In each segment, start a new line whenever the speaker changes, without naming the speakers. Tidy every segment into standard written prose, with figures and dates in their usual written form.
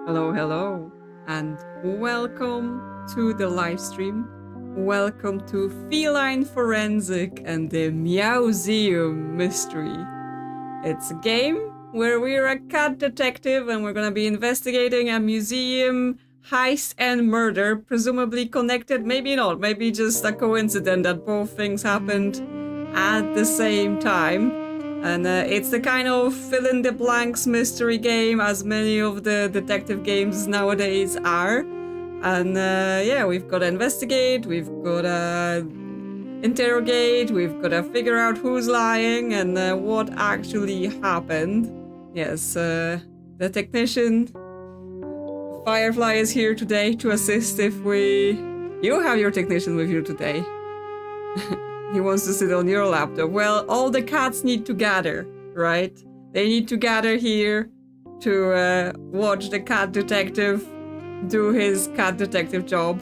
Hello, hello, and welcome to the live stream. Welcome to Feline Forensic and the Meowseum mystery. It's a game where we're a cat detective and we're gonna be investigating a museum heist and murder, presumably connected, maybe not, maybe just a coincidence that both things happened at the same time. And it's the kind of fill-in-the-blanks mystery game, as many of the detective games nowadays are. And yeah, we've got to investigate, we've got to interrogate, we've got to figure out who's lying and what actually happened. Yes, the technician, Firefly, is here today to assist if we... You have your technician with you today. He wants to sit on your laptop. Well, all the cats need to gather, right? They need to gather here to watch the cat detective do his cat detective job.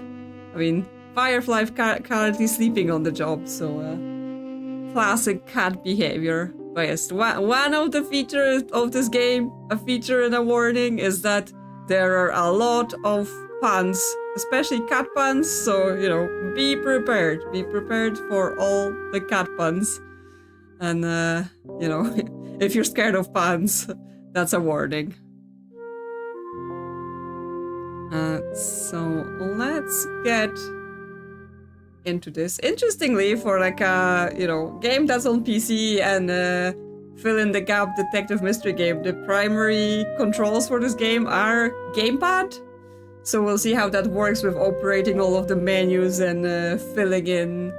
I mean, Firefly currently sleeping on the job, so classic cat behavior. But yes, one of the features of this game, a feature and a warning, is that there are a lot of puns, especially cat puns, so, you know, be prepared. Be prepared for all the cat puns. And, you know, if you're scared of puns, that's a warning. So let's get into this. Interestingly, for like a, you know, game that's on PC and fill in the gap detective mystery game, the primary controls for this game are gamepad. So we'll see how that works with operating all of the menus and filling in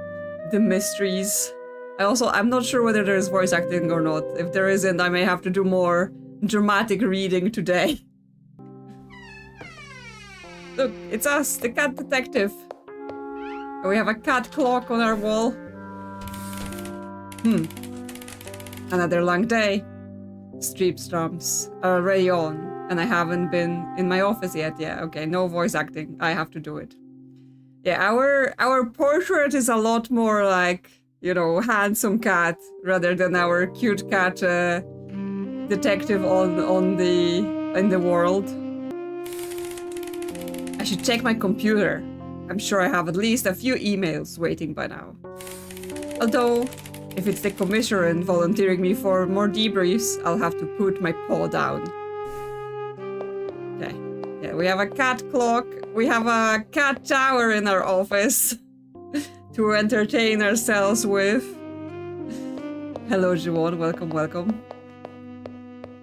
the mysteries. I'm not sure whether there's voice acting or not. If there isn't, I may have to do more dramatic reading today. Look, it's us, the cat detective. And we have a cat clock on our wall. Another long day. Streep strums are already on. And I haven't been in my office yet. Yeah, okay, no voice acting. I have to do it. Yeah, our portrait is a lot more like, you know, handsome cat rather than our cute cat detective in the world. I should check my computer. I'm sure I have at least a few emails waiting by now. Although, if it's the commissioner volunteering me for more debriefs, I'll have to put my paw down. Okay. Yeah, we have a cat clock. We have a cat tower in our office to entertain ourselves with. Hello, Juwon. Welcome, welcome.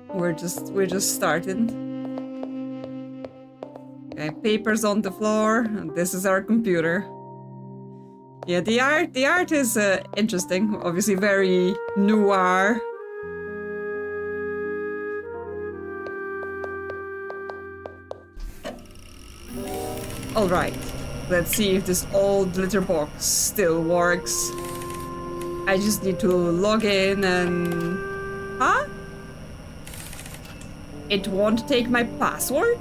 We're just starting. Okay, papers on the floor. And this is our computer. Yeah, the art is interesting. Obviously, very noir. All right, let's see if this old litter box still works. I just need to log in and... Huh? It won't take my password?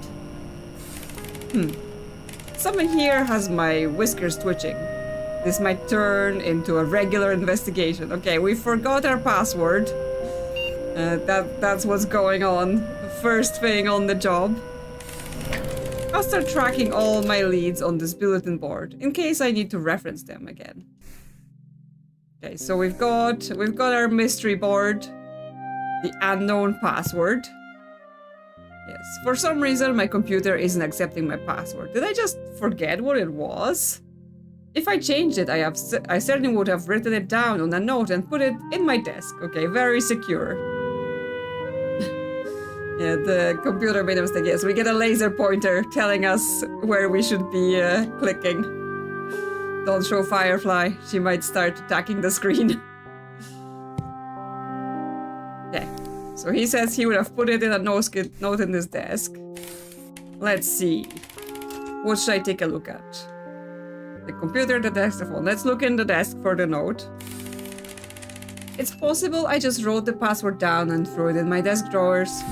Someone here has my whiskers twitching. This might turn into a regular investigation. Okay, we forgot our password. That's what's going on. First thing on the job. I'll start tracking all my leads on this bulletin board in case I need to reference them again. Okay, so we've got our mystery board, the unknown password. Yes, for some reason my computer isn't accepting my password. Did I just forget what it was? If I changed it, I certainly would have written it down on a note and put it in my desk. Okay, very secure. Yeah, the computer made a mistake. Yes, we get a laser pointer telling us where we should be clicking. Don't show Firefly. She might start attacking the screen. Okay, so he says he would have put it in a note in his desk. Let's see. What should I take a look at? The computer, the desk, the phone. Let's look in the desk for the note. It's possible I just wrote the password down and threw it in my desk drawers.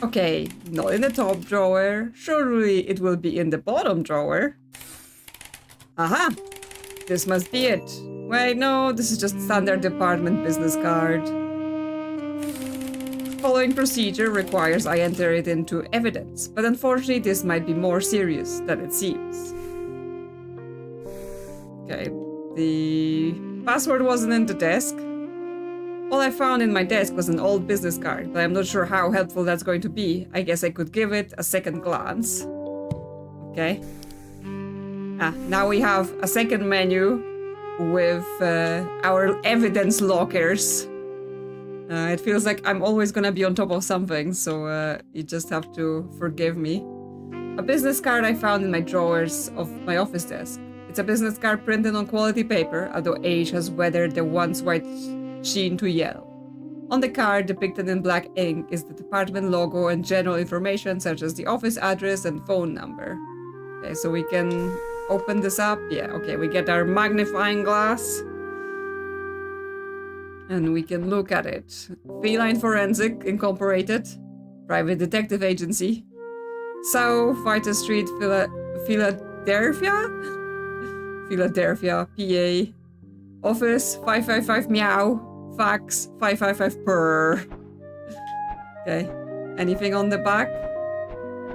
Okay, not in the top drawer. Surely it will be in the bottom drawer. Aha! This must be it. Wait, no, this is just standard department business card. Follow following procedure requires I enter it into evidence, but unfortunately this might be more serious than it seems. Okay, the password wasn't in the desk. All I found in my desk was an old business card, but I'm not sure how helpful that's going to be. I guess I could give it a second glance. Okay. Now we have a second menu with our evidence lockers. It feels like I'm always gonna be on top of something, so you just have to forgive me. A business card I found in my drawers of my office desk. It's a business card printed on quality paper, although age has weathered the once white sheen to yellow. On the card, depicted in black ink, is the department logo and general information such as the office address and phone number. Okay, so we can open this up. Yeah, okay, we get our magnifying glass. And we can look at it. Feline Forensics Incorporated, private detective agency. South Fighter Street, Philadelphia? Philadelphia, PA. Office 555 meow. Fax 555 purr. Okay. Anything on the back?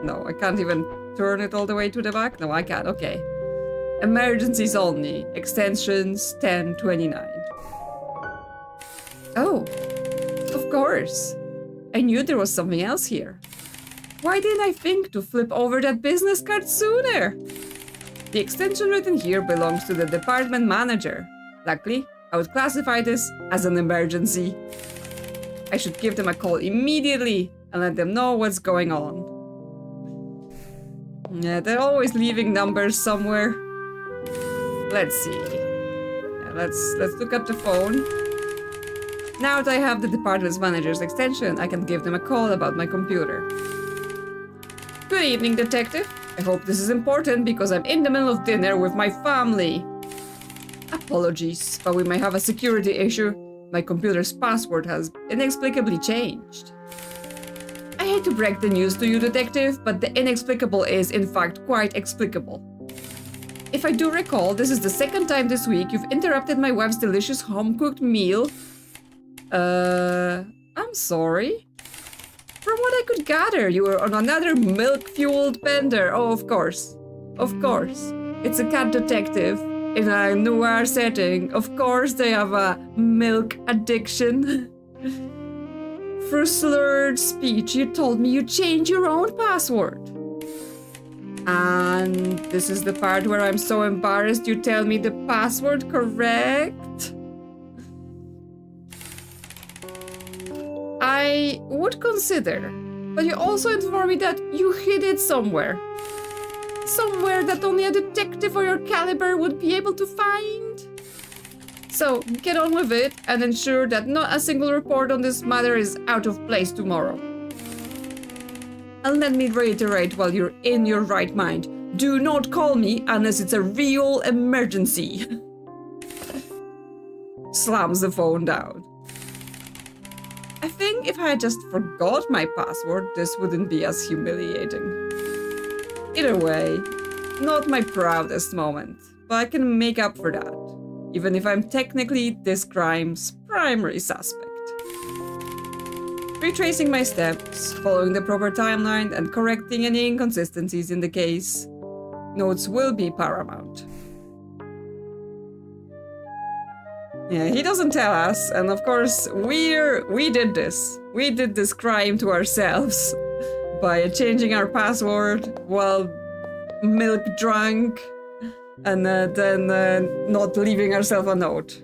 No, I can't even turn it all the way to the back. No, I can't. Okay. Emergencies only. Extensions 1029. Oh, of course. I knew there was something else here. Why didn't I think to flip over that business card sooner? The extension written here belongs to the department manager. Luckily, I would classify this as an emergency. I should give them a call immediately and let them know what's going on. Yeah, they're always leaving numbers somewhere. Let's see. Yeah, let's look up the phone. Now that I have the department's manager's extension, I can give them a call about my computer. Good evening, detective. I hope this is important because I'm in the middle of dinner with my family. Apologies, but we may have a security issue. My computer's password has inexplicably changed. I hate to break the news to you, detective, but the inexplicable is, in fact, quite explicable. If I do recall, this is the second time this week you've interrupted my wife's delicious home-cooked meal. I'm sorry. From what I could gather, you were on another milk-fueled bender. Oh, of course. Of course. It's a cat detective in a noir setting. Of course they have a milk addiction. Through slurred speech, you told me you changed your own password. And this is the part where I'm so embarrassed you tell me the password correct? I would consider, but you also informed me that you hid it somewhere. Somewhere that only a detective of your caliber would be able to find. So, get on with it and ensure that not a single report on this matter is out of place tomorrow. And let me reiterate while you're in your right mind, do not call me unless it's a real emergency. Slams the phone down. I think if I had just forgot my password, this wouldn't be as humiliating. Either way, not my proudest moment, but I can make up for that, even if I'm technically this crime's primary suspect. Retracing my steps, following the proper timeline, and correcting any inconsistencies in the case, notes will be paramount. Yeah, he doesn't tell us, and of course, we did this. We did this crime to ourselves by changing our password while milk drunk, and then not leaving ourselves a note.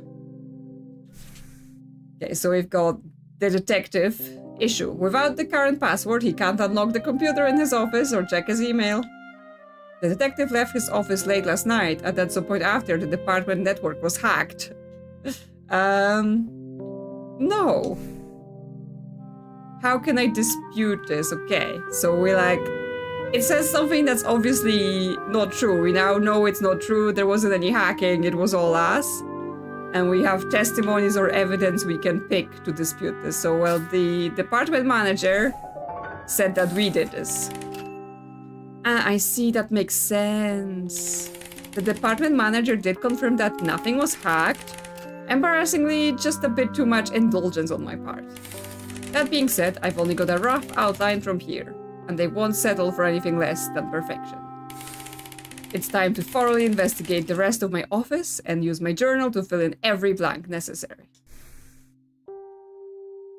Okay, so we've got the detective issue. Without the current password, he can't unlock the computer in his office or check his email. The detective left his office late last night, and at some point after the department network was hacked. No. How can I dispute this? Okay, so we it says something that's obviously not true. We now know it's not true. There wasn't any hacking. It was all us. And we have testimonies or evidence we can pick to dispute this. So, well, the department manager said that we did this. I see, that makes sense. The department manager did confirm that nothing was hacked. Embarrassingly, just a bit too much indulgence on my part. That being said, I've only got a rough outline from here, and they won't settle for anything less than perfection. It's time to thoroughly investigate the rest of my office and use my journal to fill in every blank necessary.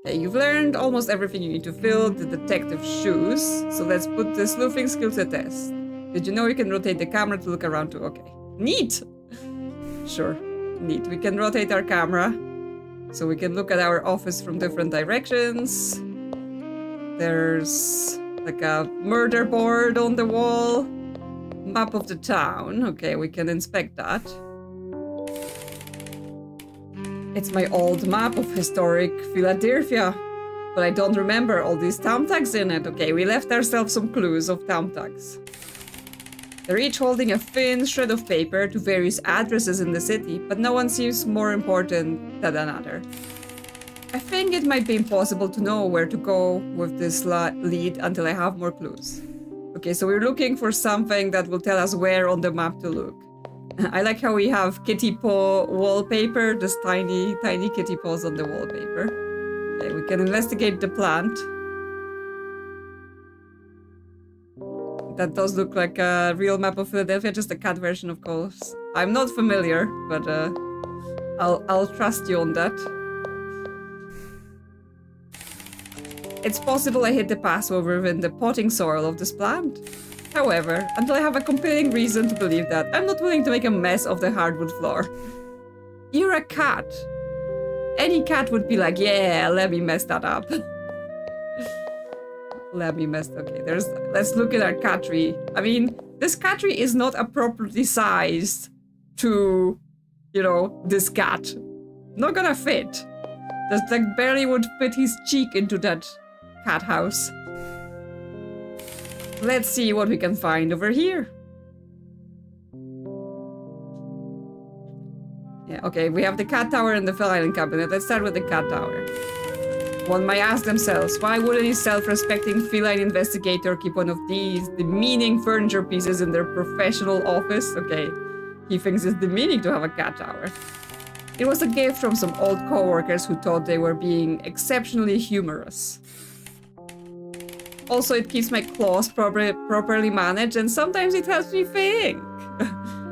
Okay, you've learned almost everything you need to fill the detective's shoes, so let's put the sleuthing skill to the test. Did you know you can rotate the camera to look around too? Okay. Neat! Sure, neat. We can rotate our camera, so we can look at our office from different directions. There's like a murder board on the wall. Map of the town. Okay, we can inspect that. It's my old map of historic Philadelphia, but I don't remember all these town tags in it. Okay, we left ourselves some clues of town tags. They're each holding a thin shred of paper to various addresses in the city, but no one seems more important than another. I think it might be impossible to know where to go with this lead until I have more clues. Okay, so we're looking for something that will tell us where on the map to look. I like how we have kitty paw wallpaper, just tiny kitty paws on the wallpaper. Okay, we can investigate the plant. That does look like a real map of Philadelphia, just a cat version, of course. I'm not familiar, but I'll trust you on that. It's possible I hid the password within the potting soil of this plant. However, until I have a compelling reason to believe that, I'm not willing to make a mess of the hardwood floor. You're a cat. Any cat would be like, yeah, let me mess that up. Okay, let's look at our cat tree. I mean, this cat tree is not appropriately sized to, you know, this cat. Not gonna fit. Just like barely would fit his cheek into that cat house. Let's see what we can find over here. Yeah, okay, we have the cat tower and the feline cabinet. Let's start with the cat tower. One might ask themselves, why wouldn't a self-respecting feline investigator keep one of these demeaning furniture pieces in their professional office? Okay, he thinks it's demeaning to have a cat tower. It was a gift from some old co-workers who thought they were being exceptionally humorous. Also, it keeps my claws properly managed, and sometimes it helps me think.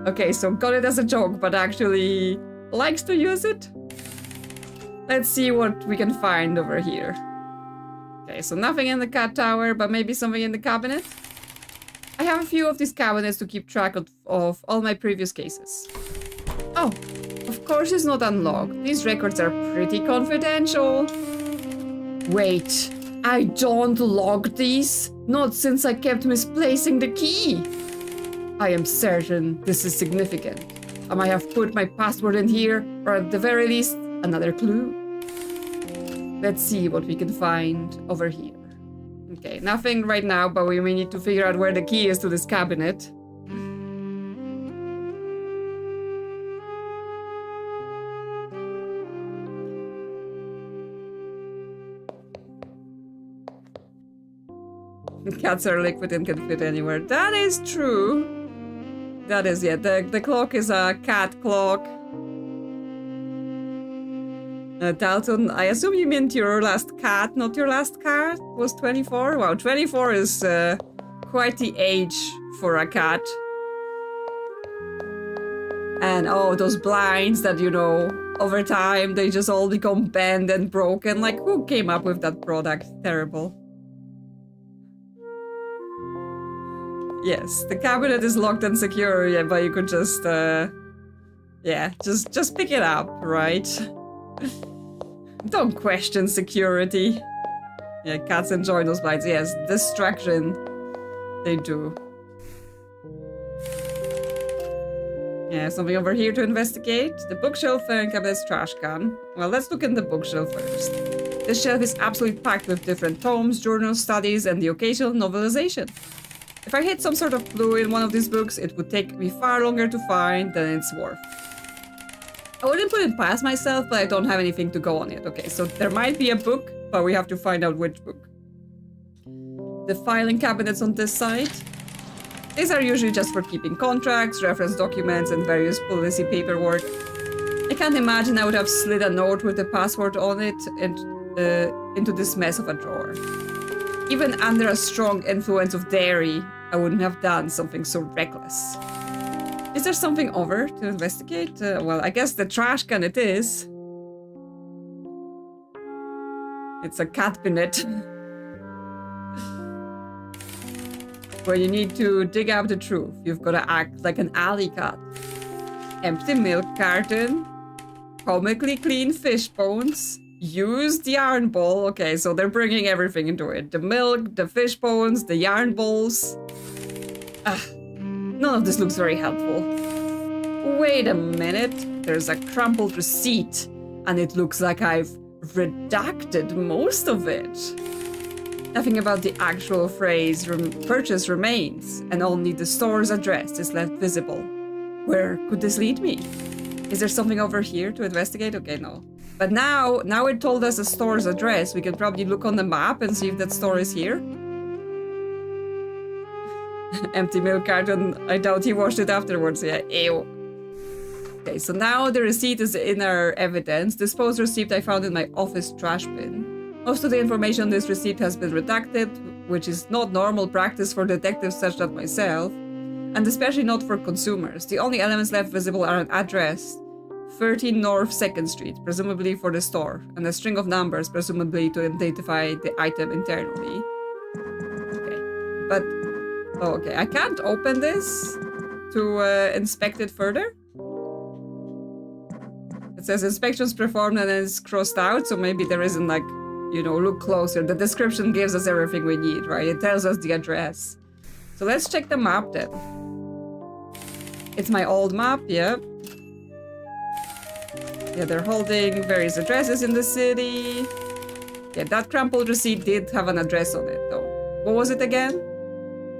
Okay, so got it as a joke, but actually likes to use it. Let's see what we can find over here. Okay, so nothing in the cat tower, but maybe something in the cabinet. I have a few of these cabinets to keep track of all my previous cases. Oh, of course it's not unlocked. These records are pretty confidential. Wait, I don't log these? Not since I kept misplacing the key. I am certain this is significant. I might have put my password in here, or at the very least, another clue. Let's see what we can find over here. Okay, nothing right now, but we may need to figure out where the key is to this cabinet. Cats are liquid and can fit anywhere. That is true. That is, yeah, the clock is a cat clock. Dalton, I assume you meant your last cat, not your last cat? Was 24? Wow, 24 is quite the age for a cat. And oh, those blinds that, you know, over time they just all become bent and broken. Like, who came up with that product? Terrible. Yes, the cabinet is locked and secure, yeah, but you could just, yeah, just pick it up, right? Don't question security. Yeah, cats enjoy those blinds. Yes, distraction. They do. Yeah, something over here to investigate. The bookshelf and cabinet's trash can. Well, let's look in the bookshelf first. This shelf is absolutely packed with different tomes, journals, studies, and the occasional novelization. If I hit some sort of clue in one of these books, it would take me far longer to find than it's worth. I wouldn't put it past myself, but I don't have anything to go on it. Okay, so there might be a book, but we have to find out which book. The filing cabinets on this side. These are usually just for keeping contracts, reference documents, and various policy paperwork. I can't imagine I would have slid a note with the password on it into this mess of a drawer. Even under a strong influence of dairy, I wouldn't have done something so reckless. Is there something over to investigate? Well, I guess the trash can it is. It's a cabinet. Where you need to dig out the truth. You've got to act like an alley cat. Empty milk carton. Comically clean fish bones. Used yarn bowl. Okay, so they're bringing everything into it. The milk, the fish bones, the yarn bowls. None of this looks very helpful. Wait a minute. There's a crumpled receipt. And it looks like I've redacted most of it. Nothing about the actual phrase purchase remains, and only the store's address is left visible. Where could this lead me? Is there something over here to investigate? Okay, no. But now it told us the store's address. We can probably look on the map and see if that store is here. Empty milk carton. I doubt he washed it afterwards. Yeah, ew. Okay, so now the receipt is in our evidence. This post receipt I found in my office trash bin. Most of the information on this receipt has been redacted, which is not normal practice for detectives such as myself, and especially not for consumers. The only elements left visible are an address, 13 North 2nd Street, presumably for the store, and a string of numbers, presumably to identify the item internally. Okay, but... Oh, okay, I can't open this to inspect it further. It says inspections performed and then it's crossed out, so maybe there isn't like... You know, look closer. The description gives us everything we need, right? It tells us the address. So let's check the map then. It's my old map, yeah. Yeah, they're holding various addresses in the city. Yeah, that crumpled receipt did have an address on it, though. What was it again?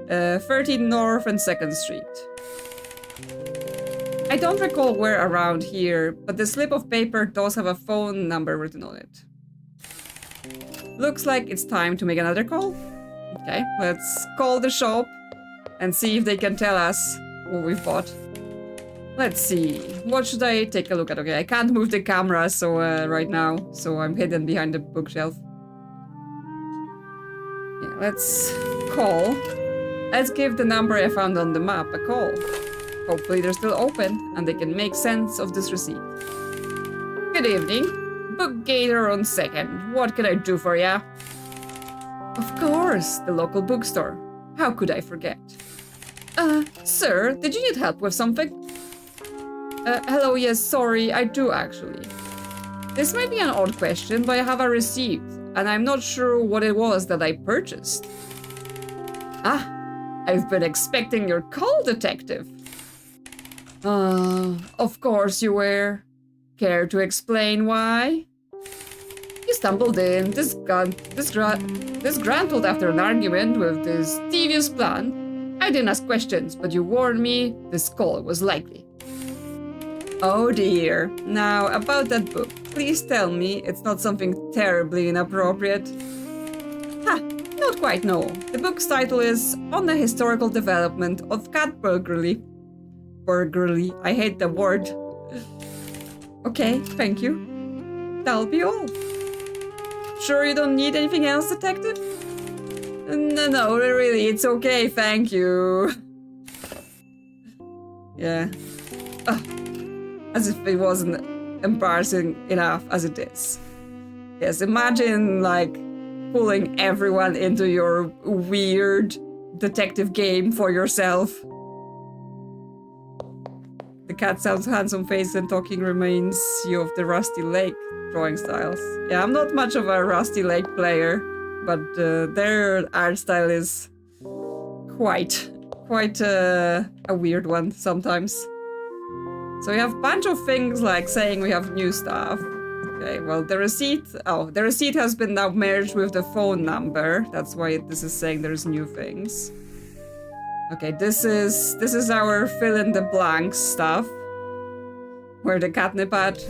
13 North and 2nd Street. I don't recall where around here, but the slip of paper does have a phone number written on it. Looks like it's time to make another call. Okay, let's call the shop and see if they can tell us what we've bought. Let's see. What should I take a look at? Okay, I can't move the camera so right now, so I'm hidden behind the bookshelf. Yeah, let's call. Let's give the number I found on the map a call. Hopefully they're still open and they can make sense of this receipt. Good evening. Bookgator on 2nd. What can I do for ya? Of course, the local bookstore. How could I forget? Sir, did you need help with something? Hello, yes, sorry, I do actually. This might be an odd question, but I have a receipt, and I'm not sure what it was that I purchased. I've been expecting your call, detective. Of course you were. Care to explain why? You stumbled in, disgruntled after an argument with this devious plan. I didn't ask questions, but you warned me this call was likely. Oh dear. Now, about that book, please tell me it's not something terribly inappropriate. Not quite, no. The book's title is On the Historical Development of Cat Burglary. Burglary. I hate the word. Okay, thank you. That'll be all. Sure you don't need anything else, detective? No, really, it's okay, thank you. Yeah. As if it wasn't embarrassing enough as it is. Yes, imagine, like, pulling everyone into your weird detective game for yourself. The cat sounds handsome face and talking reminds you of the Rusty Lake drawing styles. Yeah, I'm not much of a Rusty Lake player, but their art style is quite a weird one sometimes. So we have a bunch of things like saying we have new stuff. Okay, well the receipt has been now merged with the phone number. That's why this is saying there's new things. Okay, this is our fill in the blanks stuff. Where the catnip at?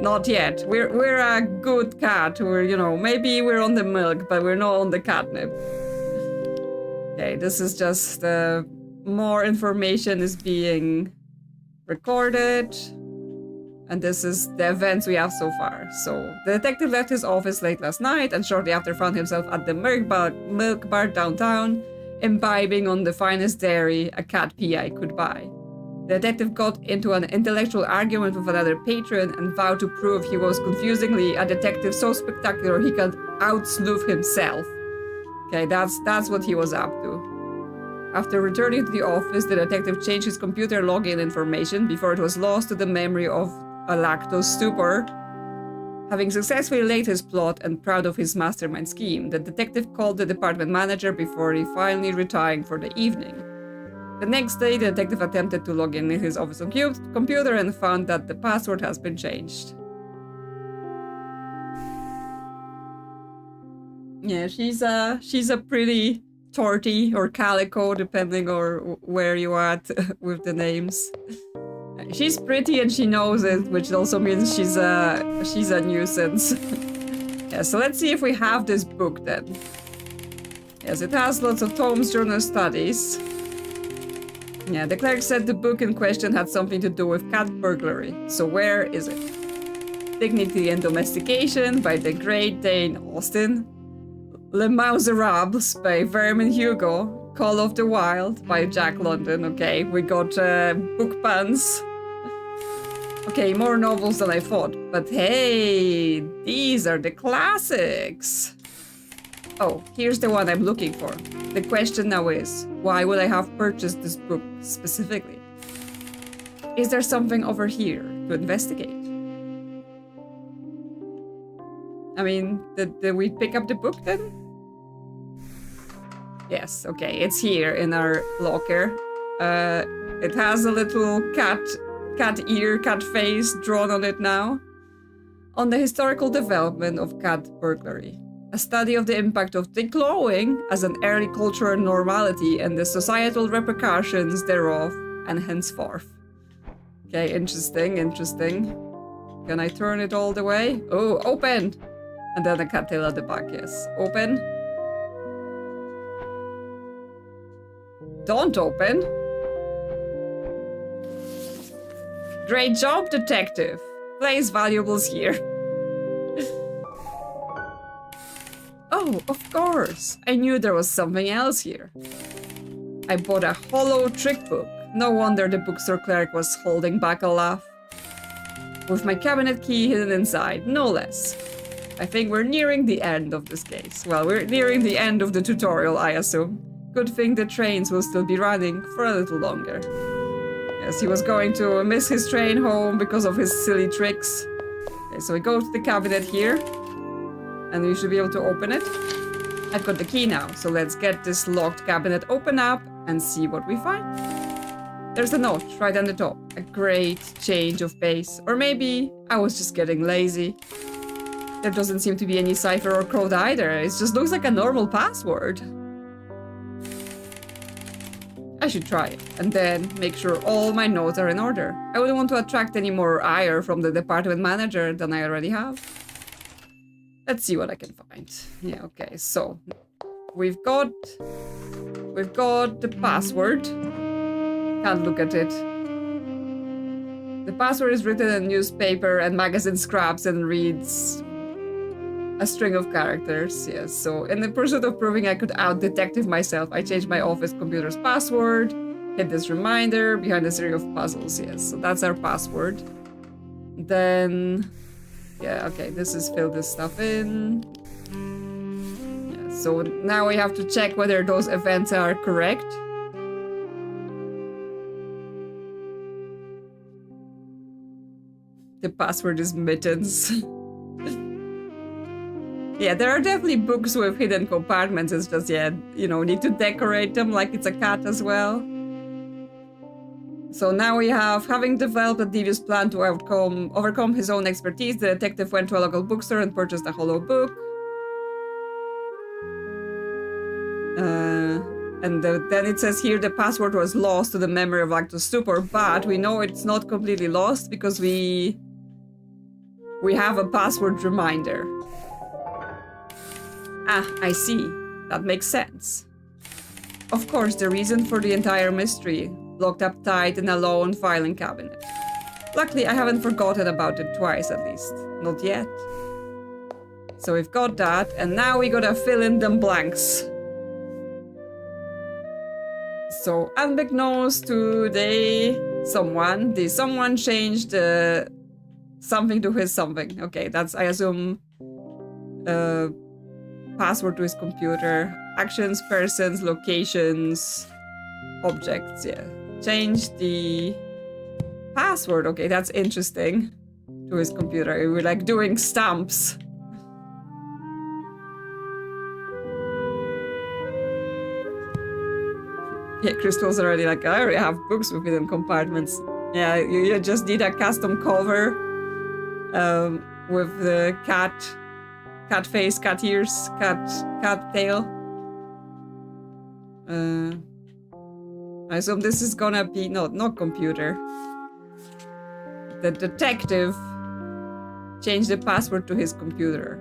Not yet. We're a good cat. We're, you know, maybe we're on the milk, but we're not on the catnip. Okay, this is just more information is being recorded. And this is the events we have so far. So, the detective left his office late last night and shortly after found himself at the milk bar downtown, imbibing on the finest dairy a cat PI could buy. The detective got into an intellectual argument with another patron and vowed to prove he was confusingly a detective so spectacular he could out-sleuth himself. Okay, that's what he was up to. After returning to the office, the detective changed his computer login information before it was lost to the memory of a lactose stupor. Having successfully laid his plot and proud of his mastermind scheme, the detective called the department manager before he finally retiring for the evening. The next day, the detective attempted to log in his office computer and found that the password has been changed. Yeah, she's a pretty torty or calico, depending on where you are at with the names. She's pretty and she knows it, which also means she's a nuisance. Yeah, so let's see if we have this book then. Yes, it has lots of tomes, journal studies. Yeah, the clerk said the book in question had something to do with cat burglary. So where is it? Dignity and Domestication by the Great Dane Austen. Les Miserables by Vermin Hugo. Call of the Wild by Jack London. Okay, we got book puns. Okay, more novels than I thought. But hey, these are the classics. Oh, here's the one I'm looking for. The question now is, why would I have purchased this book specifically? Is there something over here to investigate? I mean, did we pick up the book then? Yes, okay, it's here in our locker. It has a little cat ear, cat face drawn on it now. On the historical development of cat burglary. A study of the impact of declawing as an early cultural normality and the societal repercussions thereof, and henceforth. Okay, interesting. Can I turn it all the way? Oh, open! And then a cattail at the back, yes. Open. Don't open. Great job, detective. Place valuables here. Oh, of course. I knew there was something else here. I bought a hollow trick book. No wonder the bookstore clerk was holding back a laugh. With my cabinet key hidden inside, no less. I think we're nearing the end of this case. Well, we're nearing the end of the tutorial, I assume. Good thing the trains will still be running for a little longer. Yes, he was going to miss his train home because of his silly tricks. Okay, so we go to the cabinet here. And we should be able to open it. I've got the key now, so let's get this locked cabinet open up and see what we find. There's a note right on the top. A great change of pace. Or maybe I was just getting lazy. There doesn't seem to be any cipher or code either. It just looks like a normal password. I should try it, and then make sure all my notes are in order. I wouldn't want to attract any more ire from the department manager than I already have. Let's see what I can find. Yeah, okay, so we've got the password. Can't look at it. The password is written in newspaper and magazine scraps and reads a string of characters. Yes, so in the pursuit of proving I could out-detective myself, I changed my office computer's password, hid this reminder behind a series of puzzles. Yes, so that's our password. Then... yeah, okay, this is fill this stuff in. Yeah, so now we have to check whether those events are correct. The password is mittens. Yeah, there are definitely books with hidden compartments. It's just, yeah, you know, need to decorate them like it's a cat as well. So now we have, having developed a devious plan to overcome his own expertise, the detective went to a local bookstore and purchased a hollow book. Then it says here the password was lost to the memory of lactose stupor, but we know it's not completely lost because we have a password reminder. Ah, I see. That makes sense. Of course, the reason for the entire mystery, locked up tight in a lone filing cabinet. Luckily, I haven't forgotten about it twice, at least. Not yet. So we've got that, and now we gotta fill in them blanks. So, unbeknownst to someone changed something to his something. Okay, that's, I assume, password to his computer. Actions, persons, locations, objects, yeah. Change the password, okay, that's interesting. To his computer, we were like doing stamps. Yeah, Crystal's already like, I already have books with hidden compartments. Yeah, you just need a custom cover with the cat face, cat ears, cat tail. I assume this is gonna be not computer. The detective changed the password to his computer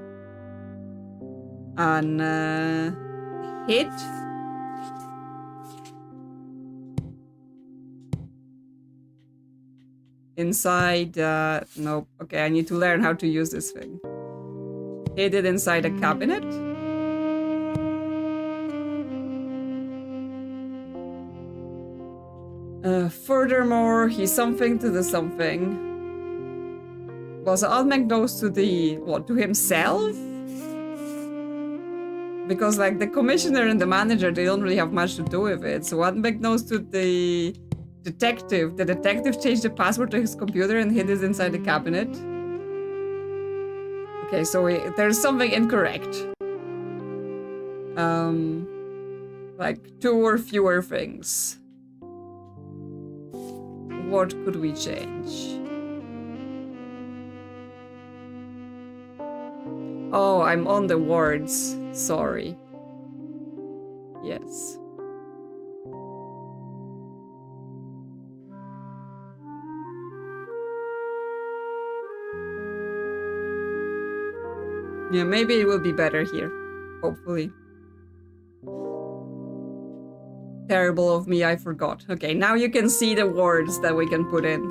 and hid. Inside, nope. Okay, I need to learn how to use this thing. Hid it inside a cabinet. Furthermore, he's something to the something. Was unbeknownst to the, what, to himself? Because, like, the commissioner and the manager, they don't really have much to do with it. So unbeknownst to the detective changed the password to his computer and hid it inside the cabinet. Okay, so there's something incorrect. Like 2 or fewer things. What could we change? Oh, I'm on the words. Sorry. Yes. Yeah, maybe it will be better here. Hopefully. Terrible of me, I forgot. Okay, now you can see the words that we can put in.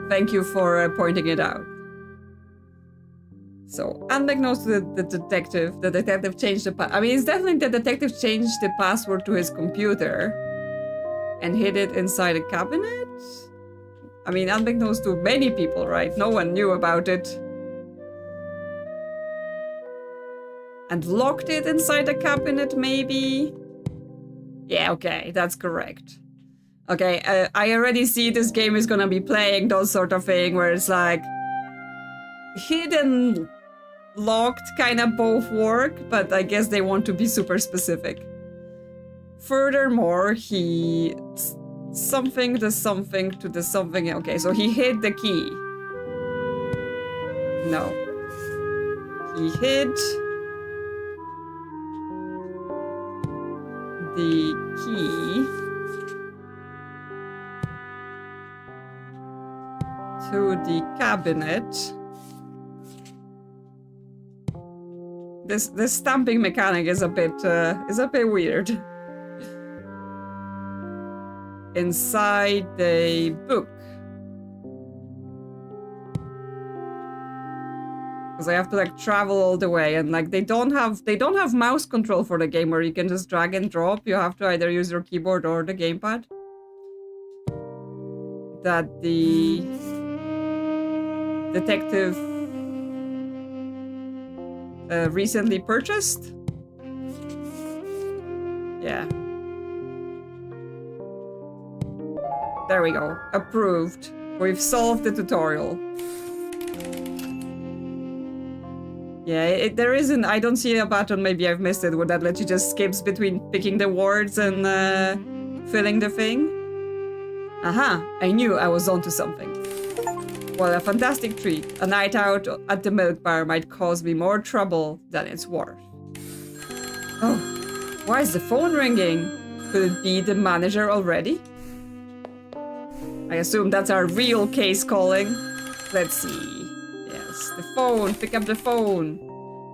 Thank you for pointing it out. So, unbeknownst to the detective changed the I mean, it's definitely the detective changed the password to his computer and hid it inside a cabinet? I mean, unbeknownst to many people, right? No one knew about it. And locked it inside a cabinet, maybe? Yeah, okay, that's correct. Okay, I already see this game is gonna be playing those sort of thing where it's like hidden, locked, kind of both work, but I guess they want to be super specific. Furthermore, he something to something to the something. Okay, so he hid the key. No. He hid the key to the cabinet. This stamping mechanic is a bit weird. Inside the book. Because I have to like travel all the way, and like they don't have mouse control for the game where you can just drag and drop. You have to either use your keyboard or the gamepad. That the detective recently purchased. Yeah. There we go. Approved. We've solved the tutorial. Yeah, there isn't. I don't see a button. Maybe I've missed it. Would that let you just skips between picking the words and filling the thing? Aha! I knew I was onto something. What a fantastic treat. A night out at the milk bar might cause me more trouble than it's worth. Oh, why is the phone ringing? Could it be the manager already? I assume that's our real case calling. Let's see. Yes, the phone. Pick up the phone.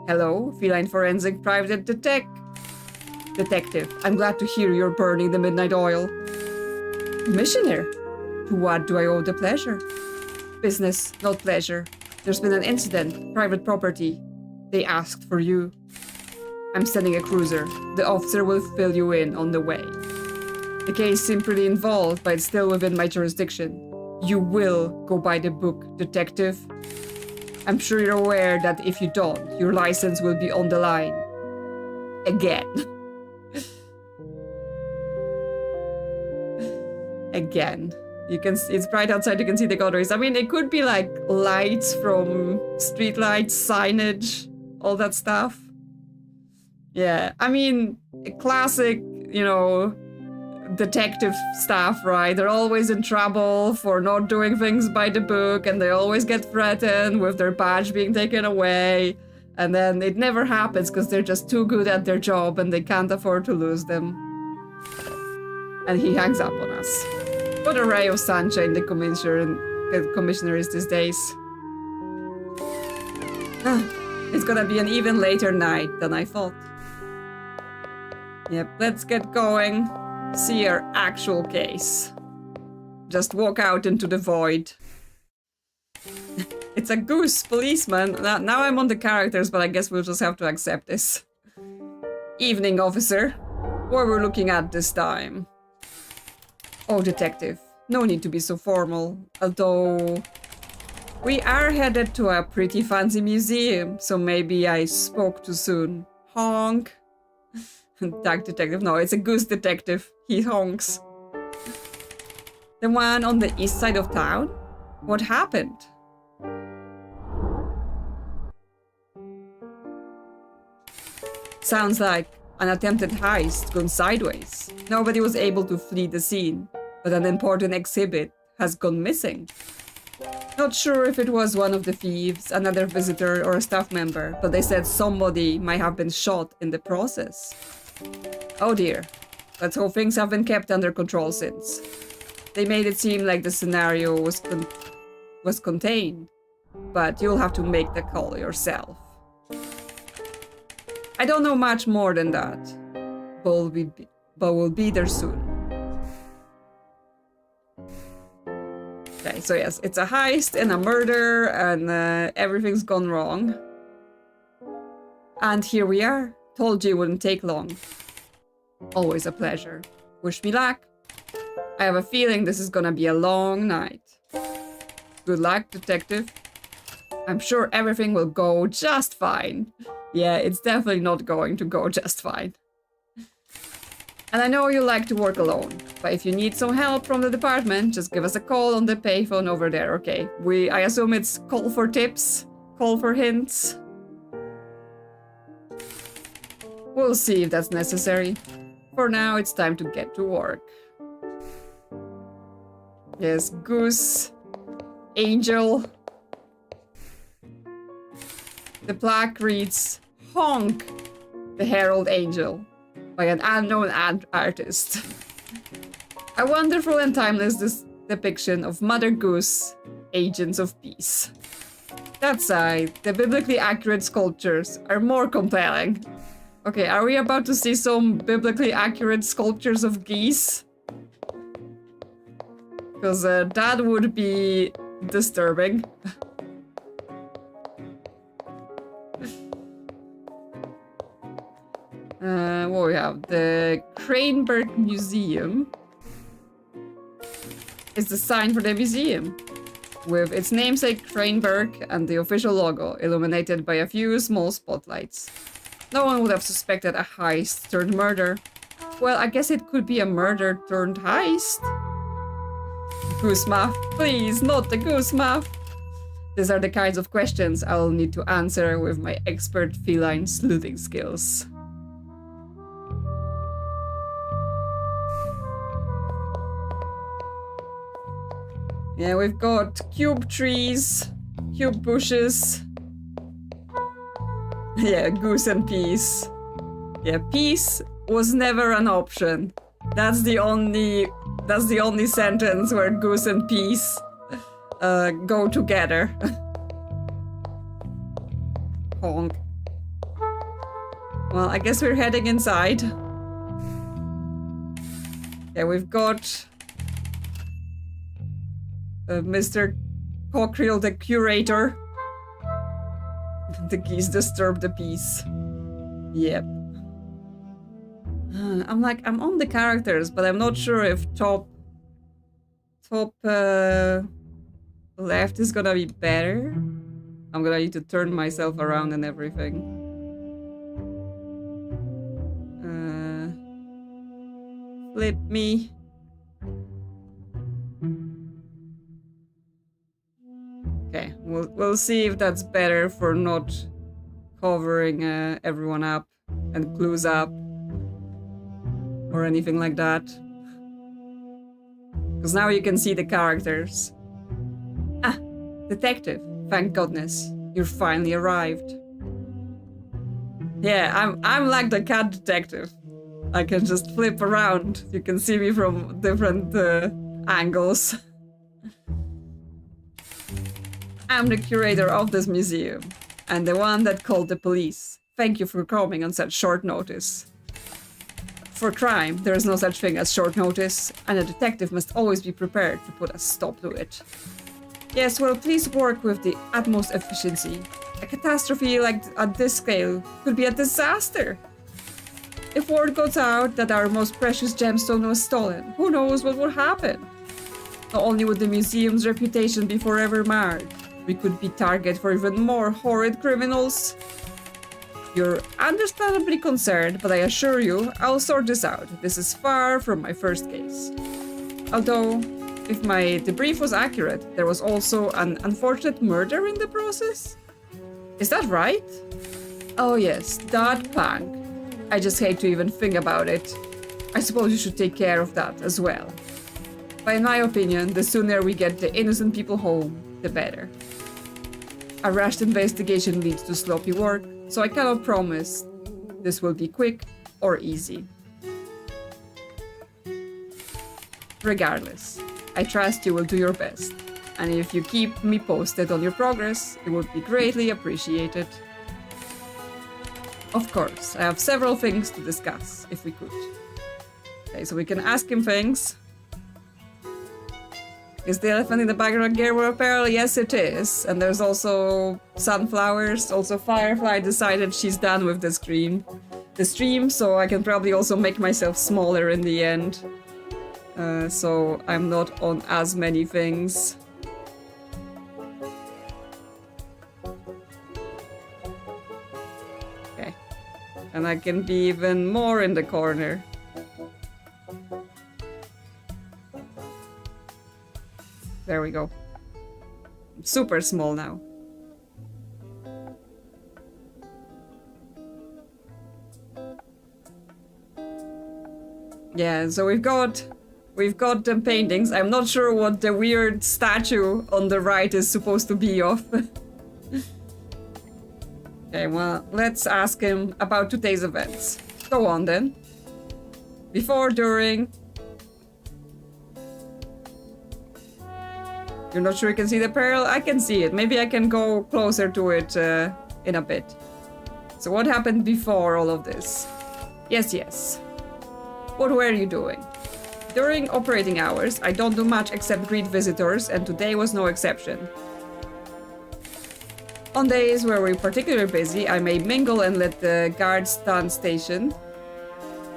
Hello, Feline Forensic Private Detective. I'm glad to hear you're burning the midnight oil. Commissioner, To what do I owe the pleasure? Business, not pleasure. There's been an incident, private property. They asked for you. I'm sending a cruiser. The officer will fill you in on the way. The case seemed pretty involved, but it's still within my jurisdiction. You will go by the book, detective. I'm sure you're aware that if you don't, your license will be on the line. Again. Again. You can see, it's bright outside, you can see the gutters. I mean, it could be like lights from street lights, signage, all that stuff. Yeah, I mean, classic, you know, detective stuff, right? They're always in trouble for not doing things by the book, and they always get threatened with their badge being taken away. And then it never happens because they're just too good at their job and they can't afford to lose them. And he hangs up on us. What a ray of sunshine the commissioner is these days. It's gonna be an even later night than I thought. Yep, let's get going. See our actual case. Just walk out into the void. It's a goose policeman. Now I'm on the characters, but I guess we'll just have to accept this. Evening, officer. What we're looking at this time? Oh, detective. No need to be so formal. Although... we are headed to a pretty fancy museum, so maybe I spoke too soon. Honk. Duck detective. No, it's a goose detective. He honks. The one on the east side of town? What happened? Sounds like an attempted heist gone sideways. Nobody was able to flee the scene, but an important exhibit has gone missing. Not sure if it was one of the thieves, another visitor, or a staff member, but they said somebody might have been shot in the process. Oh dear. Let's hope things have been kept under control since. They made it seem like the scenario was contained, but you'll have to make the call yourself. I don't know much more than that, but we'll be there soon. Okay, so yes, it's a heist and a murder, and everything's gone wrong. And here we are. Told you it wouldn't take long. Always a pleasure. Wish me luck. I have a feeling this is gonna be a long night. Good luck, detective. I'm sure everything will go just fine. Yeah, it's definitely not going to go just fine. And I know you like to work alone, but if you need some help from the department, just give us a call on the payphone over there, okay? I assume it's call for tips, call for hints. We'll see if that's necessary. For now, it's time to get to work. Yes, goose, angel. The plaque reads, Honk, the Herald Angel, by an unknown artist. A wonderful and timeless depiction of Mother Goose, agents of peace. That side, the biblically accurate sculptures are more compelling. Okay, are we about to see some biblically accurate sculptures of geese? Because that would be disturbing. What we have? The Craneburg Museum is the sign for the museum, with its namesake Craneburg and the official logo illuminated by a few small spotlights. No one would have suspected a heist turned murder. Well, I guess it could be a murder turned heist. Goose muff, please, not the goose muff. These are the kinds of questions I'll need to answer with my expert feline sleuthing skills. Yeah, we've got cube trees, cube bushes. Yeah, goose and peace. Yeah, peace was never an option. That's the only sentence where goose and peace go together. Honk. Well, I guess we're heading inside. Yeah, we've got Mr. Cockrell, the curator. The geese disturb the peace. Yep. I'm on the characters, but I'm not sure if top left is gonna be better. I'm gonna need to turn myself around and everything. Flip me. Okay, we'll see if that's better for not covering everyone up and clues up or anything like that. Because now you can see the characters. Ah, detective. Thank goodness, you finally arrived. Yeah, I'm like the cat detective. I can just flip around. You can see me from different angles. I'm the curator of this museum, and the one that called the police. Thank you for coming on such short notice. For crime, there is no such thing as short notice, and a detective must always be prepared to put a stop to it. Yes, well, please work with the utmost efficiency. A catastrophe like at this scale could be a disaster. If word goes out that our most precious gemstone was stolen, who knows what will happen? Not only would the museum's reputation be forever marred, we could be target for even more horrid criminals. You're understandably concerned, but I assure you, I'll sort this out. This is far from my first case. Although, if my debrief was accurate, there was also an unfortunate murder in the process? Is that right? Oh yes, that pang. I just hate to even think about it. I suppose you should take care of that as well. But in my opinion, the sooner we get the innocent people home, the better. A rushed investigation leads to sloppy work, so I cannot promise this will be quick or easy. Regardless, I trust you will do your best, and if you keep me posted on your progress, it would be greatly appreciated. Of course, I have several things to discuss, if we could. Okay, so we can ask him things. Is the elephant in the background gearwear apparel? Yes, it is. And there's also sunflowers. Also, Firefly decided she's done with the stream, so I can probably also make myself smaller in the end. So I'm not on as many things. Okay. And I can be even more in the corner. There we go. Super small now. Yeah, so we've got the paintings. I'm not sure what the weird statue on the right is supposed to be of. Okay, well, let's ask him about today's events. Go on then. Before, during. You're not sure you can see the peril? I can see it. Maybe I can go closer to it in a bit. So what happened before all of this? Yes. What were you doing? During operating hours, I don't do much except greet visitors, and today was no exception. On days where we're particularly busy, I may mingle and let the guards stand stationed,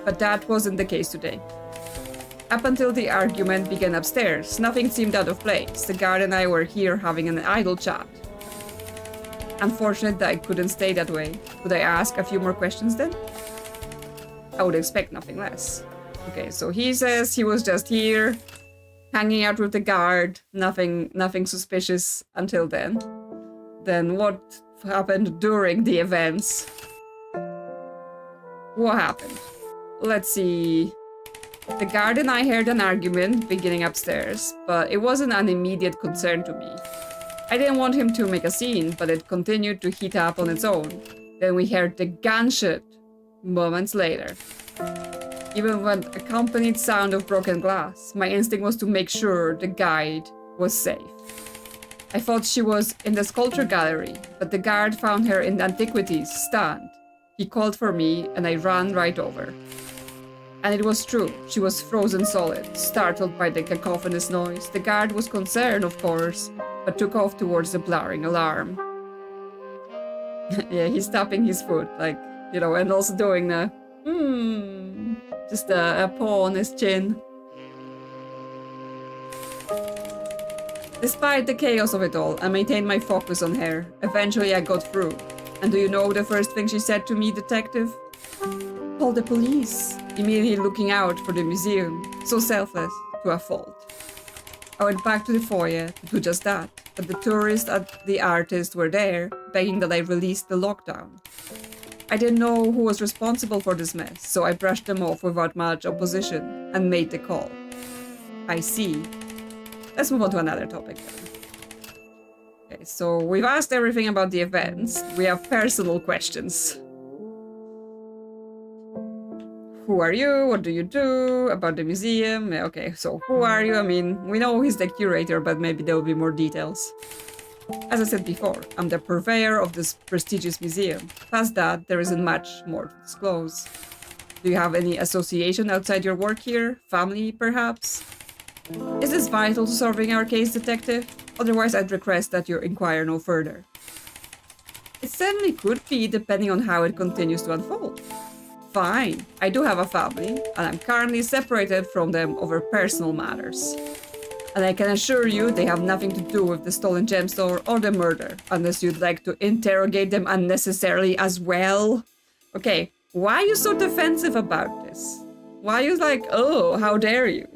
but that wasn't the case today. Up until the argument began upstairs, nothing seemed out of place. The guard and I were here having an idle chat. Unfortunate that I couldn't stay that way. Could I ask a few more questions then? I would expect nothing less. Okay, so he says he was just here, hanging out with the guard, nothing suspicious until then. Then what happened during the events? What happened? Let's see. The guard and I heard an argument beginning upstairs, but it wasn't an immediate concern to me. I didn't want him to make a scene, but it continued to heat up on its own. Then we heard the gunshot moments later. Even with accompanied sound of broken glass, my instinct was to make sure the guide was safe. I thought she was in the sculpture gallery, but the guard found her in the antiquities stand. He called for me, and I ran right over. And it was true. She was frozen solid, startled by the cacophonous noise. The guard was concerned, of course, but took off towards the blaring alarm. Yeah, he's tapping his foot, like, you know, and also doing the, just a paw on his chin. Despite the chaos of it all, I maintained my focus on her. Eventually I got through. And do you know the first thing she said to me, detective? Call the police. Immediately looking out for the museum. So selfless, to a fault. I went back to the foyer to do just that, but the tourist and the artist were there, begging that I release the lockdown. I didn't know who was responsible for this mess, so I brushed them off without much opposition and made the call. I see. Let's move on to another topic then. Okay, so we've asked everything about the events. We have personal questions. Who are you? What do you do? About the museum? Okay, so who are you? I mean, we know he's the curator, but maybe there will be more details. As I said before, I'm the purveyor of this prestigious museum. Past that, there isn't much more to disclose. Do you have any association outside your work here? Family, perhaps? Is this vital to solving our case, detective? Otherwise, I'd request that you inquire no further. It certainly could be, depending on how it continues to unfold. Fine, I do have a family, and I'm currently separated from them over personal matters. And I can assure you they have nothing to do with the stolen gemstone or the murder, unless you'd like to interrogate them unnecessarily as well. Okay, why are you so defensive about this? Why are you like, oh, how dare you?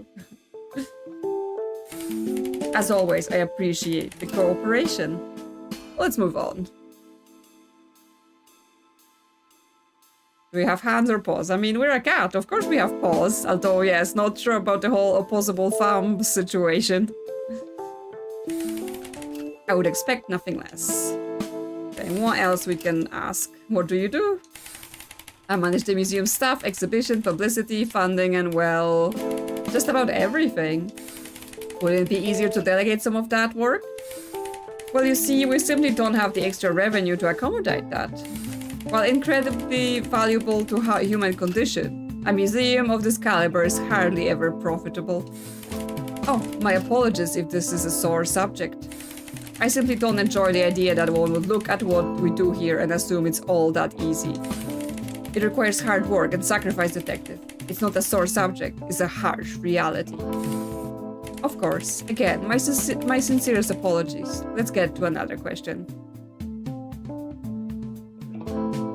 As always, I appreciate the cooperation. Let's move on. Do we have hands or paws? I mean, we're a cat. Of course we have paws. Although, yes, not sure about the whole opposable thumb situation. I would expect nothing less. Okay, what else we can ask? What do you do? I manage the museum staff, exhibition, publicity, funding, and well, just about everything. Wouldn't it be easier to delegate some of that work? Well, you see, we simply don't have the extra revenue to accommodate that. While incredibly valuable to human condition, a museum of this caliber is hardly ever profitable. Oh, my apologies if this is a sore subject. I simply don't enjoy the idea that one would look at what we do here and assume it's all that easy. It requires hard work and sacrifice, detective. It's not a sore subject, it's a harsh reality. Of course, again, my sincerest apologies. Let's get to another question.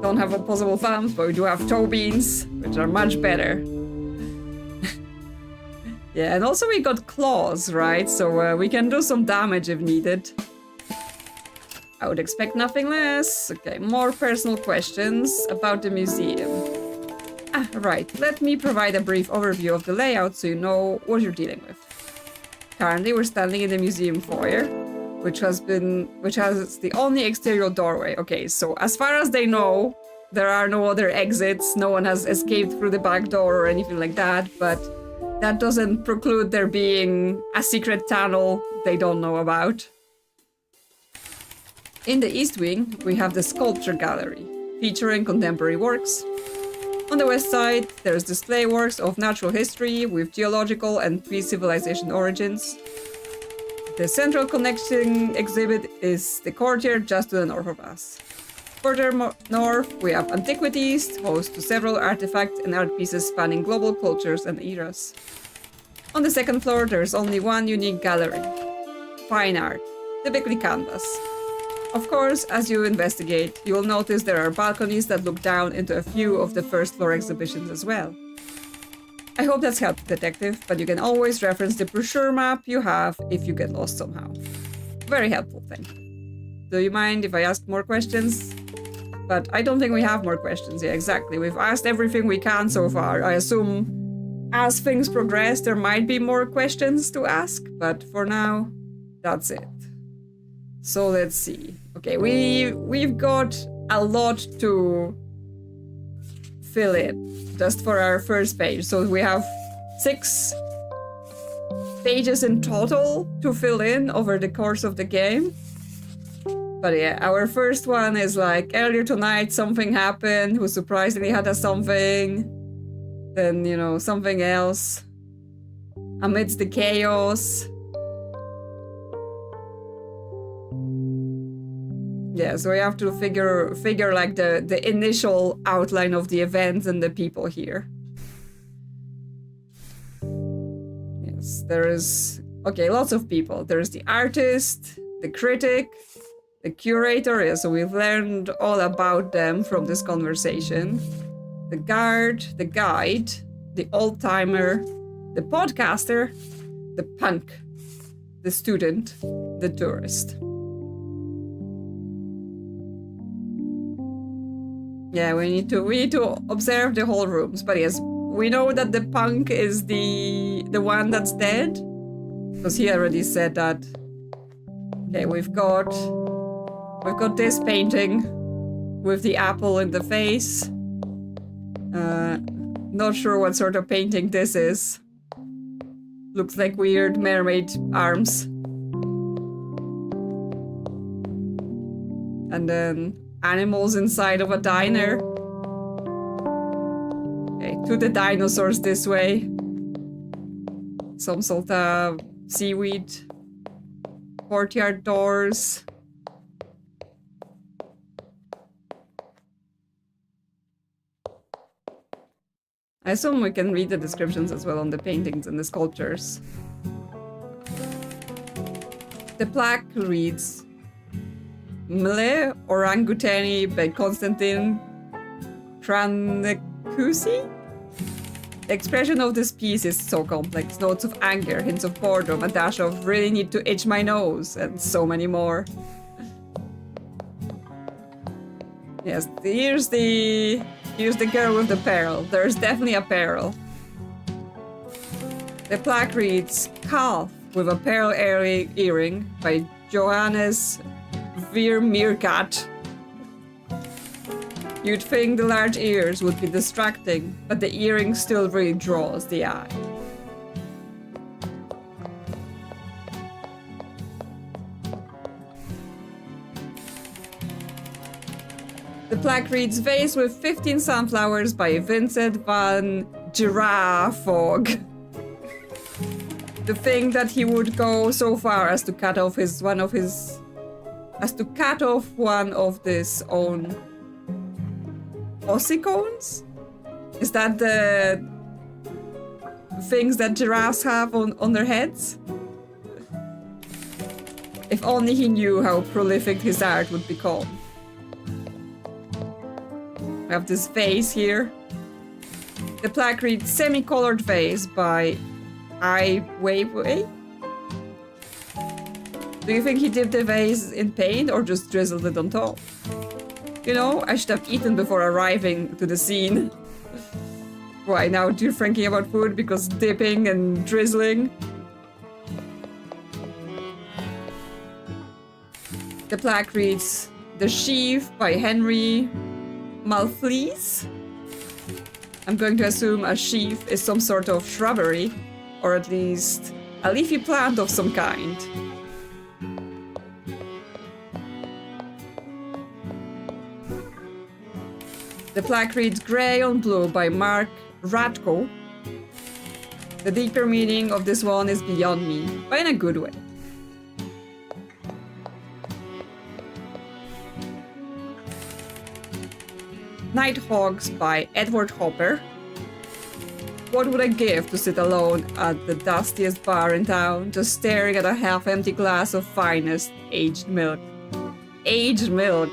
Don't have opposable thumbs, but we do have toe beans, which are much better. Yeah, and also we got claws, right? So we can do some damage if needed. I would expect nothing less. Okay, more personal questions about the museum. Right, let me provide a brief overview of the layout so you know what you're dealing with. Currently, we're standing in the museum foyer, which has the only exterior doorway. Okay, so as far as they know, there are no other exits. No one has escaped through the back door or anything like that, but that doesn't preclude there being a secret tunnel they don't know about. In the east wing, we have the sculpture gallery, featuring contemporary works. On the west side, there's display works of natural history with geological and pre-civilization origins. The central connecting exhibit is the courtyard just to the north of us. Further north, we have antiquities, host to several artifacts and art pieces spanning global cultures and eras. On the second floor, there's only one unique gallery. Fine art, typically canvas. Of course, as you investigate, you will notice there are balconies that look down into a few of the first floor exhibitions as well. I hope that's helped, detective, but you can always reference the brochure map you have if you get lost somehow. Very helpful, thank you. Do you mind if I ask more questions? But I don't think we have more questions. Yeah, exactly. We've asked everything we can so far. I assume as things progress, there might be more questions to ask, but for now, that's it. So let's see. Okay, we've got a lot to fill in just for our first page. So we have 6 pages in total to fill in over the course of the game. But yeah, our first one is like, earlier tonight something happened, who surprisingly had a something. then, you know, something else amidst the chaos. Yeah, so we have to figure like the initial outline of the events and the people here. Yes, there is, okay, lots of people. There's the artist, the critic, the curator. Yeah, so we've learned all about them from this conversation. The guard, the guide, the old-timer, the podcaster, the punk, the student, the tourist. Yeah, we need to observe the whole rooms. But yes, we know that the punk is the one that's dead, because he already said that. Okay, we've got this painting with the apple in the face. Not sure what sort of painting this is. Looks like weird mermaid arms. And then animals inside of a diner. Okay, to the dinosaurs this way. Some sort of seaweed. Courtyard doors. I assume we can read the descriptions as well on the paintings and the sculptures. The plaque reads Mle Orangutani by Konstantin Kranekusi. The expression of this piece is so complex. Notes of anger, hints of boredom, a dash of really need to itch my nose, and so many more. Yes, here's the girl with the peril. There's definitely a peril. The plaque reads Calf with a pearl earring by Johannes Vermeerkat. You'd think the large ears would be distracting, but the earring still really draws the eye. The plaque reads Vase with 15 sunflowers by Vincent van Giraffog. The thing that he would go so far as to cut off one of his own ossicones? Is that the things that giraffes have on their heads? If only he knew how prolific his art would become. We have this vase here. The plaque reads Semi-colored Vase by Ai Weiwei. Do you think he dipped the vase in paint or just drizzled it on top? You know, I should have eaten before arriving to the scene. Why now you're thinking about food because dipping and drizzling? The plaque reads The Sheaf by Henry Malfleece. I'm going to assume a sheaf is some sort of shrubbery, or at least a leafy plant of some kind. The plaque reads Grey on Blue by Mark Radko. The deeper meaning of this one is beyond me, but in a good way. Nighthawks by Edward Hopper. What would I give to sit alone at the dustiest bar in town, just staring at a half-empty glass of finest aged milk? Aged milk.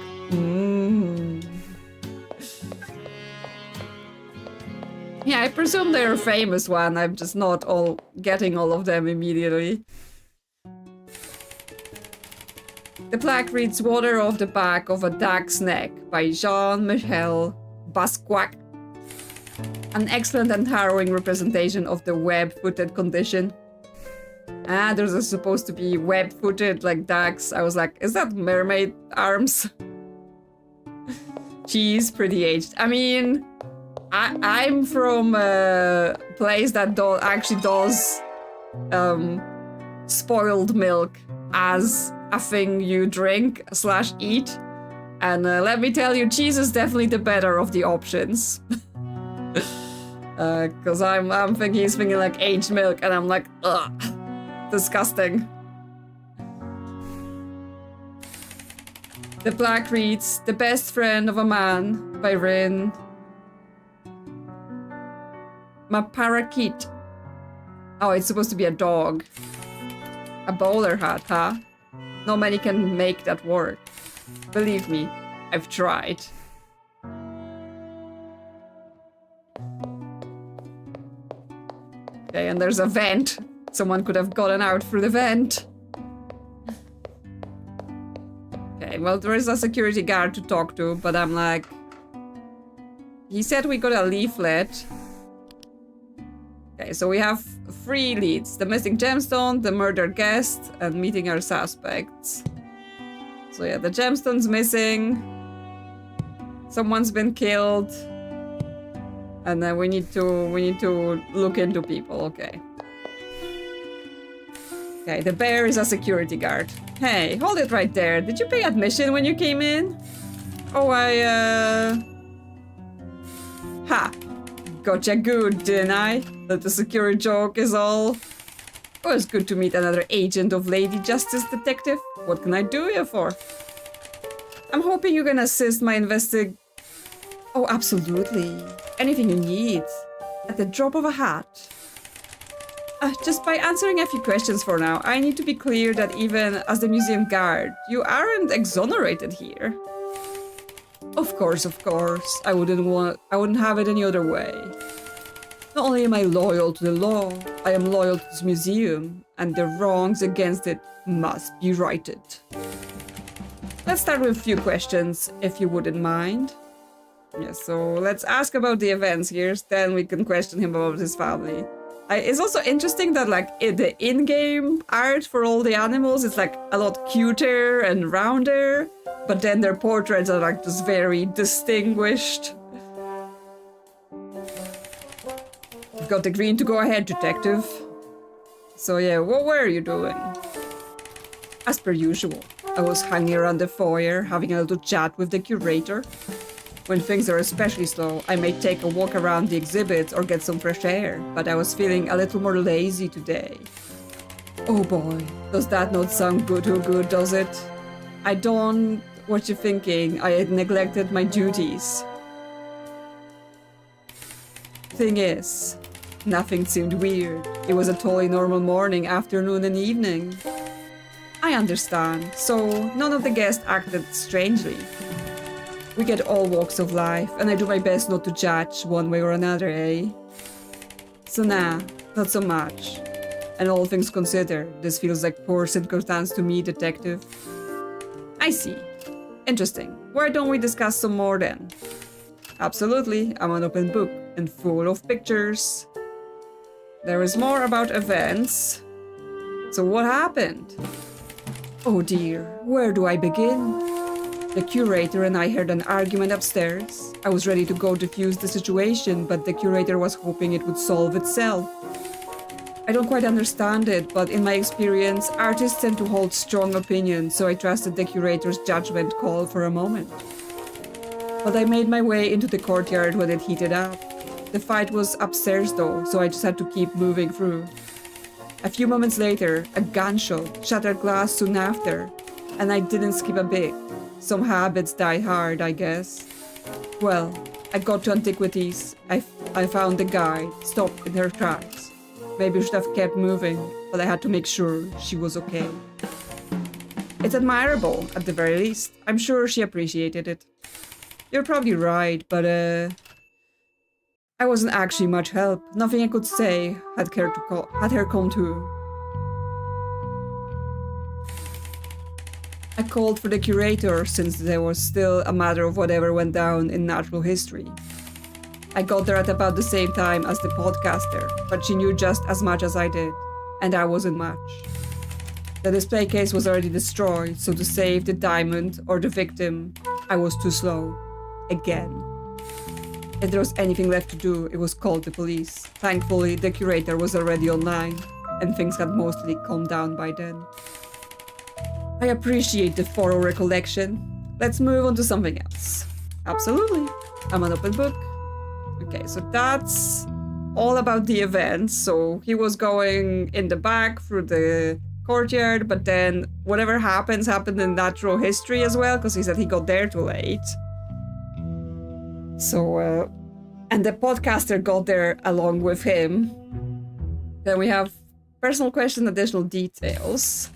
Yeah, I presume they're a famous one. I'm just not getting all of them immediately. The plaque reads Water off the Back of a Duck's Neck by Jean-Michel Basquiat. An excellent and harrowing representation of the web-footed condition. There's supposed to be web-footed like ducks. I was like, is that mermaid arms? She's pretty aged. I mean, I'm from a place that actually does spoiled milk as a thing you drink / eat. And let me tell you, cheese is definitely the better of the options. Cause I'm thinking he's thinking like aged milk, and I'm like, ugh, disgusting. The plaque reads, "The Best Friend of a Man" by Rin Maparakit. Oh, it's supposed to be a dog. A bowler hat, huh? Not many can make that work. Believe me, I've tried. Okay, and there's a vent. Someone could have gotten out through the vent. Okay, well, there is a security guard to talk to, but I'm like... He said we got a leaflet. Okay, so we have 3 leads. The missing gemstone, the murdered guest, and meeting our suspects. So yeah, the gemstone's missing. Someone's been killed. And then we need to look into people, okay. Okay, the bear is a security guard. Hey, hold it right there. Did you pay admission when you came in? Oh, Ha! Gotcha good, didn't I? That the security joke is all. Oh, it's good to meet another agent of Lady Justice Detective. What can I do you for? I'm hoping you can assist my Oh, absolutely. Anything you need. At the drop of a hat. Just by answering a few questions for now, I need to be clear that even as the museum guard, you aren't exonerated here. Of course. I wouldn't have it any other way. Not only am I loyal to the law, I am loyal to this museum, and the wrongs against it must be righted. Let's start with a few questions, if you wouldn't mind. Yes, so let's ask about the events here, then we can question him about his family. It's also interesting that like the in-game art for all the animals is like a lot cuter and rounder, but then their portraits are like just very distinguished. You've got the green to go ahead, detective. So yeah, what were you doing? As per usual, I was hanging around the foyer, having a little chat with the curator. When things are especially slow, I may take a walk around the exhibits or get some fresh air, but I was feeling a little more lazy today. Oh boy, does that not sound good too good, does it? I don't... What you thinking? I had neglected my duties. Thing is, nothing seemed weird. It was a totally normal morning, afternoon and evening. I understand, so none of the guests acted strangely. We get all walks of life, and I do my best not to judge one way or another, eh? So nah, not so much. And all things considered, this feels like poor circumstance to me, detective. I see. Interesting. Why don't we discuss some more then? Absolutely, I'm an open book, and full of pictures. There is more about events. So what happened? Oh dear, where do I begin? The curator and I heard an argument upstairs. I was ready to go defuse the situation, but the curator was hoping it would solve itself. I don't quite understand it, but in my experience, artists tend to hold strong opinions, so I trusted the curator's judgment call for a moment. But I made my way into the courtyard when it heated up. The fight was upstairs though, so I just had to keep moving through. A few moments later, a gunshot shattered glass soon after, and I didn't skip a beat. Some habits die hard, I guess. Well, I got to antiquities. I found the guide, stopped in her tracks. Maybe I should have kept moving, but I had to make sure she was okay. It's admirable, at the very least. I'm sure she appreciated it. You're probably right, but I wasn't actually much help. Nothing I could say had her come to. I called for the curator since there was still a matter of whatever went down in natural history. I got there at about the same time as the podcaster, but she knew just as much as I did, and I wasn't much. The display case was already destroyed, so to save the diamond or the victim, I was too slow. Again. If there was anything left to do, it was call the police. Thankfully, the curator was already online, and things had mostly calmed down by then. I appreciate the thorough recollection. Let's move on to something else. Absolutely. I'm an open book. Okay, so that's all about the events. So he was going in the back through the courtyard, but then whatever happened in natural history as well, because he said he got there too late. So, and the podcaster got there along with him. Then we have personal question, additional details.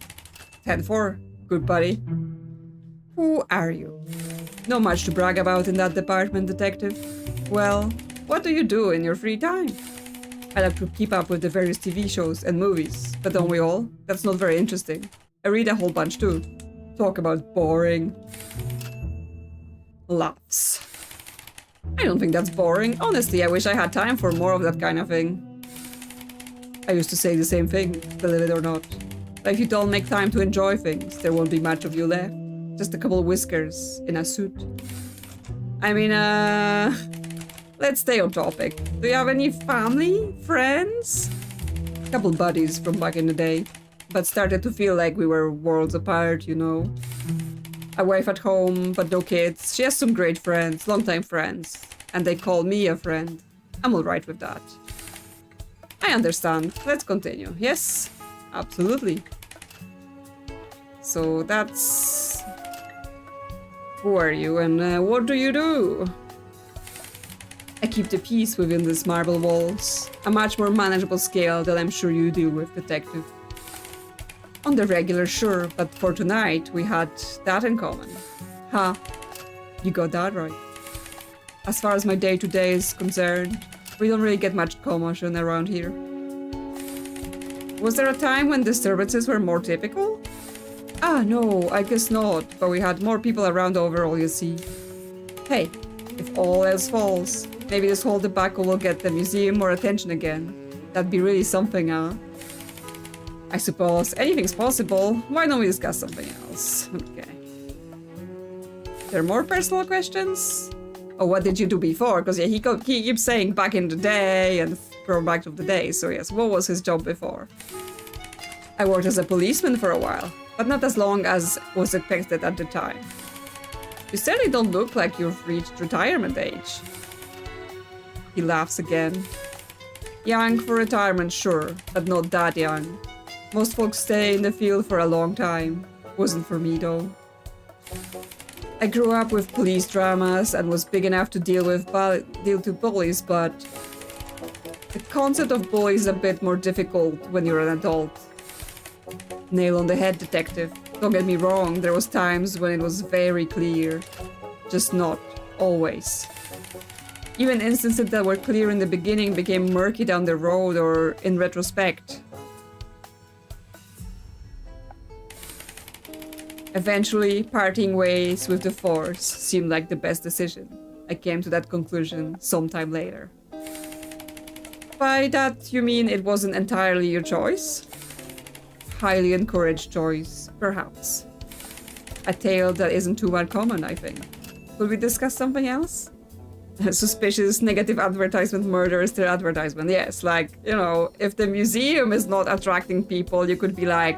10-4, good buddy. Who are you? Not much to brag about in that department, detective. Well, what do you do in your free time? I like to keep up with the various TV shows and movies, but don't we all? That's not very interesting. I read a whole bunch too. Talk about boring. Laughs. I don't think that's boring. Honestly, I wish I had time for more of that kind of thing. I used to say the same thing, believe it or not. But if you don't make time to enjoy things, there won't be much of you left. Just a couple of whiskers in a suit. I mean, let's stay on topic. Do you have any family? Friends? A couple buddies from back in the day. But started to feel like we were worlds apart, you know. A wife at home, but no kids. She has some great friends, longtime friends. And they call me a friend. I'm alright with that. I understand. Let's continue. Yes, absolutely. So that's... Who are you and what do you do? I keep the peace within these marble walls. A much more manageable scale than I'm sure you deal with, detective. On the regular, sure, but for tonight we had that in common. Ha, you got that right. As far as my day-to-day is concerned, we don't really get much commotion around here. Was there a time when disturbances were more typical? Ah, no, I guess not, but we had more people around overall, you see. Hey, if all else falls, maybe this whole debacle will get the museum more attention again. That'd be really something, huh? I suppose anything's possible. Why don't we discuss something else? Okay. There are more personal questions? Oh, what did you do before? Because yeah, he keeps saying back in the day and from back of the day. So yes, what was his job before? I worked as a policeman for a while, but not as long as was expected at the time. You certainly don't look like you've reached retirement age. He laughs again. Young for retirement, sure, but not that young. Most folks stay in the field for a long time. Wasn't for me, though. I grew up with police dramas and was big enough to deal to bullies, but the concept of bullies is a bit more difficult when you're an adult. Nail on the head, detective. Don't get me wrong, there was times when it was very clear. Just not always. Even instances that were clear in the beginning became murky down the road or in retrospect. Eventually, parting ways with the force seemed like the best decision. I came to that conclusion sometime later. By that, you mean it wasn't entirely your choice? Highly encouraged choice, perhaps. A tale that isn't too uncommon, I think. Will we discuss something else? Suspicious, negative advertisement, murder is their advertisement. Yes, like, you know, if the museum is not attracting people, you could be like,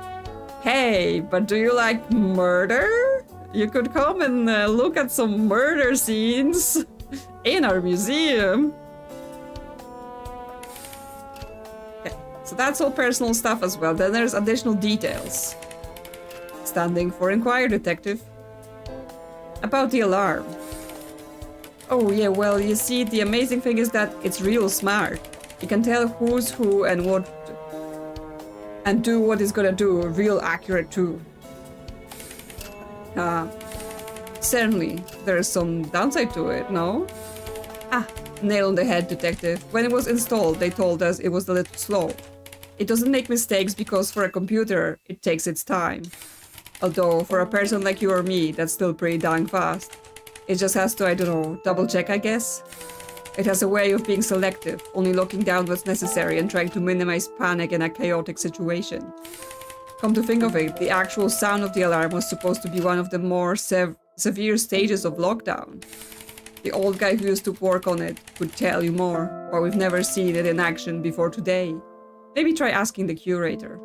hey, but do you like murder? You could come and look at some murder scenes in our museum. Okay, so that's all personal stuff as well. Then there's additional details. Standing for inquire, detective. About the alarm. Oh yeah, well, you see, the amazing thing is that it's real smart. You can tell who's who and what and do what it's gonna do, real accurate too. Certainly, there's some downside to it, no? Ah, nail on the head, detective. When it was installed, they told us it was a little slow. It doesn't make mistakes because for a computer, it takes its time. Although, for a person like you or me, that's still pretty dang fast. It just has to, I don't know, double check, I guess? It has a way of being selective, only looking down what's necessary and trying to minimize panic in a chaotic situation. Come to think of it, the actual sound of the alarm was supposed to be one of the more severe stages of lockdown. The old guy who used to work on it could tell you more, but we've never seen it in action before today. Maybe try asking the curator.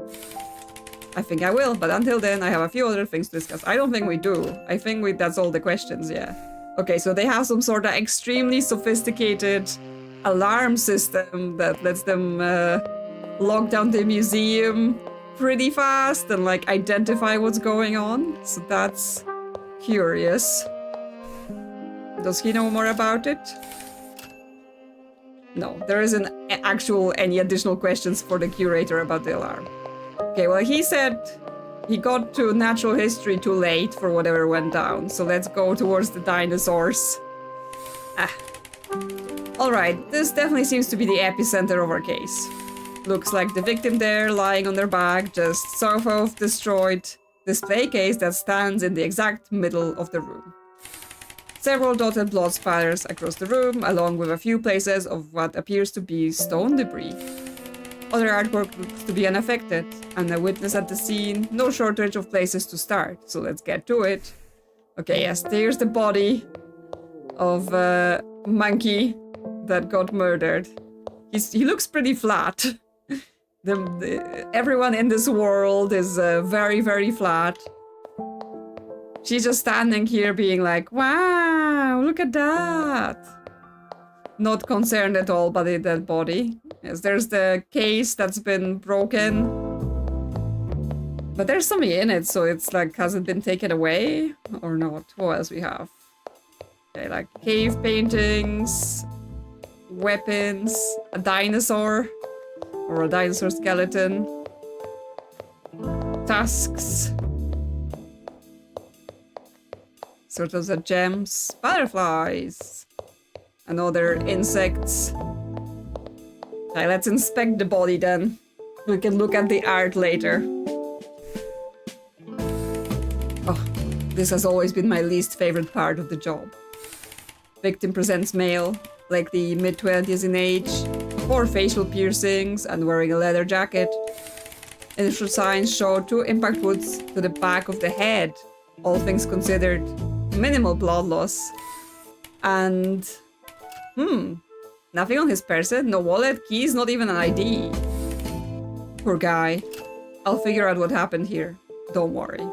I think I will, but until then I have a few other things to discuss. I don't think we do. I think that's all the questions, yeah. Okay, so they have some sort of extremely sophisticated alarm system that lets them lock down the museum pretty fast and like identify what's going on. So that's curious. Does he know more about it? No, there isn't any additional questions for the curator about the alarm. Okay, well, he said he got to natural history too late for whatever went down, so let's go towards the dinosaurs. Alright, this definitely seems to be the epicenter of our case. Looks like the victim there, lying on their back, just south of destroyed display case that stands in the exact middle of the room. Several dotted blood spatters across the room, along with a few places of what appears to be stone debris. Other artwork looks to be unaffected, and a witness at the scene, no shortage of places to start, so let's get to it. Okay, yes, here's the body of a monkey that got murdered. He looks pretty flat. Everyone in this world is very, very flat. She's just standing here being like, wow, look at that. Not concerned at all by the dead body. Yes, there's the case that's been broken. But there's something in it, so it's like, has it been taken away or not? What else we have? Okay, like cave paintings, weapons, a dinosaur, or a dinosaur skeleton, tusks, sort of the gems, butterflies, and other insects. Okay, let's inspect the body then. We can look at the art later. Oh, this has always been my least favorite part of the job. Victim presents male, likely mid-20s in age, 4 facial piercings and wearing a leather jacket. Initial signs show 2 impact wounds to the back of the head. All things considered, minimal blood loss. And nothing on his person, no wallet, keys, not even an ID. Poor guy. I'll figure out what happened here. Don't worry.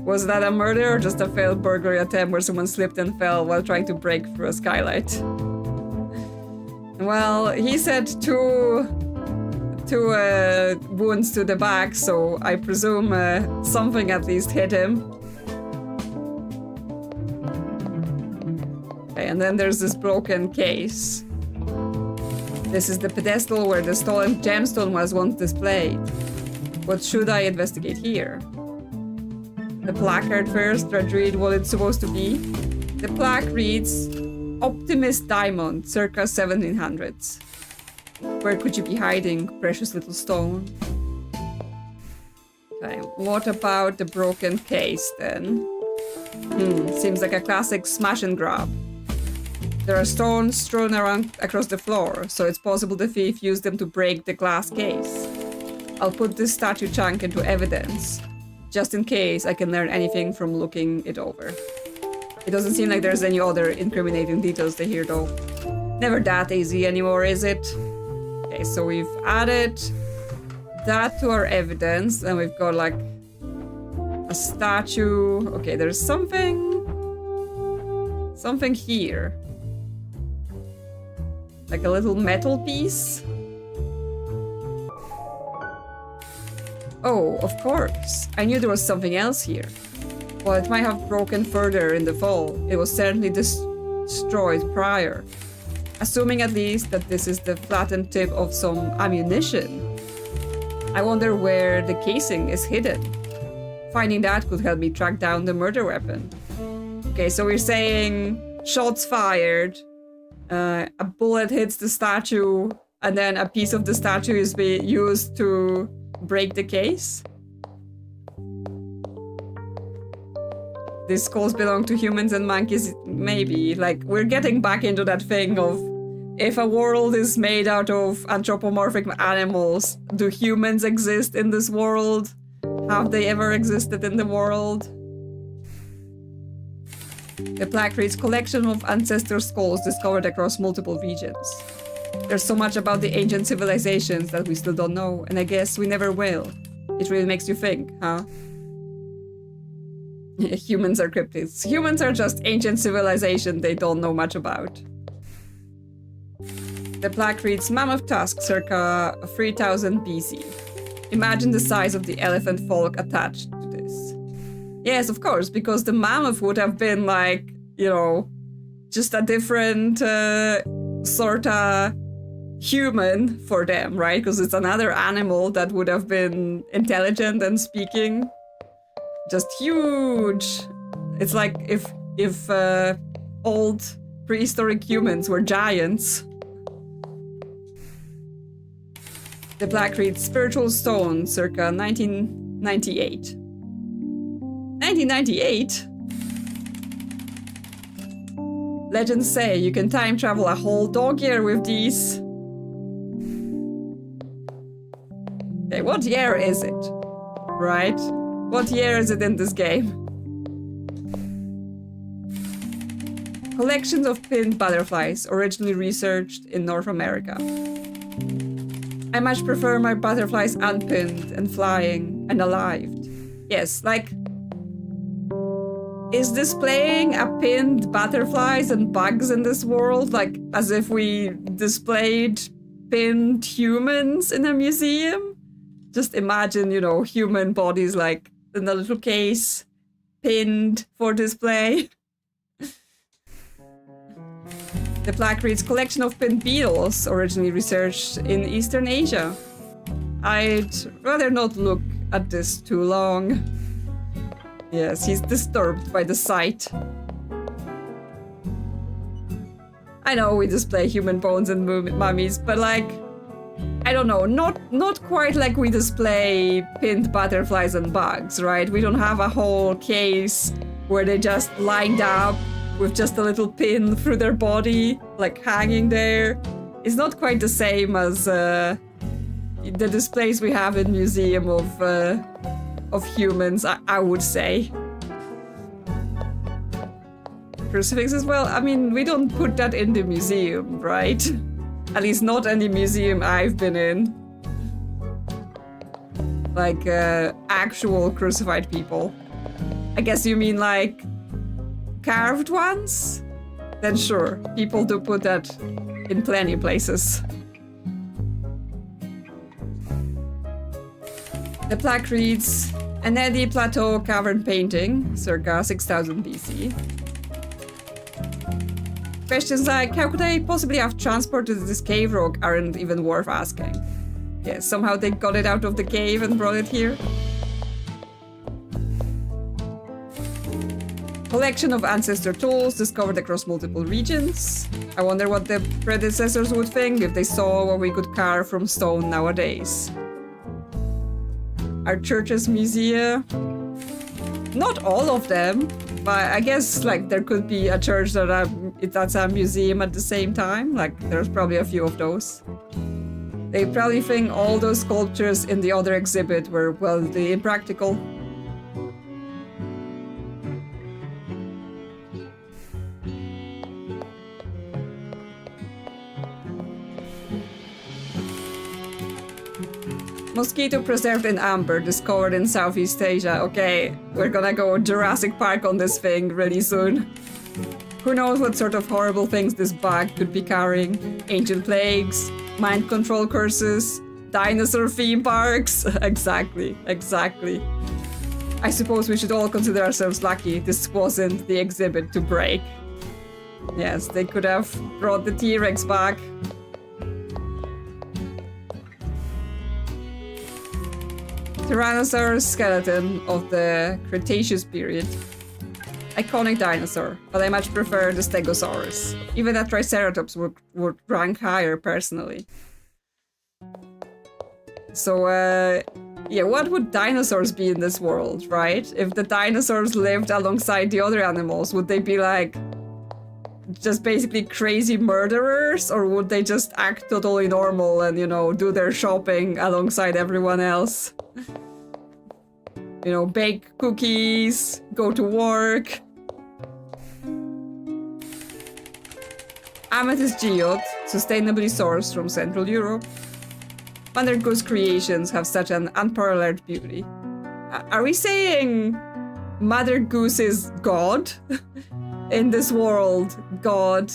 Was that a murder or just a failed burglary attempt where someone slipped and fell while trying to break through a skylight? Well, he said two wounds to the back, so I presume something at least hit him. Okay, and then there's this broken case. This is the pedestal where the stolen gemstone was once displayed. What should I investigate here? The placard first, let's read what it's supposed to be. The plaque reads, Optimist Diamond, circa 1700s. Where could you be hiding, precious little stone? Okay, what about the broken case then? Seems like a classic smash and grab. There are stones strewn around across the floor, so it's possible the thief used them to break the glass case. I'll put this statue chunk into evidence, just in case I can learn anything from looking it over. It doesn't seem like there's any other incriminating details to hear though. Never that easy anymore, is it? Okay, so we've added that to our evidence, and we've got like a statue. Okay, there's something here. Like a little metal piece. Oh, of course. I knew there was something else here. While it might have broken further in the fall, it was certainly destroyed prior. Assuming at least that this is the flattened tip of some ammunition. I wonder where the casing is hidden. Finding that could help me track down the murder weapon. Okay, so we're saying shots fired, a bullet hits the statue, and then a piece of the statue is being used to break the case. These skulls belong to humans and monkeys, maybe. Like, we're getting back into that thing of, if a world is made out of anthropomorphic animals, do humans exist in this world? Have they ever existed in the world? The plaque reads, collection of ancestor skulls discovered across multiple regions. There's so much about the ancient civilizations that we still don't know, and I guess we never will. It really makes you think, huh? Yeah, humans are cryptids. Humans are just ancient civilization they don't know much about. The plaque reads Mammoth Tusk, circa 3000 BC. Imagine the size of the elephant folk attached to this. Yes, of course, because the mammoth would have been like, you know, just a different sort of human for them, right? Because it's another animal that would have been intelligent and speaking. Just huge. It's like if old prehistoric humans were giants. The plaque reads Spiritual Stone, circa 1998. 1998? Legends say you can time travel a whole dog year with these. Okay, what year is it? Right? What year is it in this game? Collections of pinned butterflies, originally researched in North America. I much prefer my butterflies unpinned and flying and alive. Yes, like... Is displaying a pinned butterflies and bugs in this world like as if we displayed pinned humans in a museum? Just imagine, you know, human bodies like in a little case, pinned for display. The plaque reads Collection of pinned beetles, originally researched in Eastern Asia. I'd rather not look at this too long. Yes, he's disturbed by the sight. I know we display human bones and mummies, but like, I don't know, not quite like we display pinned butterflies and bugs, right? We don't have a whole case where they just lined up with just a little pin through their body, like hanging there. It's not quite the same as the displays we have in museum of humans, I would say. Crucifix as well? I mean, we don't put that in the museum, right? At least not any museum I've been in. Like, actual crucified people. I guess you mean like carved ones? Then sure, people do put that in plenty of places. The plaque reads Anedi Plateau Cavern Painting, circa 6000 BC. Questions like, how could I possibly have transported this cave rock aren't even worth asking. Yeah, somehow they got it out of the cave and brought it here. Collection of ancestor tools discovered across multiple regions. I wonder what the predecessors would think if they saw what we could carve from stone nowadays. Our church's museum. Not all of them, but I guess like there could be a church that's a museum at the same time. Like there's probably a few of those. They probably think all those sculptures in the other exhibit were wildly impractical. Mosquito preserved in amber, discovered in Southeast Asia. Okay, we're gonna go Jurassic Park on this thing really soon. Who knows what sort of horrible things this bug could be carrying? Ancient plagues, mind control curses, dinosaur theme parks. Exactly. I suppose we should all consider ourselves lucky this wasn't the exhibit to break. Yes, they could have brought the T-Rex back. Tyrannosaurus skeleton of the Cretaceous period. Iconic dinosaur, but I much prefer the Stegosaurus. Even a Triceratops would rank higher personally. So, yeah, what would dinosaurs be in this world, right? If the dinosaurs lived alongside the other animals, would they be like just basically crazy murderers, or would they just act totally normal and, you know, do their shopping alongside everyone else? You know, bake cookies, go to work. Amethyst geode, sustainably sourced from Central Europe. Wonder Goose creations have such an unparalleled beauty. Are we saying Mother Goose is God. In this world, God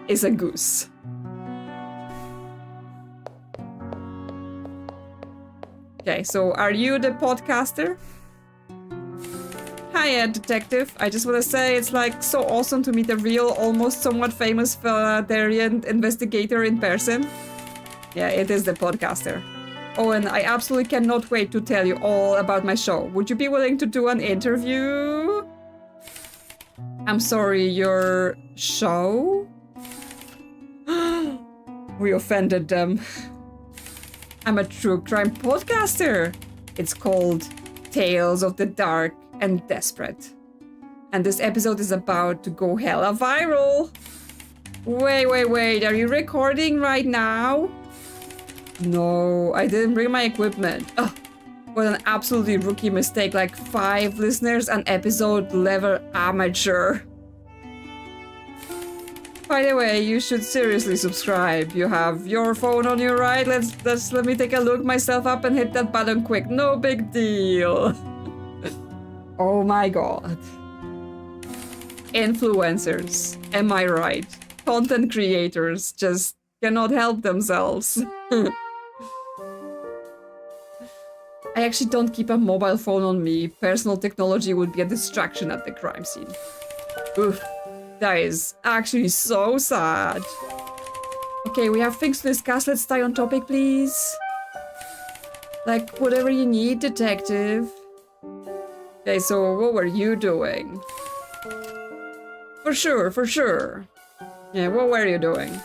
is a goose. Okay, so are you the podcaster? Hiya, detective. I just want to say it's like so awesome to meet a real, almost somewhat famous Philadelphian investigator in person. Yeah, it is the podcaster. Oh, and I absolutely cannot wait to tell you all about my show. Would you be willing to do an interview? I'm sorry, your show? We offended them. I'm a true crime podcaster. It's called Tales of the Dark and Desperate. And this episode is about to go hella viral. Wait, are you recording right now? No, I didn't bring my equipment. Oh, what an absolutely rookie mistake, like 5 listeners, an episode level amateur. By the way, you should seriously subscribe. You have your phone on your right. Let me take a look myself up and hit that button quick. No big deal. Oh my god. Influencers, am I right? Content creators just cannot help themselves. I actually don't keep a mobile phone on me. Personal technology would be a distraction at the crime scene. Oof, that is actually so sad. Okay, we have things to discuss. Let's stay on topic, please. Like, whatever you need, detective. Okay, so what were you doing? For sure. Yeah, what were you doing?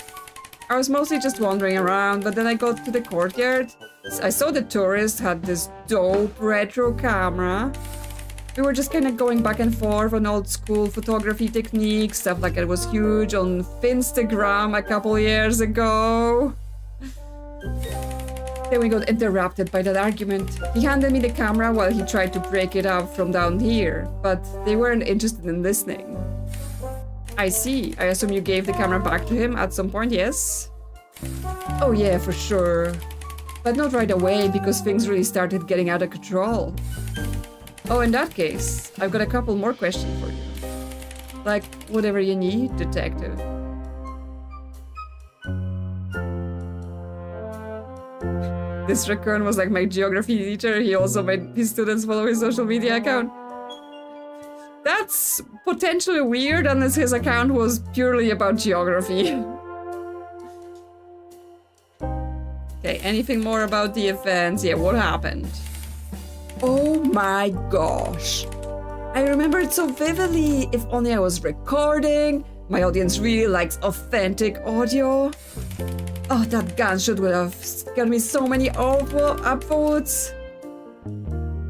I was mostly just wandering around, but then I got to the courtyard. I saw the tourist had this dope retro camera. We were just kind of going back and forth on old school photography techniques, stuff like it was huge on Finstagram a couple years ago. Then we got interrupted by that argument. He handed me the camera while he tried to break it up from down here, but they weren't interested in listening. I see. I assume you gave the camera back to him at some point, yes? Oh yeah, for sure. But not right away, because things really started getting out of control. Oh, in that case, I've got a couple more questions for you. Like, whatever you need, detective. This raccoon was like my geography teacher. He also made his students follow his social media account. That's potentially weird unless his account was purely about geography. Okay, anything more about the events? Yeah, what happened? Oh my gosh. I remember it so vividly. If only I was recording. My audience really likes authentic audio. Oh, that gunshot would have got me so many upvotes.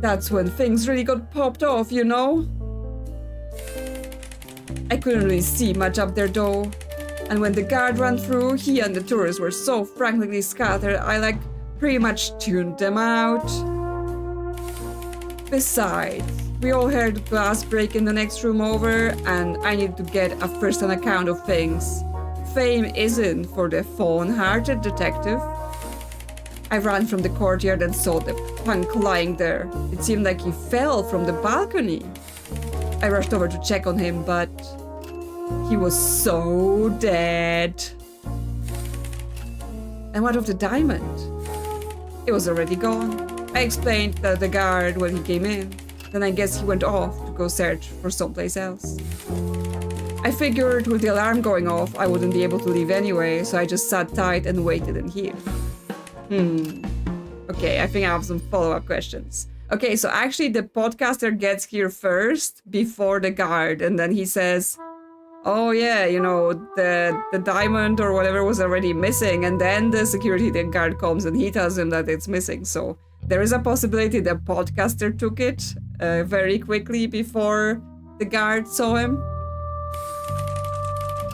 That's when things really got popped off, you know? I couldn't really see much up there though. And when the guard ran through, he and the tourists were so frantically scattered, I pretty much tuned them out. Besides, we all heard glass break in the next room over, and I needed to get a first-hand account of things. Fame isn't for the fawn-hearted detective. I ran from the courtyard and saw the punk lying there. It seemed like he fell from the balcony. I rushed over to check on him, but he was so dead. And what of the diamond? It was already gone. I explained that the guard when he came in. Then I guess he went off to go search for someplace else. I figured with the alarm going off, I wouldn't be able to leave anyway, so I just sat tight and waited in here. Okay, I think I have some follow-up questions. Okay, so actually the podcaster gets here first before the guard, and then he says, oh yeah, you know, the diamond or whatever was already missing, and then the security guard comes and he tells him that it's missing. So there is a possibility the podcaster took it very quickly before the guard saw him.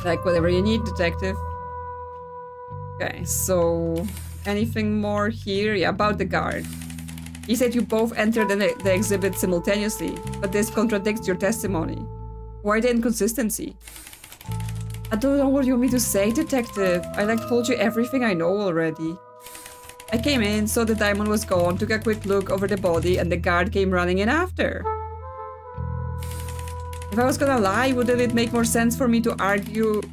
Like, whatever you need, detective. Okay, so anything more here? Yeah, about the guard. He said you both entered the exhibit simultaneously, but this contradicts your testimony. Why the inconsistency? I don't know what you want me to say, detective. I told you everything I know already. I came in, saw the diamond was gone, took a quick look over the body, and the guard came running in after. If I was gonna lie, wouldn't it make more sense for me to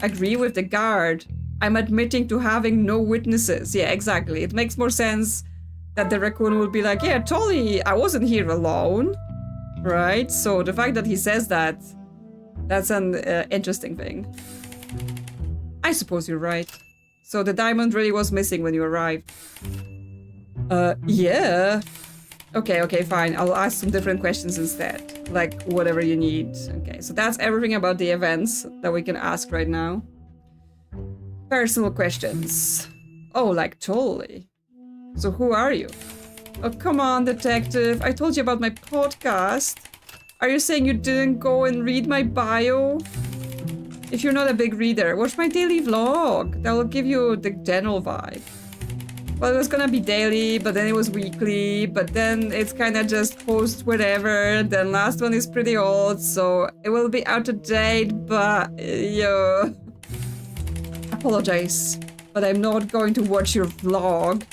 agree with the guard? I'm admitting to having no witnesses. Yeah, exactly. It makes more sense that the raccoon would be like, yeah, totally, I wasn't here alone. Right? So the fact that he says that, that's an interesting thing. I suppose you're right. So the diamond really was missing when you arrived. Yeah. Okay, fine. I'll ask some different questions instead. Like, whatever you need. Okay, so that's everything about the events that we can ask right now. Personal questions. Oh, like, totally. So who are you? Oh, come on, detective. I told you about my podcast. Are you saying you didn't go and read my bio? If you're not a big reader, watch my daily vlog. That will give you the general vibe. Well, it was gonna be daily, but then it was weekly, but then it's kind of just post whatever. Then last one is pretty old, so it will be out of date, but yeah. Apologize, but I'm not going to watch your vlog.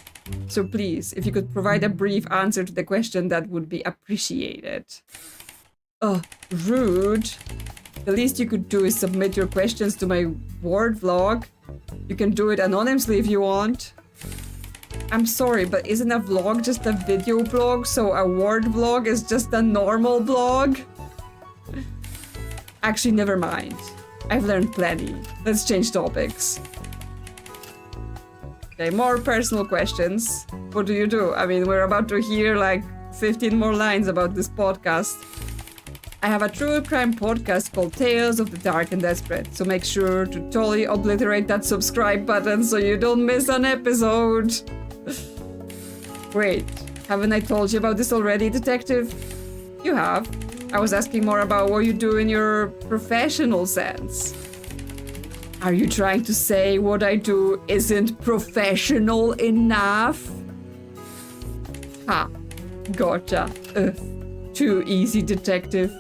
So please, if you could provide a brief answer to the question, that would be appreciated. Rude. The least you could do is submit your questions to my word vlog. You can do it anonymously if you want. I'm sorry, but isn't a vlog just a video blog, so a word vlog is just a normal blog? Actually, never mind. I've learned plenty. Let's change topics. Okay, more personal questions. What do you do? I mean, we're about to hear like 15 more lines about this podcast. I have a true crime podcast called Tales of the Dark and Desperate, so make sure to totally obliterate that subscribe button so you don't miss an episode. Wait, haven't I told you about this already, detective? You have. I was asking more about what you do in your professional sense. Are you trying to say what I do isn't professional enough? Ha, gotcha. Too easy, detective.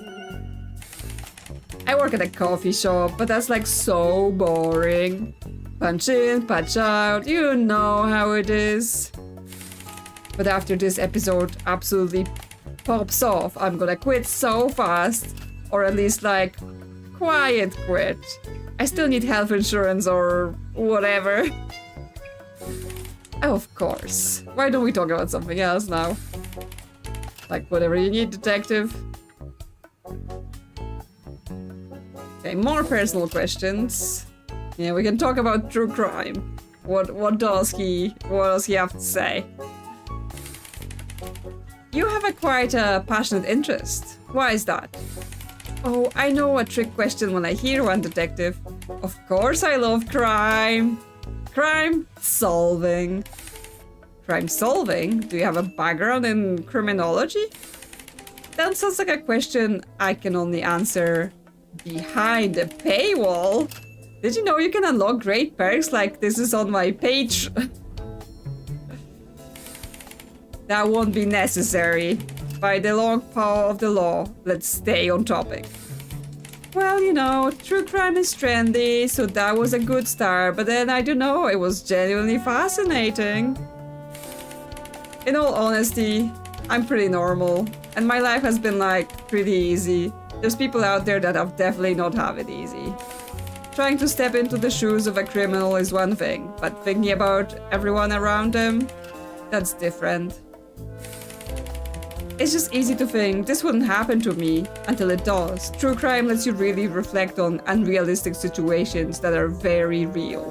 I work at a coffee shop, but that's like so boring. Punch in, punch out, you know how it is. But after this episode absolutely pops off, I'm gonna quit so fast. Or at least like, quiet quit. I still need health insurance or whatever. Oh, of course. Why don't we talk about something else now? Like whatever you need, detective. Okay, more personal questions. Yeah, we can talk about true crime. What does he have to say? You have a quite a passionate interest. Why is that? Oh, I know a trick question when I hear one, detective. Of course I love crime. Crime solving. Crime solving? Do you have a background in criminology? That sounds like a question I can only answer behind a paywall. Did you know you can unlock great perks like this is on my page? That won't be necessary. By the long power of the law, let's stay on topic. Well, you know, true crime is trendy, so that was a good start, but then I don't know, it was genuinely fascinating. In all honesty, I'm pretty normal, and my life has been like pretty easy. There's people out there that have definitely not have it easy. Trying to step into the shoes of a criminal is one thing, but thinking about everyone around them, that's different. It's just easy to think this wouldn't happen to me until it does. True crime lets you really reflect on unrealistic situations that are very real.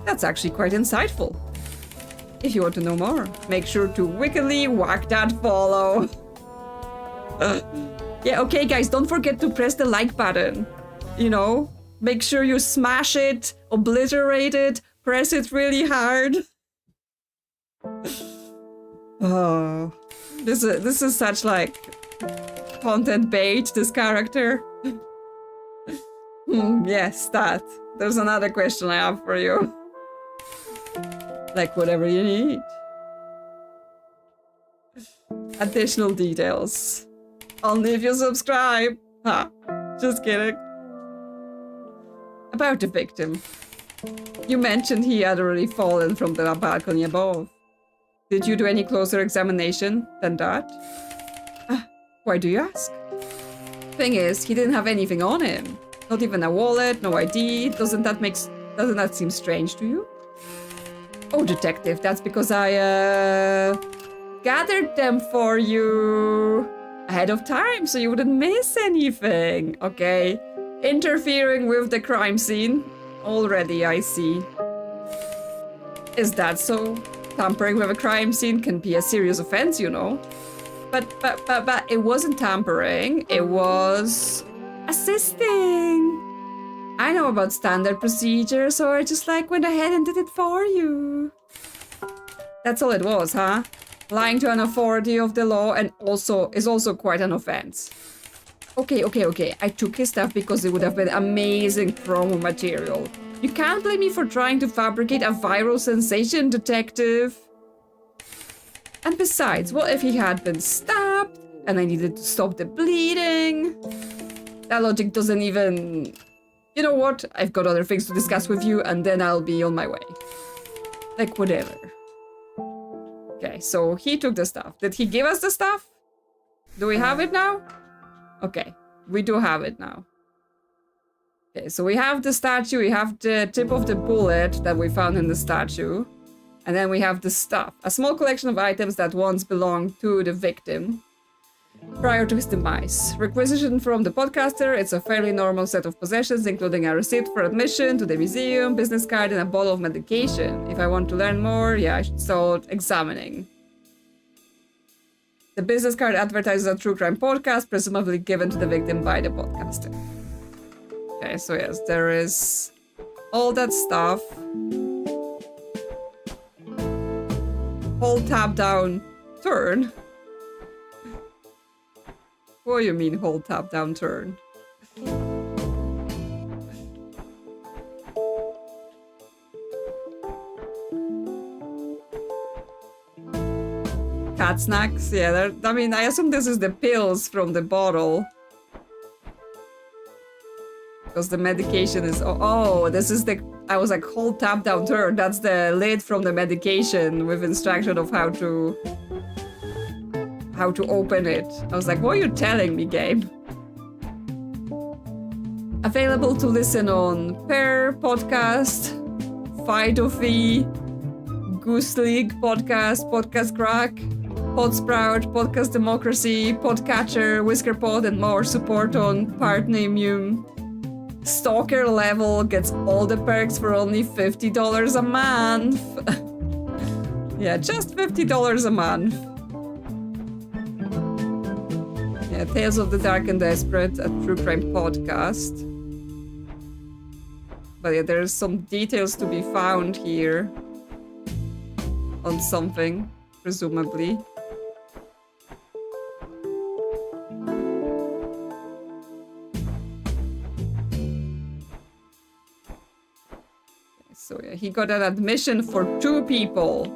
That's actually quite insightful. If you want to know more, make sure to wickedly whack that follow. Yeah, okay guys, don't forget to press the like button. You know, make sure you smash it, obliterate it, press it really hard. Oh, this is such like content bait, this character. Yes, that. There's another question I have for you. Like whatever you need. Additional details. Only if you subscribe. Ha, just kidding. About the victim. You mentioned he had already fallen from the balcony above. Did you do any closer examination than that? Why do you ask? Thing is, he didn't have anything on him. Not even a wallet, no ID. Doesn't that seem strange to you? Oh, detective, that's because I gathered them for you ahead of time so you wouldn't miss anything. Okay. Interfering with the crime scene. Already, I see. Is that so? Tampering with a crime scene can be a serious offense, you know. But it wasn't tampering. It was assisting. I know about standard procedures, so I just like went ahead and did it for you. That's all it was, huh? Lying to an authority of the law and is also quite an offense. Okay. I took his stuff because it would have been amazing promo material. You can't blame me for trying to fabricate a viral sensation, detective. And besides, what if he had been stabbed and I needed to stop the bleeding? That logic doesn't even... You know what? I've got other things to discuss with you and then I'll be on my way. Like, whatever. Okay, so he took the stuff. Did he give us the stuff? Do we have it now? Okay, we do have it now. Okay, so we have the statue, we have the tip of the bullet that we found in the statue. And then we have the stuff. A small collection of items that once belonged to the victim prior to his demise. Requisition from the podcaster, it's a fairly normal set of possessions, including a receipt for admission to the museum, business card, and a bottle of medication. If I want to learn more, yeah, I should start examining. The business card advertises a true crime podcast, presumably given to the victim by the podcaster. Okay, so yes, there is all that stuff. Hold tab down, turn. What do you mean hold tab down, turn? Cat snacks, yeah, I mean, I assume this is the pills from the bottle. Because the medication is, oh, this is the, I was like, hold tab down, turn. That's the lid from the medication with instruction of how to open it. I was like, what are you telling me, game? Available to listen on Pear Podcast, Fido Fee, Goose League Podcast, Podcast Crack, Podsprout, Podcast Democracy, Podcatcher, Whisker Pod, and more. Support on Partnamium. Stalker level gets all the perks for only $50 a month. Yeah, just $50 a month. Yeah, Tales of the Dark and Desperate, a true crime podcast. But yeah, there's some details to be found here. On something, presumably. So yeah, he got an admission for 2 people.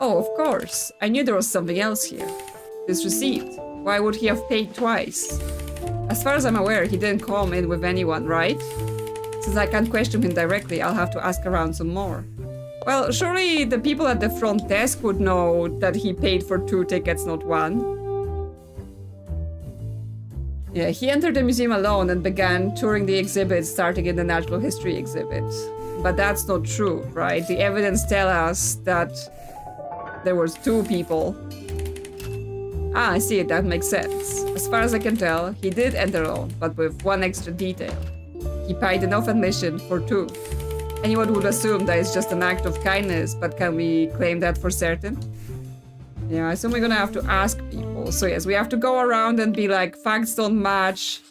Oh, of course. I knew there was something else here. This receipt. Why would he have paid twice? As far as I'm aware, he didn't come in with anyone, right? Since I can't question him directly, I'll have to ask around some more. Well, surely the people at the front desk would know that he paid for 2 tickets, not 1. Yeah, he entered the museum alone and began touring the exhibit, starting in the natural history exhibit. But that's not true, right? The evidence tells us that there was 2 people. Ah, I see it, that makes sense. As far as I can tell, he did enter alone, but with 1 extra detail. He paid enough admission for 2. Anyone would assume that it's just an act of kindness, but can we claim that for certain? Yeah, I assume we're gonna have to ask people. So yes, we have to go around and be like, facts don't match.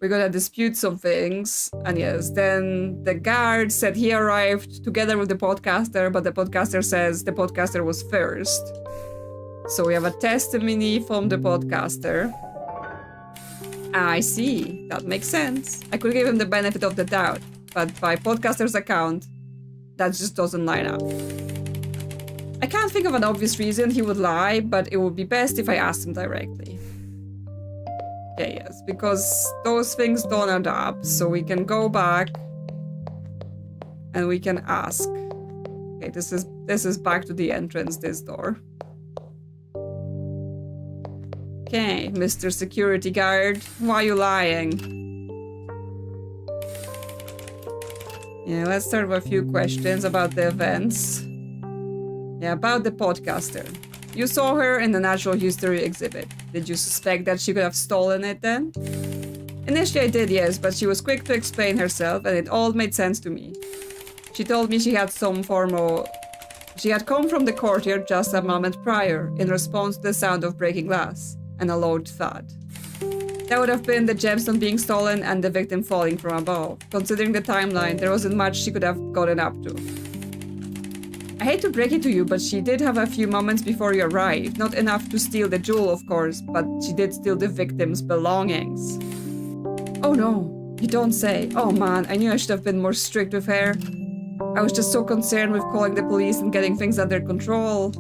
We're gonna dispute some things. And yes, then the guard said he arrived together with the podcaster, but the podcaster says the podcaster was first. So we have a testimony from the podcaster. I see. That makes sense. I could give him the benefit of the doubt, but by podcaster's account, that just doesn't line up. I can't think of an obvious reason he would lie, but it would be best if I asked him directly. Okay, yes, because those things don't add up, so we can go back and we can ask. Okay, this is back to the entrance, this door. Okay, Mr. Security Guard, why are you lying? Yeah, let's start with a few questions about the events. Yeah, about the podcaster. You saw her in the natural history exhibit. Did you suspect that she could have stolen it then? Initially I did, yes, but she was quick to explain herself and it all made sense to me. She told me she had come from the courtyard just a moment prior in response to the sound of breaking glass and a loud thud. That would have been the gemstone being stolen and the victim falling from above. Considering the timeline, there wasn't much she could have gotten up to. I hate to break it to you, but she did have a few moments before you arrived. Not enough to steal the jewel, of course, but she did steal the victim's belongings. Oh no, you don't say. Oh man, I knew I should have been more strict with her. I was just so concerned with calling the police and getting things under control.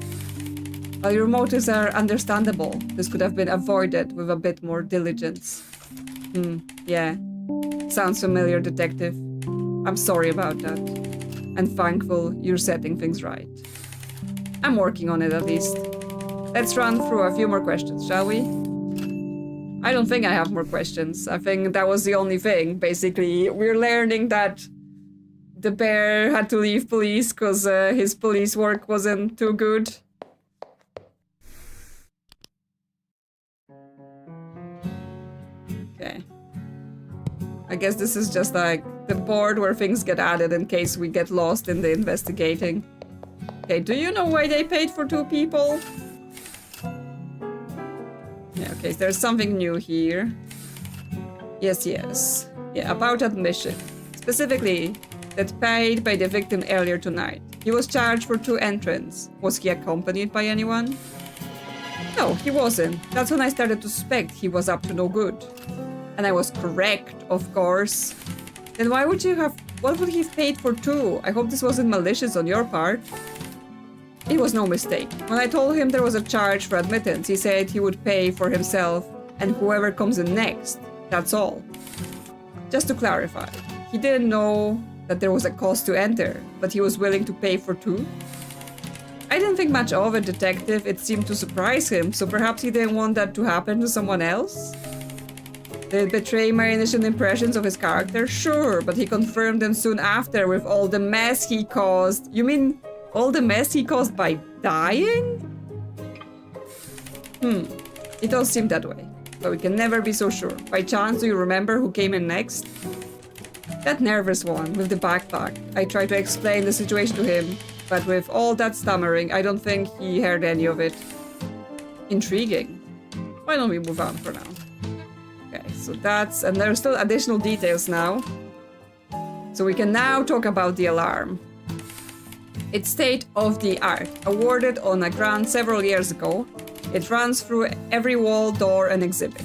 While your motives are understandable, this could have been avoided with a bit more diligence. Yeah. Sounds familiar, Detective. I'm sorry about that. And thankful you're setting things right. I'm working on it at least. Let's run through a few more questions, shall we? I don't think I have more questions. I think that was the only thing. Basically, we're learning that the bear had to leave police because his police work wasn't too good. Okay. I guess this is just like the board where things get added in case we get lost in the investigating. Okay, do you know why they paid for 2 people? Yeah, okay, so there's something new here. Yes. Yeah, about admission. Specifically, that paid by the victim earlier tonight. He was charged for 2 entrants. Was he accompanied by anyone? No, he wasn't. That's when I started to suspect he was up to no good. And I was correct, of course. Then what would he have paid for 2? I hope this wasn't malicious on your part. It was no mistake. When I told him there was a charge for admittance, he said he would pay for himself and whoever comes in next. That's all. Just to clarify, he didn't know that there was a cost to enter, but he was willing to pay for 2? I didn't think much of it, Detective. It seemed to surprise him, so perhaps he didn't want that to happen to someone else? Did it betray my initial impressions of his character? Sure, but he confirmed them soon after with all the mess he caused. You mean all the mess he caused by dying? It does seem that way, but we can never be so sure. By chance, do you remember who came in next? That nervous one with the backpack. I tried to explain the situation to him, but with all that stammering, I don't think he heard any of it. Intriguing. Why don't we move on for now? Okay, so that's... and there are still additional details now. So we can now talk about the alarm. It's state-of-the-art, awarded on a grant several years ago. It runs through every wall, door, and exhibit.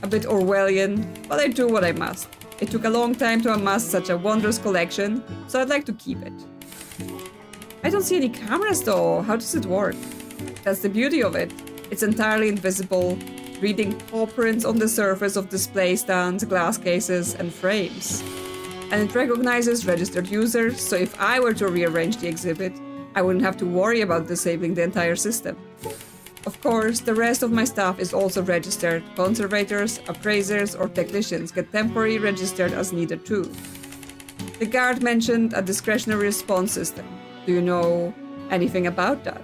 A bit Orwellian, but I do what I must. It took a long time to amass such a wondrous collection, so I'd like to keep it. I don't see any cameras though. How does it work? That's the beauty of it. It's entirely invisible, reading paw prints on the surface of display stands, glass cases, and frames. And it recognizes registered users, so if I were to rearrange the exhibit, I wouldn't have to worry about disabling the entire system. Of course, the rest of my staff is also registered. Conservators, appraisers, or technicians get temporarily registered as needed too. The guard mentioned a discretionary response system. Do you know anything about that?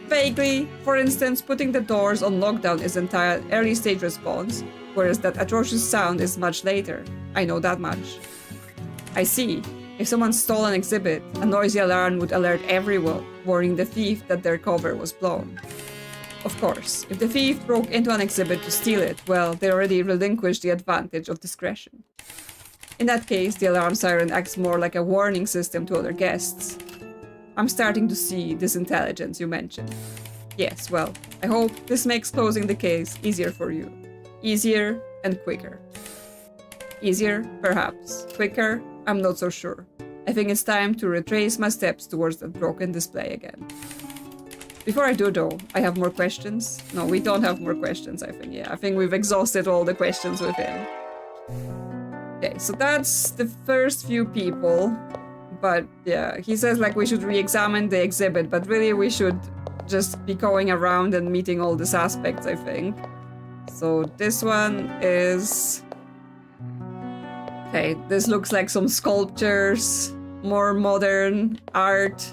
Vaguely. For instance, putting the doors on lockdown is entire early stage response, whereas that atrocious sound is much later. I know that much. I see. If someone stole an exhibit, a noisy alarm would alert everyone, warning the thief that their cover was blown. Of course, if the thief broke into an exhibit to steal it, well, they already relinquished the advantage of discretion. In that case, the alarm siren acts more like a warning system to other guests. I'm starting to see this intelligence you mentioned. Yes, well, I hope this makes closing the case easier for you. Easier and quicker. Easier, perhaps. Quicker, I'm not so sure. I think it's time to retrace my steps towards that broken display again. Before I do though, I have more questions. No, we don't have more questions, I think. Yeah, I think we've exhausted all the questions with him. Okay, so that's the first few people. But yeah, he says like we should re-examine the exhibit, but really we should just be going around and meeting all the suspects, I think. So this one is... Okay, this looks like some sculptures, more modern art,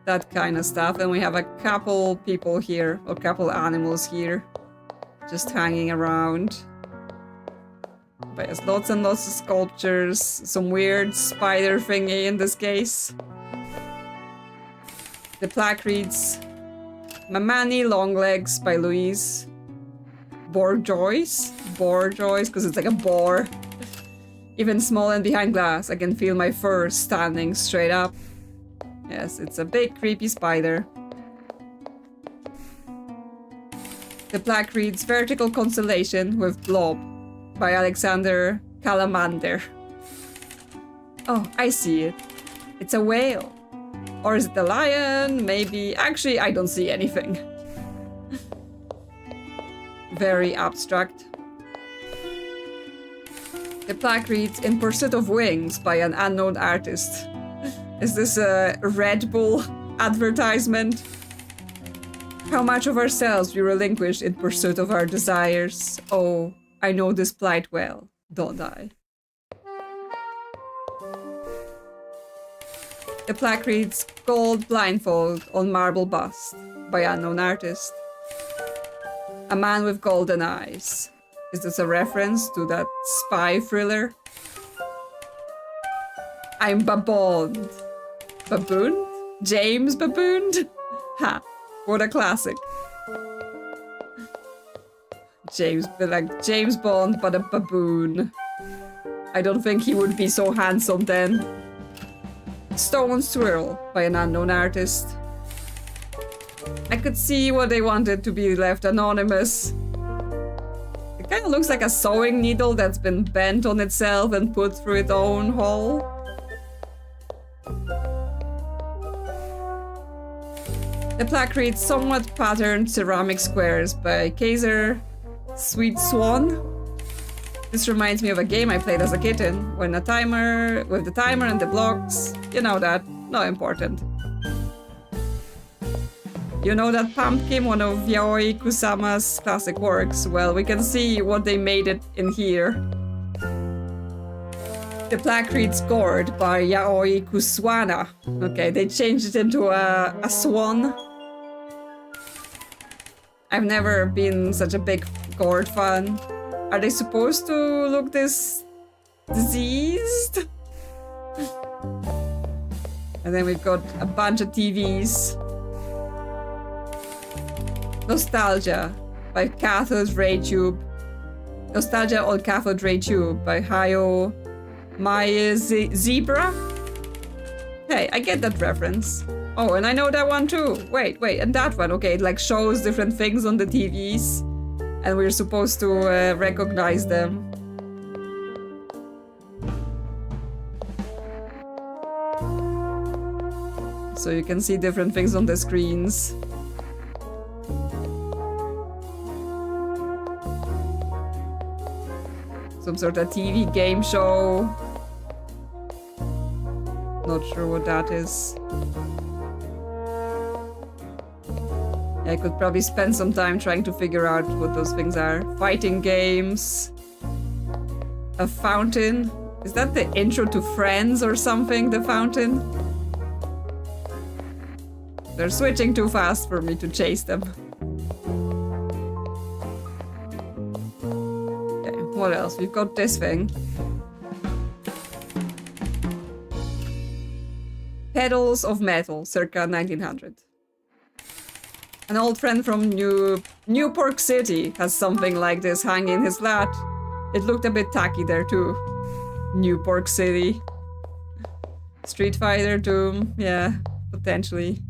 that kind of stuff. And we have a couple people here, or couple animals here, just hanging around. But there's lots and lots of sculptures, some weird spider thingy in this case. The plaque reads, Mamani Longlegs by Louise Bourgeois, because it's like a boar. Even small and behind glass, I can feel my fur standing straight up. Yes, it's a big creepy spider. The plaque reads Vertical Constellation with Blob by Alexander Calamander. Oh, I see it. It's a whale. Or is it a lion? Maybe. Actually, I don't see anything. Very abstract. The plaque reads In Pursuit of Wings by an unknown artist. Is this a Red Bull advertisement? How much of ourselves we relinquish in pursuit of our desires. Oh, I know this plight well, don't I? The plaque reads Gold Blindfold on Marble Bust by unknown artist. A man with golden eyes. Is this a reference to that spy thriller? I'm babooned. Babooned? James babooned? Ha, what a classic. Like James Bond, but a baboon. I don't think he would be so handsome then. Stone Swirl by an unknown artist. I could see what they wanted to be left anonymous. It kind of looks like a sewing needle that's been bent on itself and put through its own hole. The plaque reads Somewhat Patterned Ceramic Squares by Kaiser Sweet Swan. This reminds me of a game I played as a kitten, when with the timer and the blocks, you know that, not important. You know that pumpkin, one of Yaoi Kusama's classic works? Well, we can see what they made it in here. The plaque reads Gourd by Yaoi Kuswana. Okay, they changed it into a swan. I've never been such a big gourd fan. Are they supposed to look this diseased? And then we've got a bunch of TVs. Nostalgia by Cathode Ray Tube. Nostalgia on Cathode Ray Tube by Hayo Mae Zebra. Hey, I get that reference. Oh, and I know that one too. Wait, and that one. Okay, it like shows different things on the TVs. And we're supposed to recognize them. So you can see different things on the screens. Some sort of TV game show. Not sure what that is. I could probably spend some time trying to figure out what those things are. Fighting games. A fountain. Is that the intro to Friends or something, the fountain? They're switching too fast for me to chase them. Okay, what else? We've got this thing. Pedals of Metal, circa 1900. An old friend from Newport City has something like this hanging in his flat. It looked a bit tacky there too. Newport City. Street Fighter, Doom, yeah, potentially.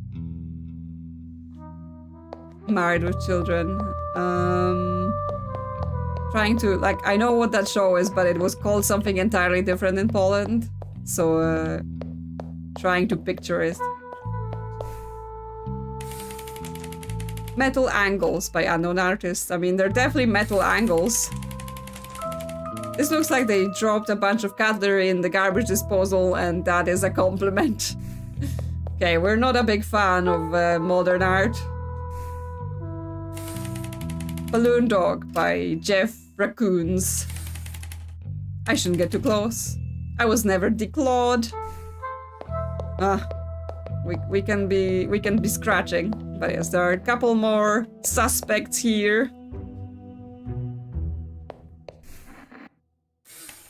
Married with Children. Trying to, like, I know what that show is, but it was called something entirely different in Poland. So, trying to picture it. Metal angles by unknown artists. I mean, they're definitely metal angles. This looks like they dropped a bunch of cutlery in the garbage disposal, and that is a compliment. Okay, we're not a big fan of modern art. Balloon Dog by Jeff Raccoons. I shouldn't get too close. I was never declawed. We can be scratching. But yes, there are a couple more suspects here.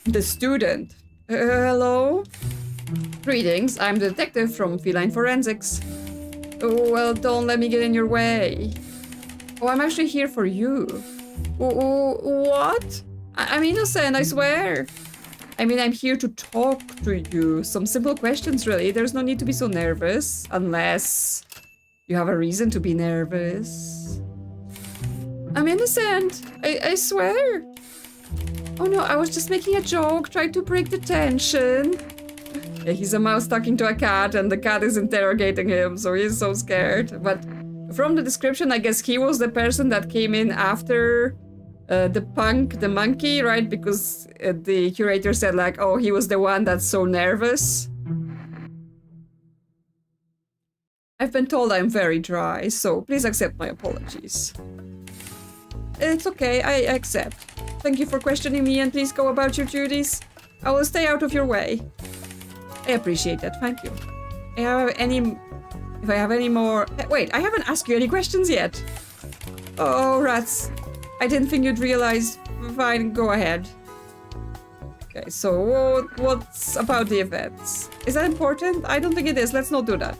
The student. Hello? Greetings, I'm the detective from Feline Forensics. Oh, well, don't let me get in your way. Oh, I'm actually here for you. What? I'm innocent, I swear. I mean, I'm here to talk to you. Some simple questions, really. There's no need to be so nervous. Unless you have a reason to be nervous. I'm innocent. I swear. Oh no, I was just making a joke, trying to break the tension. Yeah, he's a mouse talking to a cat and the cat is interrogating him, so he's so scared. But from the description, I guess he was the person that came in after the monkey, right? Because the curator said like, oh, he was the one that's so nervous. I've been told I'm very dry, so please accept my apologies. It's okay, I accept. Thank you for questioning me and please go about your duties. I will stay out of your way. I appreciate that, thank you. If I have any more... Wait, I haven't asked you any questions yet. Oh, rats. I didn't think you'd realize. Fine, go ahead. Okay, so what's about the events? Is that important? I don't think it is, let's not do that.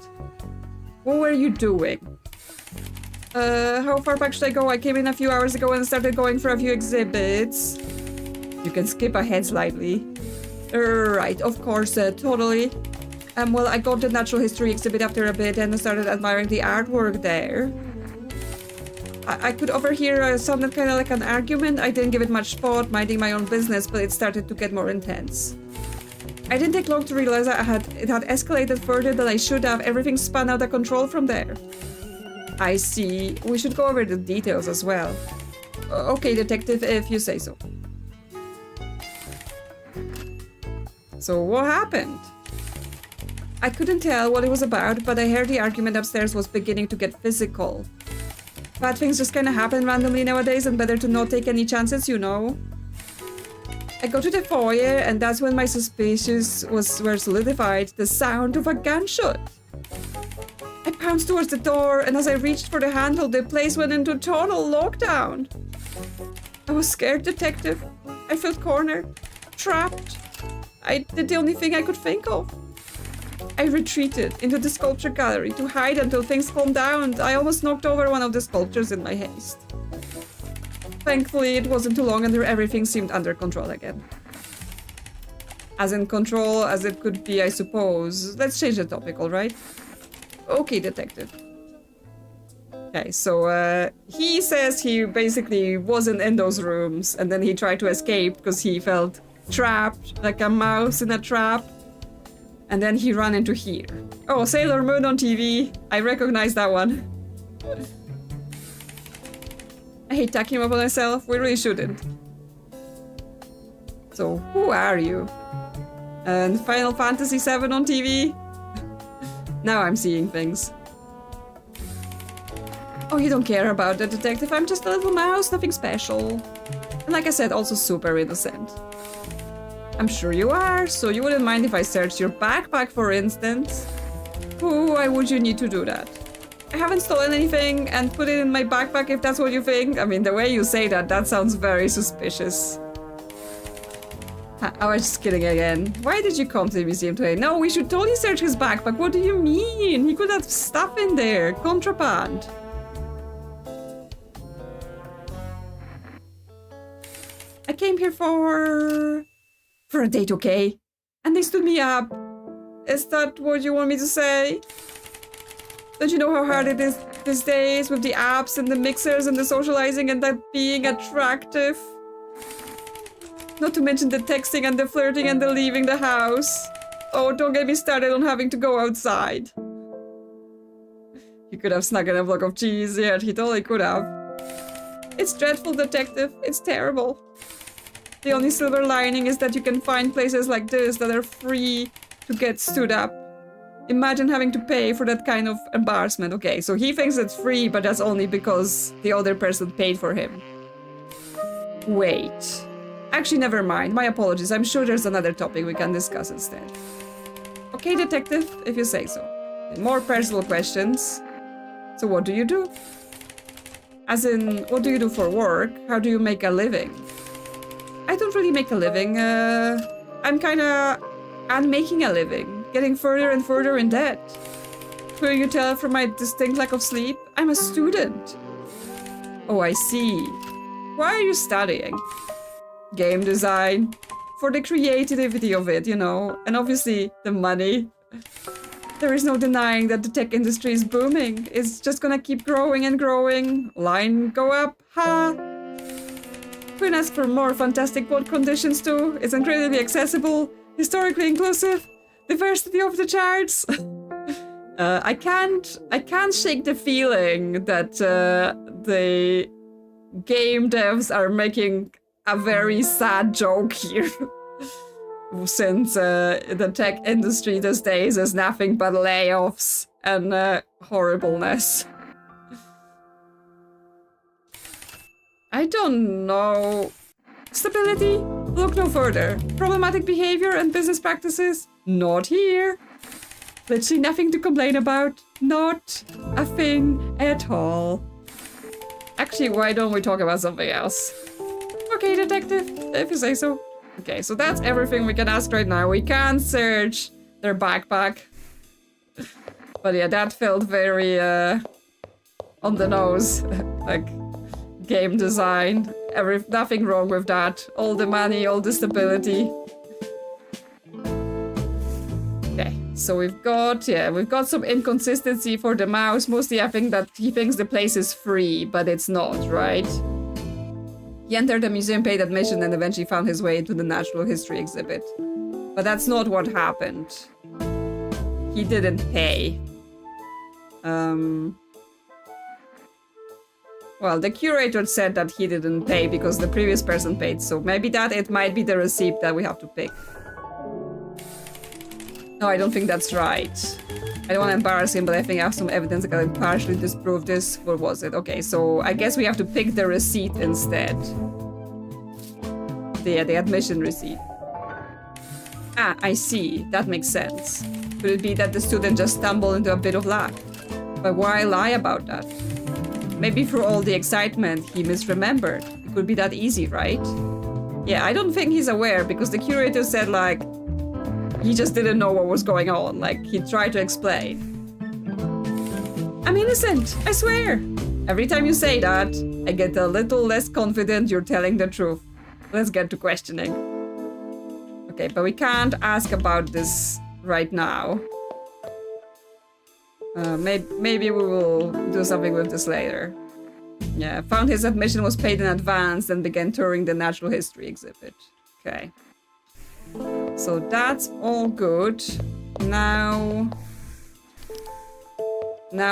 What were you doing? How far back should I go? I came in a few hours ago and started going for a few exhibits. You can skip ahead slightly. Right, of course, totally. Well, I got the natural history exhibit after a bit and started admiring the artwork there. I could overhear it sounded kind of like an argument. I didn't give it much thought, minding my own business, but it started to get more intense. I didn't take long to realize it had escalated further than I should have. Everything spun out of control from there. I see. We should go over the details as well. Okay, detective, if you say so. So what happened? I couldn't tell what it was about, but I heard the argument upstairs was beginning to get physical. Bad things just kinda happen randomly nowadays and better to not take any chances, you know. I go to the foyer and that's when my suspicions were solidified. The sound of a gunshot. I pounced towards the door and as I reached for the handle, the place went into total lockdown. I was scared, detective. I felt cornered, trapped. I did the only thing I could think of. I retreated into the sculpture gallery to hide until things calmed down. I almost knocked over one of the sculptures in my haste. Thankfully, it wasn't too long and everything seemed under control again. As in control as it could be, I suppose. Let's change the topic, alright? Okay, detective. Okay, so he says he basically wasn't in those rooms and then he tried to escape because he felt trapped, like a mouse in a trap. And then he ran into here. Oh, Sailor Moon on TV. I recognize that one. I hate tacking up on myself. We really shouldn't. So, who are you? And Final Fantasy VII on TV? Now I'm seeing things. Oh, you don't care about the detective. I'm just a little mouse, nothing special. And like I said, also super innocent. I'm sure you are, so you wouldn't mind if I searched your backpack, for instance. Why would you need to do that? I haven't stolen anything and put it in my backpack if that's what you think. I mean, the way you say that, that sounds very suspicious. I was just kidding again. Why did you come to the museum today? No, we should totally search his backpack. What do you mean? He could have stuff in there. Contraband. I came here for a date, okay? And they stood me up. Is that what you want me to say? Don't you know how hard it is these days with the apps and the mixers and the socializing and that being attractive? Not to mention the texting and the flirting and the leaving the house. Oh, don't get me started on having to go outside. He could have snuck in a block of cheese, yeah, he totally could have. It's dreadful, detective. It's terrible. The only silver lining is that you can find places like this that are free to get stood up. Imagine having to pay for that kind of embarrassment. Okay, so he thinks it's free, but that's only because the other person paid for him. Wait. Actually, never mind. My apologies. I'm sure there's another topic we can discuss instead. Okay, detective, if you say so. More personal questions. So what do you do? As in, what do you do for work? How do you make a living? I don't really make a living. I'm making a living. Getting further and further in debt. Couldn't you tell from my distinct lack of sleep? I'm a student. Oh, I see. Why are you studying? Game design. For the creativity of it, you know. And obviously, the money. There is no denying that the tech industry is booming. It's just gonna keep growing and growing. Line go up. Ha! Couldn't ask for more fantastic work conditions too. It's incredibly accessible, historically inclusive, diversity off the charts. I can't shake the feeling that the game devs are making a very sad joke here. Since the tech industry these days is nothing but layoffs and horribleness. I don't know. Stability? Look no further. Problematic behavior and business practices? Not here. Literally nothing to complain about. Not a thing at all. Actually, why don't we talk about something else? Okay, detective, if you say so. Okay, so that's everything we can ask right now. We can search their backpack. But yeah, that felt very on the nose. Like game design. Nothing wrong with that. All the money, all the stability. Okay, so we've got some inconsistency for the mouse. Mostly I think that he thinks the place is free, but it's not, right? He entered the museum, paid admission, and eventually found his way into the natural history exhibit. But that's not what happened. He didn't pay. Well, the curator said that he didn't pay because the previous person paid, so maybe it might be the receipt that we have to pick. No, I don't think that's right. I don't want to embarrass him, but I think I have some evidence that can partially disprove this. What was it? Okay, so I guess we have to pick the receipt instead. The admission receipt. Ah, I see. That makes sense. Could it be that the student just stumbled into a bit of luck? But why lie about that? Maybe through all the excitement, he misremembered. It could be that easy, right? Yeah, I don't think he's aware, because the curator said, like, he just didn't know what was going on. Like, he tried to explain. I'm innocent, I swear. Every time you say that, I get a little less confident you're telling the truth. Let's get to questioning. Okay, but we can't ask about this right now. Maybe we will do something with this later. Yeah, found his admission was paid in advance and began touring the natural history exhibit. Okay. So that's all good. Now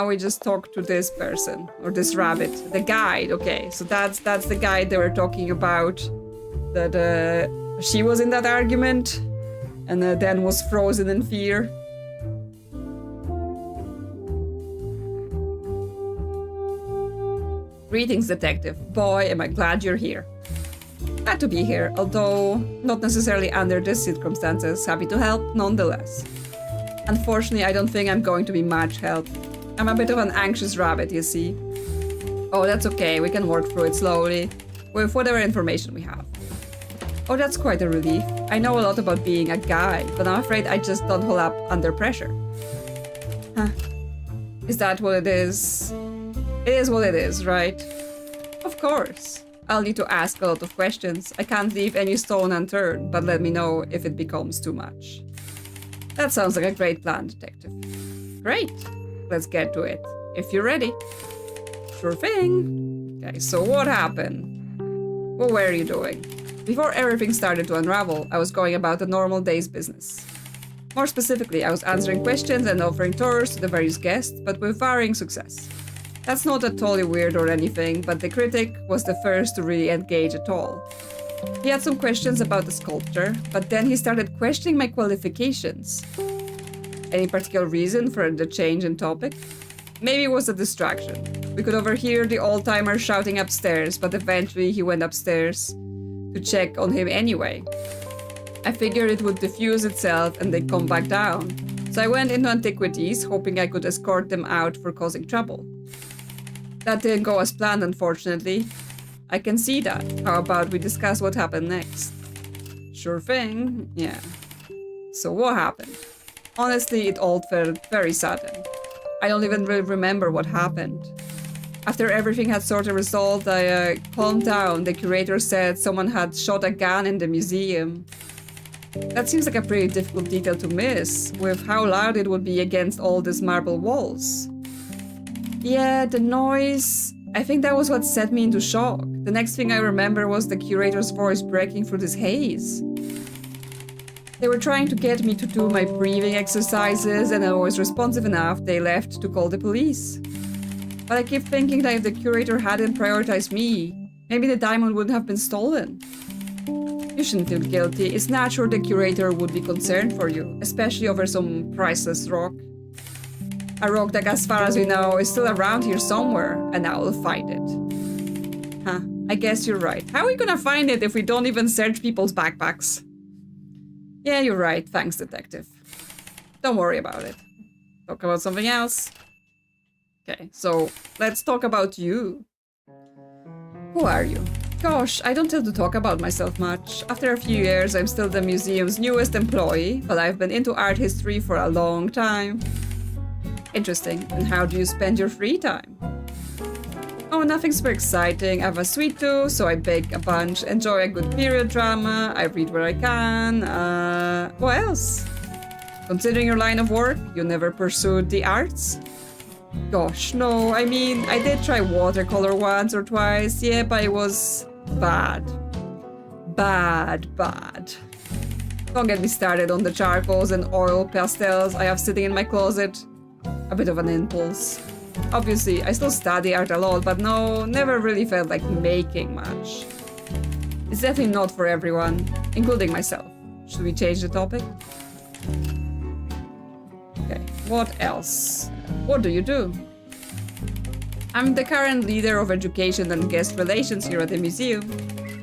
we just talk to this person, or this rabbit, the guide. Okay, so that's the guide they were talking about. That she was in that argument, and then was frozen in fear. Greetings, detective. Boy, am I glad you're here. Glad to be here, although not necessarily under these circumstances. Happy to help, nonetheless. Unfortunately, I don't think I'm going to be much help. I'm a bit of an anxious rabbit, you see. Oh, that's okay. We can work through it slowly, with whatever information we have. Oh, that's quite a relief. I know a lot about being a guy, but I'm afraid I just don't hold up under pressure. Huh. Is that what it is? It is what it is, right? Of course. I'll need to ask a lot of questions. I can't leave any stone unturned, but let me know if it becomes too much. That sounds like a great plan, detective. Great. Let's get to it. If you're ready. Sure thing. Okay, so what happened? What were you doing? Before everything started to unravel, I was going about a normal day's business. More specifically, I was answering questions and offering tours to the various guests, but with varying success. That's not at all weird or anything, but the critic was the first to really engage at all. He had some questions about the sculpture, but then he started questioning my qualifications. Any particular reason for the change in topic? Maybe it was a distraction. We could overhear the old-timer shouting upstairs, but eventually he went upstairs to check on him anyway. I figured it would diffuse itself and they'd come back down. So I went into Antiquities, hoping I could escort them out for causing trouble. That didn't go as planned, unfortunately. I can see that. How about we discuss what happened next? Sure thing, yeah. So what happened? Honestly, it all felt very sudden. I don't even really remember what happened. After everything had sort of resolved, I calmed down. The curator said someone had shot a gun in the museum. That seems like a pretty difficult detail to miss, with how loud it would be against all these marble walls. Yeah, the noise... I think that was what set me into shock. The next thing I remember was the curator's voice breaking through this haze. They were trying to get me to do my breathing exercises, and I was responsive enough, they left to call the police. But I keep thinking that if the curator hadn't prioritized me, maybe the diamond wouldn't have been stolen. You shouldn't feel guilty. It's natural the curator would be concerned for you, especially over some priceless rock. A rock that, as far as we know, is still around here somewhere, and I will find it. Huh, I guess you're right. How are we gonna find it if we don't even search people's backpacks? Yeah, you're right. Thanks, detective. Don't worry about it. Talk about something else. Okay, so let's talk about you. Who are you? Gosh, I don't tend to talk about myself much. After a few years, I'm still the museum's newest employee, but I've been into art history for a long time. Interesting. And how do you spend your free time? Oh, nothing super exciting. I have a sweet tooth, so I bake a bunch, enjoy a good period drama, I read where I can. What else? Considering your line of work, you never pursued the arts? Gosh, no. I mean, I did try watercolor once or twice, yeah, but it was bad. Bad. Don't get me started on the charcoals and oil pastels I have sitting in my closet. A bit of an impulse. Obviously, I still study art a lot, but no, never really felt like making much. It's definitely not for everyone, including myself. Should we change the topic? Okay, what else? What do you do? I'm the current leader of education and guest relations here at the museum.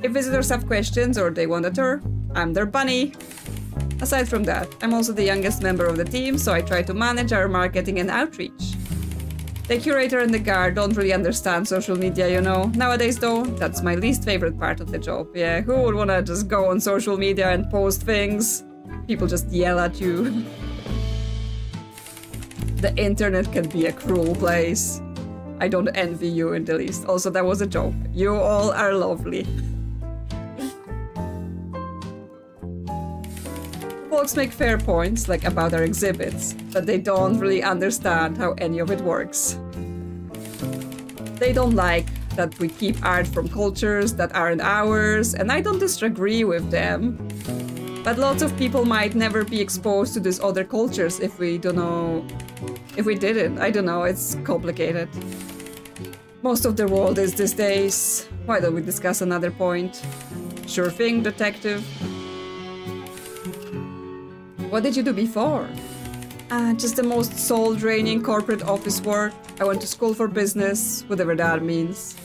If visitors have questions or they want a tour, I'm their bunny. Aside from that, I'm also the youngest member of the team, so I try to manage our marketing and outreach. The curator and the guard don't really understand social media, you know. Nowadays, though, that's my least favorite part of the job. Yeah, who would want to just go on social media and post things? People just yell at you. The internet can be a cruel place. I don't envy you in the least. Also, that was a joke. You all are lovely. Folks make fair points, like about our exhibits, but they don't really understand how any of it works. They don't like that we keep art from cultures that aren't ours, and I don't disagree with them. But lots of people might never be exposed to these other cultures if we didn't. I don't know, it's complicated. Most of the world is these days. Why don't we discuss another point? Sure thing, detective. What did you do before? Just the most soul-draining corporate office work. I went to school for business, whatever that means.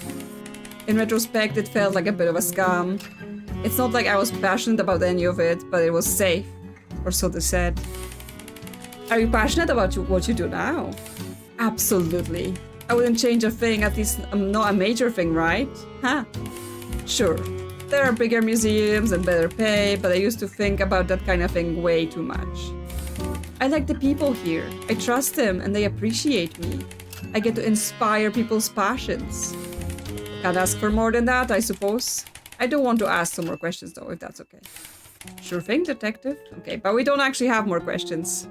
In retrospect, it felt like a bit of a scam. It's not like I was passionate about any of it, but it was safe, or so they said. Are you passionate about what you do now? Absolutely. I wouldn't change a thing, at least not a major thing, right? Huh? Sure. There are bigger museums and better pay, but I used to think about that kind of thing way too much. I like the people here. I trust them and they appreciate me. I get to inspire people's passions. Can't ask for more than that, I suppose. I do want to ask some more questions though, if that's okay. Sure thing, detective. Okay, but we don't actually have more questions.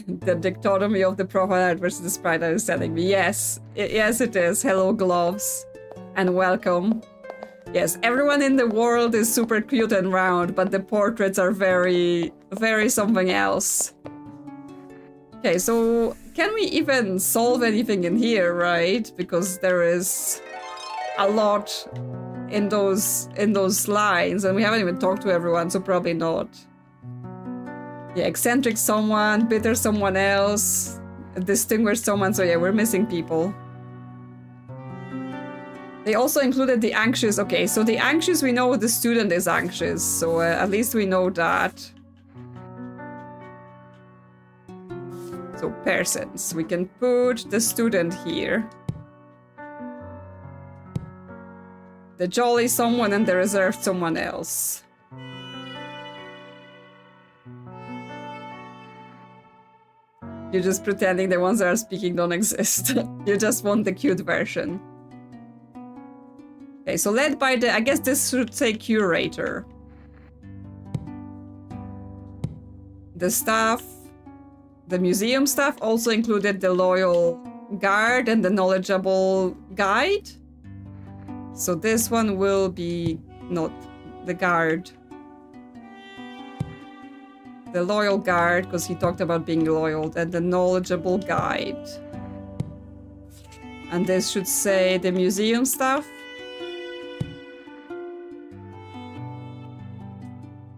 The dichotomy of the profile art versus the sprite art is telling me. Yes, yes it is. Hello, gloves. And welcome. Yes, everyone in the world is super cute and round, but the portraits are very something else. Okay, so can we even solve anything in here, right? Because there is a lot in those lines, and we haven't even talked to everyone, so probably not. Yeah, eccentric someone, bitter someone else. distinguished someone, so yeah, we're missing people. They also included the anxious. Okay, so the anxious, we know the student is anxious, so at least we know that. So persons, we can put the student here. The jolly someone and the reserved someone else. You're just pretending the ones that are speaking don't exist. You just want the cute version. Okay, so led by the, I guess this should say curator. The staff, the museum staff also included the loyal guard and the knowledgeable guide. So this one will be not the guard. The loyal guard, because he talked about being loyal, and the knowledgeable guide. And this should say the museum staff.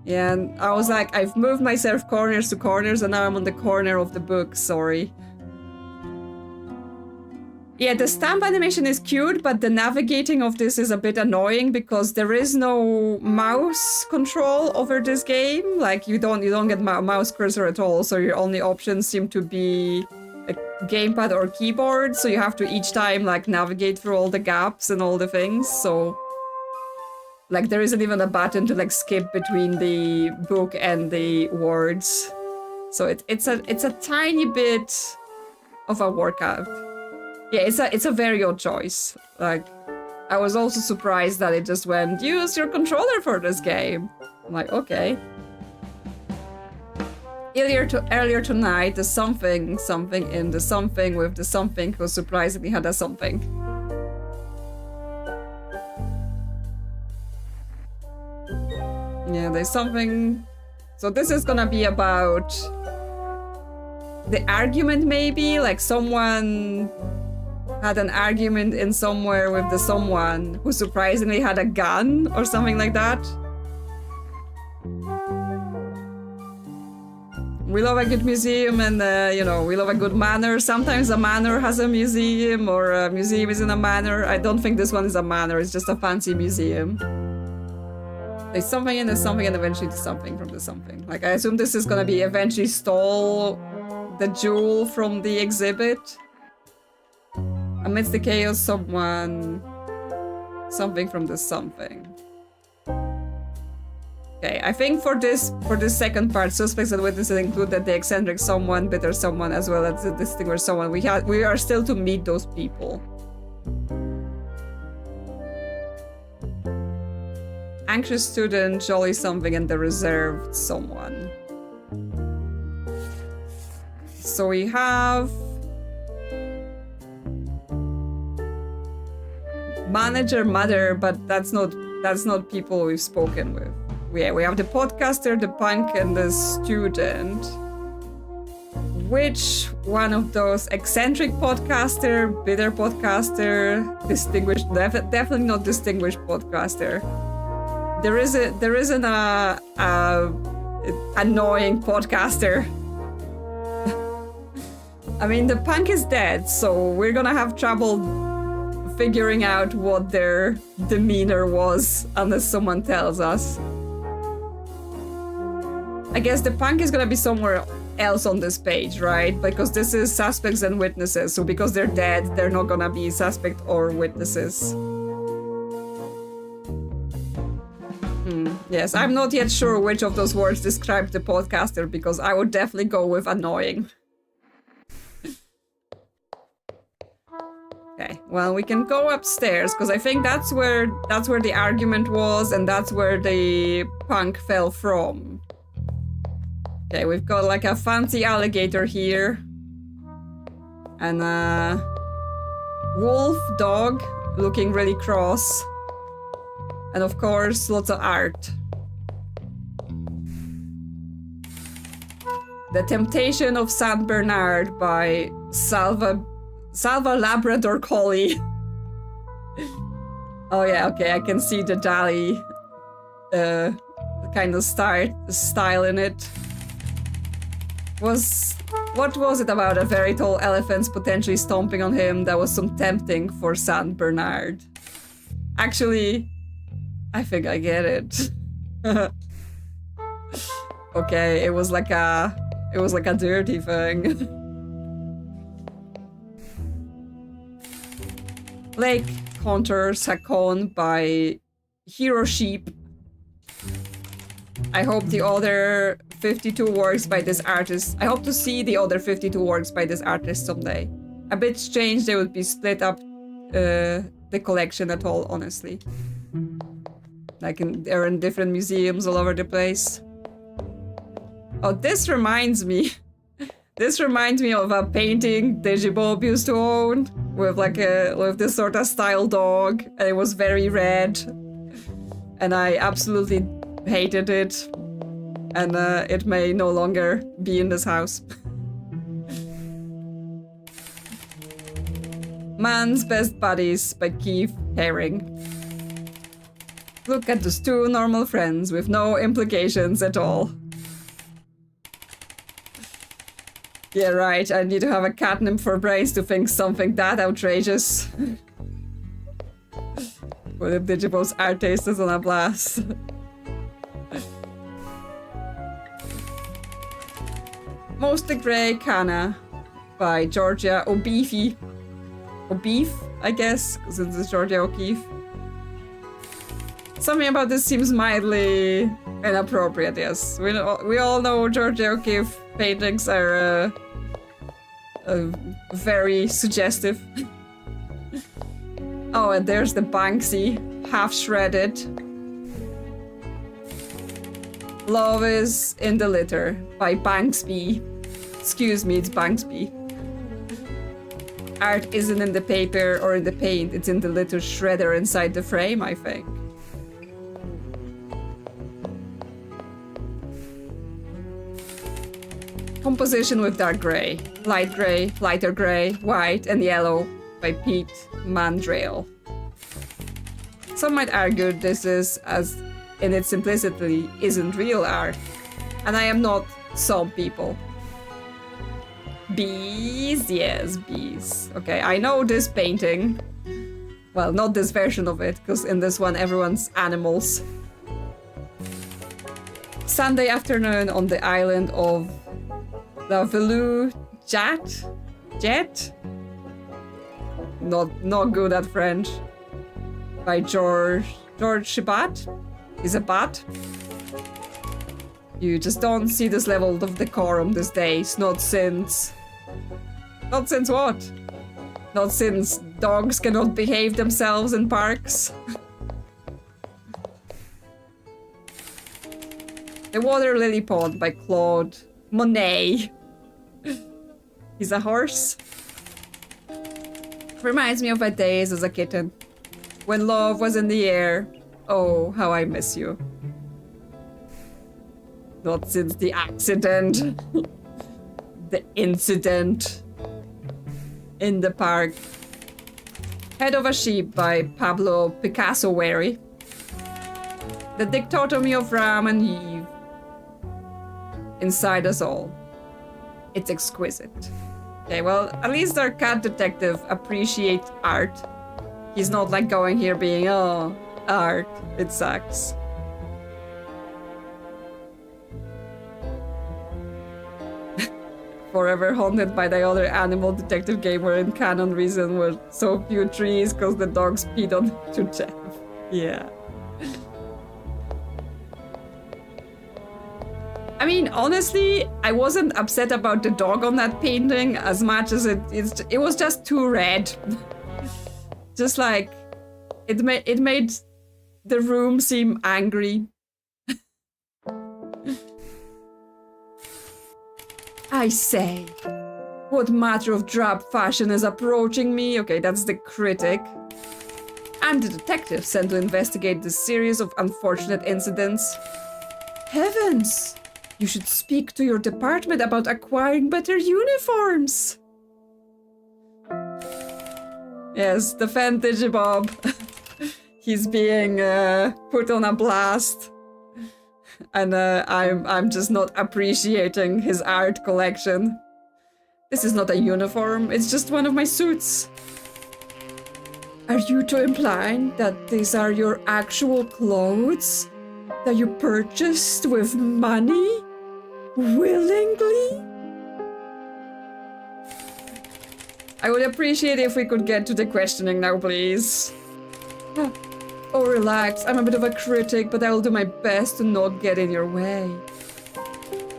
Yeah, and I was like, I've moved myself corners to corners and now I'm on the corner of the book, sorry. Yeah, the stamp animation is cute, but the navigating of this is a bit annoying because there is no mouse control over this game. Like you don't get mouse cursor at all, so your only options seem to be a gamepad or keyboard, so you have to each time like navigate through all the gaps and all the things, so like there isn't even a button to like skip between the book and the words. So it's a tiny bit of a workout. Yeah, it's a very odd choice. Like, I was also surprised that it just went, use your controller for this game. I'm like, okay. Earlier tonight, the something in the something with the something who surprisingly had a something. Yeah, there's something. So this is gonna be about the argument, maybe, like someone had an argument in somewhere with the someone who surprisingly had a gun or something like that. We love a good museum and, you know, we love a good manor. Sometimes a manor has a museum or a museum is in a manor. I don't think this one is a manor, it's just a fancy museum. There's something and there's something and eventually there's something from the something. Like, I assume this is gonna be eventually stole the jewel from the exhibit. Amidst the chaos, something from the something. Okay, I think for this second part, suspects and witnesses include that the eccentric someone, bitter someone, as well as the distinguished someone. We are still to meet those people. Anxious student, jolly something, and the reserved someone. So we have manager, mother, but that's not people we've spoken with. Yeah, we have the podcaster, the punk, and the student. Which one of those? Eccentric podcaster, bitter podcaster, distinguished? Definitely not distinguished podcaster. There isn't a annoying podcaster. I mean, the punk is dead, so we're gonna have trouble figuring out what their demeanor was unless someone tells us. I guess the punk is gonna be somewhere else on this page, right? Because this is suspects and witnesses, so because they're dead, they're not gonna be suspect or witnesses. Yes, I'm not yet sure which of those words describe the podcaster, because I would definitely go with annoying. Okay, well, we can go upstairs, because I think that's where the argument was, and that's where the punk fell from. Okay, we've got like a fancy alligator here. And a wolf dog looking really cross. And of course, lots of art. The Temptation of Saint Bernard by Salva Labrador Collie. Oh yeah, okay, I can see the Dali kind of style in it. Was What was it about a very tall elephants potentially stomping on him that was so tempting for Saint Bernard? Actually, I think I get it. Okay, it was like a dirty thing. Lake contour Sakon by Hero Sheep. I hope the other 52 works by this artist. I hope to see the other 52 works by this artist someday. A bit strange they would be split up the collection at all, honestly. Like they're in different museums all over the place. Oh, this reminds me. This reminds me of a painting Digibob used to own with with this sort of style dog, and it was very red, and I absolutely hated it, and it may no longer be in this house. Man's Best Buddies by Keith Haring. Look at those two normal friends with no implications at all. Yeah, right, I need to have a catnip for brains to think something that outrageous. What if Digibob's art taste is on a blast? Mostly Grey Kana by Georgia O'Beefy. O'Beef, I guess, because it's Georgia O'Keeffe. Something about this seems mildly inappropriate, yes. We all know Georgia O'Keeffe paintings are very suggestive. Oh, and there's the Banksy, half shredded. Love is in the Litter by Banksby. Excuse me, it's Banksby. Art isn't in the paper or in the paint, it's in the little shredder inside the frame, I think. Composition with dark grey, lighter grey, white, and yellow by Pete Mandrail. Some might argue this is, as in its simplicity, isn't real art. And I am not some people. Bees? Yes, bees. Okay, I know this painting. Well, not this version of it, because in this one everyone's animals. Sunday afternoon on the island of La Velou Jet? Not good at French. By George Shibat? Is a bat? You just don't see this level of decorum these days. Not since what? Not since dogs cannot behave themselves in parks. The Water Lily Pond by Claude Monet. He's a horse. Reminds me of my days as a kitten. When love was in the air. Oh, how I miss you. Not since the accident. The incident. In the park. Head of a Sheep by Pablo Picasso Wary. The dichotomy of Ram and Eve. Inside us all. It's exquisite. Okay, well, at least our cat detective appreciates art. He's not like going here being, oh, art, it sucks. Forever haunted by the other animal detective game wherein canon reason were so few trees because the dogs peed on to death. Yeah. I mean, honestly, I wasn't upset about the dog on that painting as much as it was just too red. Just like, it made the room seem angry. I say, what matter of drab fashion is approaching me? Okay, that's the critic. I'm the detective sent to investigate this series of unfortunate incidents. Heavens! You should speak to your department about acquiring better uniforms. Yes, defend Digibob. He's being put on a blast. And I'm just not appreciating his art collection. This is not a uniform, it's just one of my suits. Are you to implying that these are your actual clothes? That you purchased with money? Willingly? I would appreciate if we could get to the questioning now, please. Oh, relax. I'm a bit of a critic, but I will do my best to not get in your way.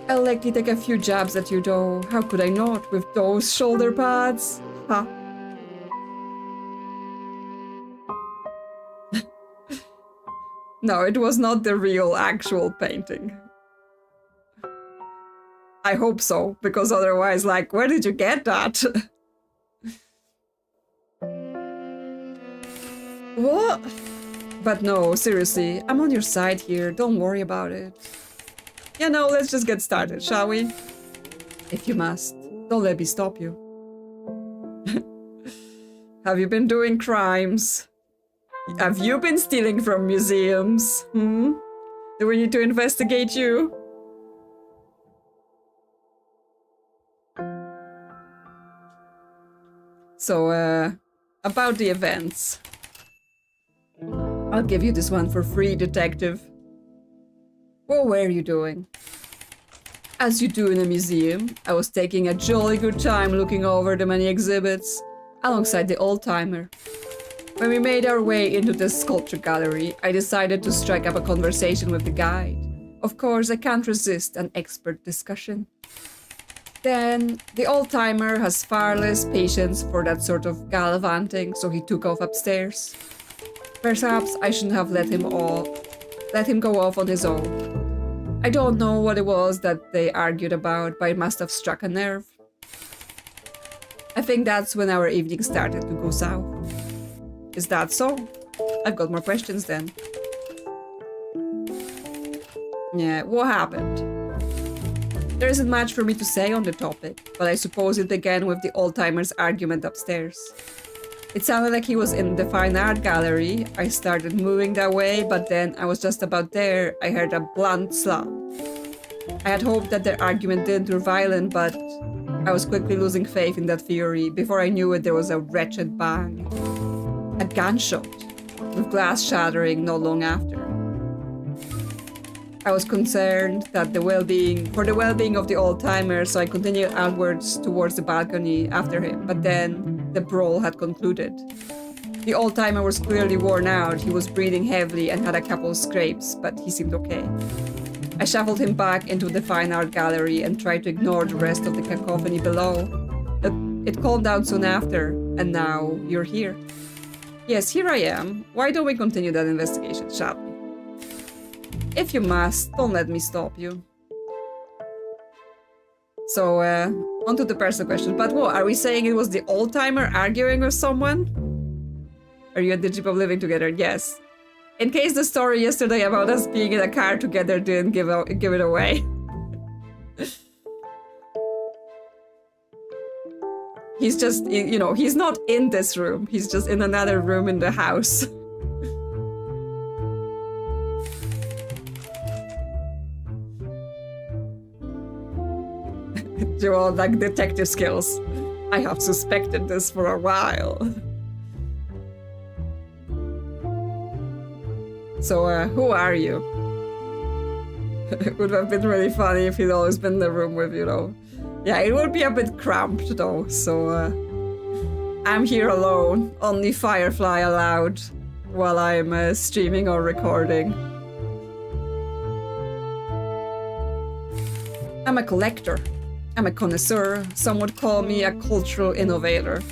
I'll likely take a few jabs at you, though. How could I not, with those shoulder pads? Ha. No, it was not the real, actual painting. I hope so, because otherwise, like, where did you get that? What? But no, seriously, I'm on your side here. Don't worry about it. Yeah, no, let's just get started, shall we? If you must, don't let me stop you. Have you been doing crimes? Have you been stealing from museums? Do we need to investigate you? So, about the events. I'll give you this one for free, detective. What were you doing? As you do in a museum, I was taking a jolly good time looking over the many exhibits, alongside the old-timer. When we made our way into the sculpture gallery, I decided to strike up a conversation with the guide. Of course, I can't resist an expert discussion. Then, the old-timer has far less patience for that sort of gallivanting, so he took off upstairs. Perhaps I shouldn't have let him go off on his own. I don't know what it was that they argued about, but it must have struck a nerve. I think that's when our evening started to go south. Is that so? I've got more questions then. Yeah, what happened? There isn't much for me to say on the topic, but I suppose it began with the old-timer's argument upstairs. It sounded like he was in the fine art gallery. I started moving that way, but then I was just about there. I heard a blunt slap. I had hoped that their argument didn't turn violent, but I was quickly losing faith in that theory. Before I knew it, there was a wretched bang. A gunshot, with glass shattering not long after. I was concerned that for the well-being of the old-timer, so I continued outwards towards the balcony after him, but then the brawl had concluded. The old-timer was clearly worn out. He was breathing heavily and had a couple of scrapes, but he seemed okay. I shuffled him back into the fine art gallery and tried to ignore the rest of the cacophony below. It calmed down soon after, and now you're here. Yes, here I am. Why don't we continue that investigation, shall we? If you must, don't let me stop you. So, on to the personal question. But what, are we saying it was the old-timer arguing with someone? Are you and Digipop living together? Yes. In case the story yesterday about us being in a car together didn't give it away. He's just, you know, he's not in this room. He's just in another room in the house. You all like detective skills. I have suspected this for a while. So, who are you? It would have been really funny if he'd always been in the room with you, though. Yeah, it would be a bit cramped, though, so, I'm here alone. Only Firefly allowed while I'm streaming or recording. I'm a collector. I'm a connoisseur. Some would call me a cultural innovator.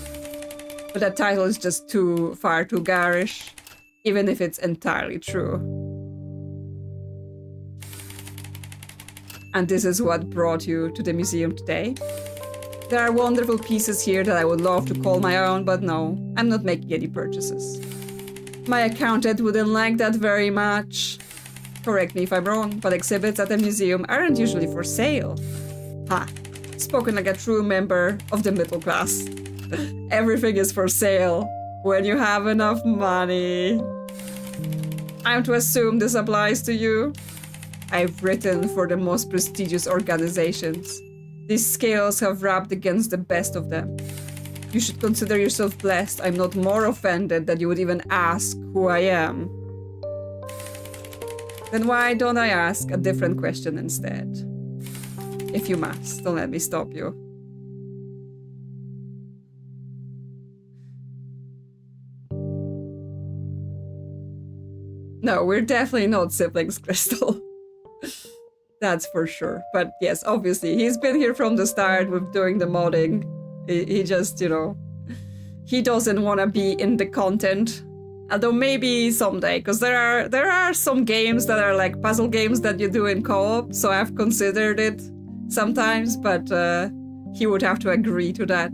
But that title is just far too garish, even if it's entirely true. And this is what brought you to the museum today. There are wonderful pieces here that I would love to call my own, but no, I'm not making any purchases. My accountant wouldn't like that very much. Correct me if I'm wrong, but exhibits at the museum aren't usually for sale. Ha. Spoken like a true member of the middle class. Everything is for sale when you have enough money. I'm to assume this applies to you? I've written for the most prestigious organizations. These scales have rubbed against the best of them. You should consider yourself blessed. I'm not more offended that you would even ask who I am. Then why don't I ask a different question instead? If you must, don't let me stop you. No, we're definitely not siblings, Crystal. That's for sure. But yes, obviously, he's been here from the start with doing the modding. He just, you know, he doesn't want to be in the content. Although maybe someday, because there are some games that are like puzzle games that you do in co-op, so I've considered it sometimes, but he would have to agree to that.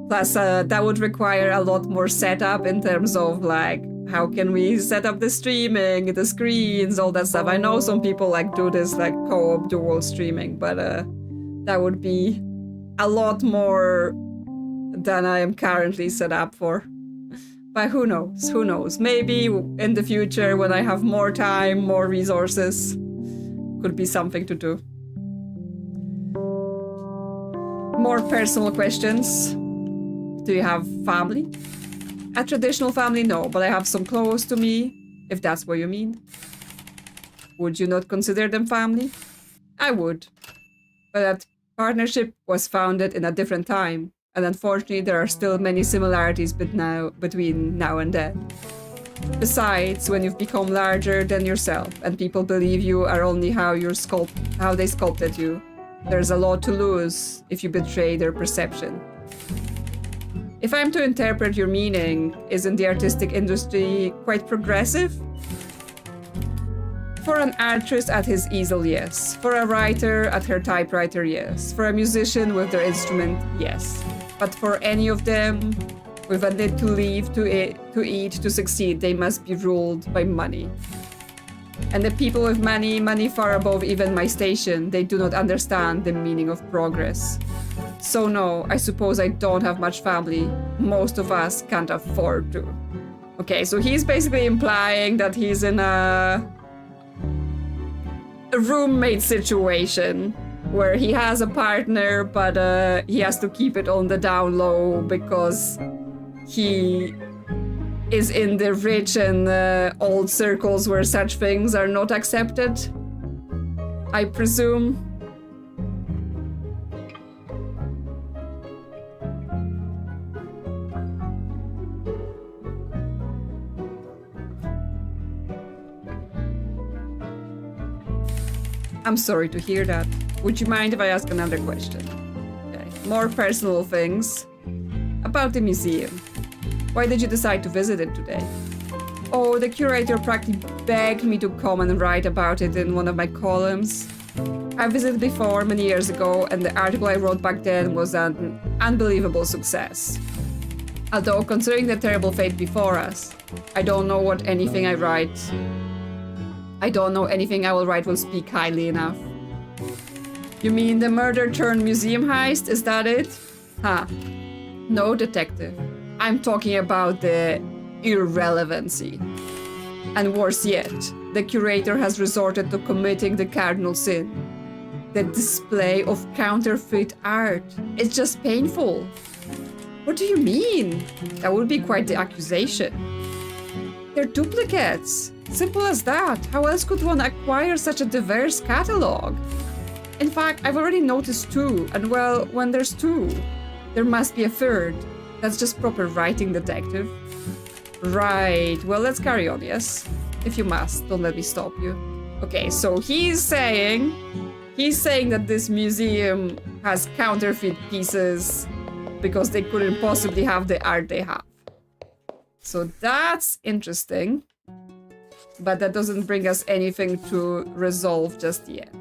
Plus, that would require a lot more setup in terms of like, how can we set up the streaming, the screens, all that stuff. I know some people like do this like co-op dual streaming, but that would be a lot more than I am currently set up for. But who knows? Who knows? Maybe in the future when I have more time, more resources, could be something to do. More personal questions. Do you have family? A traditional family, no, but I have some close to me, if that's what you mean. Would you not consider them family? I would. But that partnership was founded in a different time, and unfortunately there are still many similarities between now and then. Besides, when you've become larger than yourself, and people believe you are only how they sculpted you, there's a lot to lose if you betray their perception. If I'm to interpret your meaning, isn't the artistic industry quite progressive? For an artist at his easel, yes. For a writer at her typewriter, yes. For a musician with their instrument, yes. But for any of them, with a need to live, to eat, to succeed, they must be ruled by money. And the people with money far above even my station, they do not understand the meaning of progress. So no, I suppose I don't have much family. Most of us can't afford to. Okay, so he's basically implying that he's in a roommate situation where he has a partner, but he has to keep it on the down low because he is in the rich and old circles where such things are not accepted, I presume. I'm sorry to hear that. Would you mind if I ask another question? Okay. More personal things. About the museum. Why did you decide to visit it today? Oh, the curator practically begged me to come and write about it in one of my columns. I visited before many years ago, and the article I wrote back then was an unbelievable success. Although, considering the terrible fate before us, I don't know anything I will write will speak highly enough. You mean the murder-turned-museum heist? Is that it? Huh. No, detective. I'm talking about the irrelevancy. And worse yet, the curator has resorted to committing the cardinal sin. The display of counterfeit art. It's just painful. What do you mean? That would be quite the accusation. They're duplicates. Simple as that. How else could one acquire such a diverse catalog? In fact, I've already noticed two, and well, when there's two, there must be a third. That's just proper writing, detective. Right, well, let's carry on, yes? If you must, don't let me stop you. Okay, so he's saying that this museum has counterfeit pieces because they couldn't possibly have the art they have. So that's interesting. But that doesn't bring us anything to resolve just yet.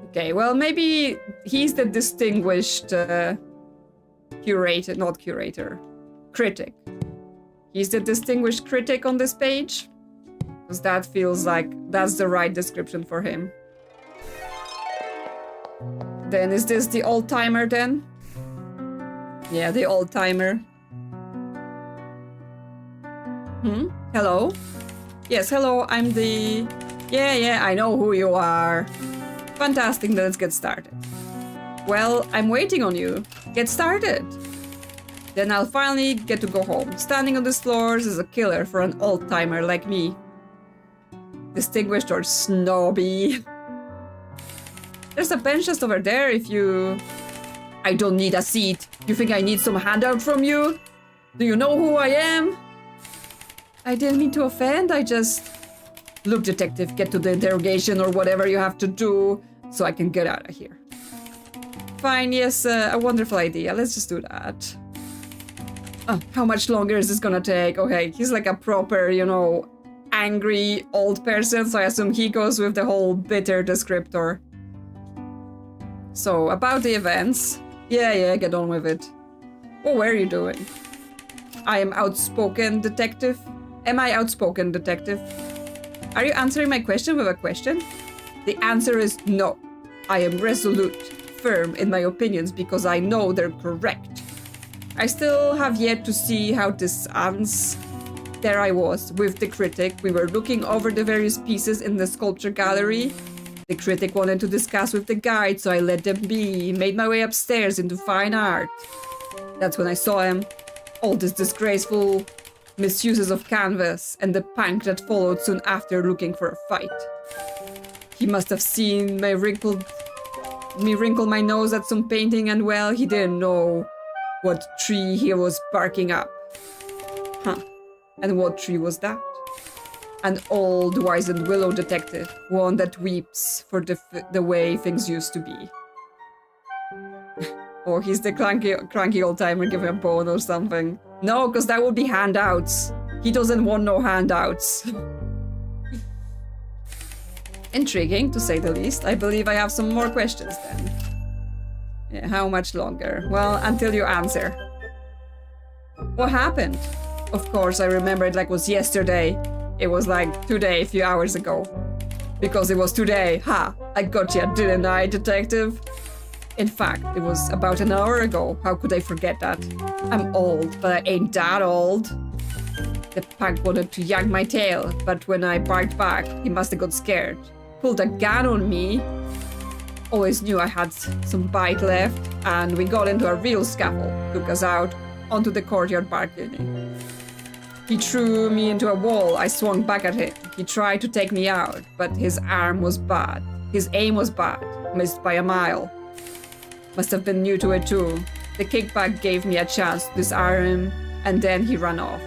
Okay, well, maybe he's the distinguished critic. He's the distinguished critic on this page, because that feels like that's the right description for him. Then is this the old-timer then? Yeah, the old-timer. Hello? Yes, hello, I'm the... Yeah, I know who you are. Fantastic, let's get started. Well, I'm waiting on you. Get started. Then I'll finally get to go home. Standing on these floors is a killer for an old-timer like me. Distinguished or snobby. There's a bench just over there if you... I don't need a seat. You think I need some handout from you? Do you know who I am? I didn't mean to offend, I just... Look, detective, get to the interrogation or whatever you have to do so I can get out of here. Fine, yes, a wonderful idea. Let's just do that. Oh, how much longer is this gonna take? Okay, he's like a proper, you know, angry old person, so I assume he goes with the whole bitter descriptor. So, about the events. Yeah, get on with it. What were you doing? I am outspoken, detective. Am I outspoken, detective? Are you answering my question with a question? The answer is no. I am resolute, firm in my opinions because I know they're correct. I still have yet to see how this ends. There I was, with the critic. We were looking over the various pieces in the sculpture gallery. The critic wanted to discuss with the guide, so I let them be. Made my way upstairs into fine art. That's when I saw him. All this disgraceful misuses of canvas and the punk that followed soon after looking for a fight. He must have seen me wrinkle my nose at some painting and well, he didn't know what tree he was barking up. Huh. And what tree was that? An old wizened willow, detective. One that weeps for the way things used to be. Or he's the cranky old timer giving a bone or something. No, because that would be handouts. He doesn't want no handouts. Intriguing, to say the least. I believe I have some more questions then. Yeah, how much longer? Well, until you answer. What happened? Of course, I remember it like it was yesterday. It was like today, a few hours ago. Because it was today. Ha! I got you, didn't I, detective? In fact, it was about an hour ago. How could I forget that? I'm old, but I ain't that old. The punk wanted to yank my tail, but when I barked back, he must have got scared. Pulled a gun on me. Always knew I had some bite left, and we got into a real scuffle. Took us out onto the courtyard balcony. He threw me into a wall. I swung back at him. He tried to take me out, but his arm was bad. His aim was bad. Missed by a mile. Must have been new to it too. The kickback gave me a chance to disarm him, and then he ran off.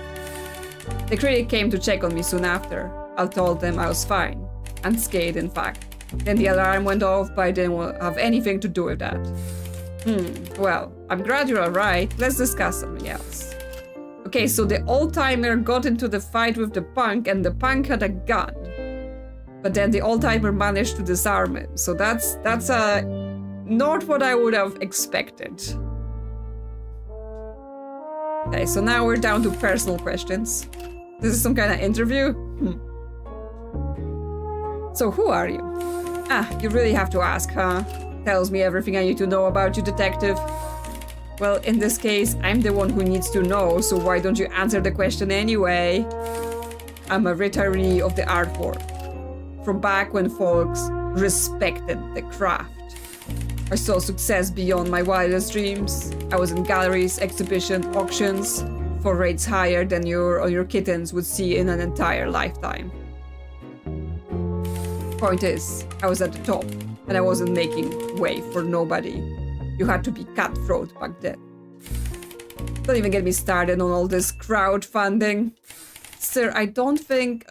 The critic came to check on me soon after. I told them I was fine. Unscathed, in fact. Then the alarm went off, but I didn't have anything to do with that. Well, I'm glad you're alright. Let's discuss something else. Okay, so the old-timer got into the fight with the punk, and the punk had a gun. But then the old-timer managed to disarm him. So that's not what I would have expected. Okay, so now we're down to personal questions. This is some kind of interview? So who are you? You really have to ask, huh? Tells me everything I need to know about you, detective. Well, in this case, I'm the one who needs to know, so why don't you answer the question anyway? I'm a retiree of the art world. From back when folks respected the craft. I saw success beyond my wildest dreams. I was in galleries, exhibitions, auctions, for rates higher than your or your kittens would see in an entire lifetime. Point is, I was at the top, and I wasn't making way for nobody. You had to be cutthroat back then. Don't even get me started on all this crowdfunding. Sir, I don't think...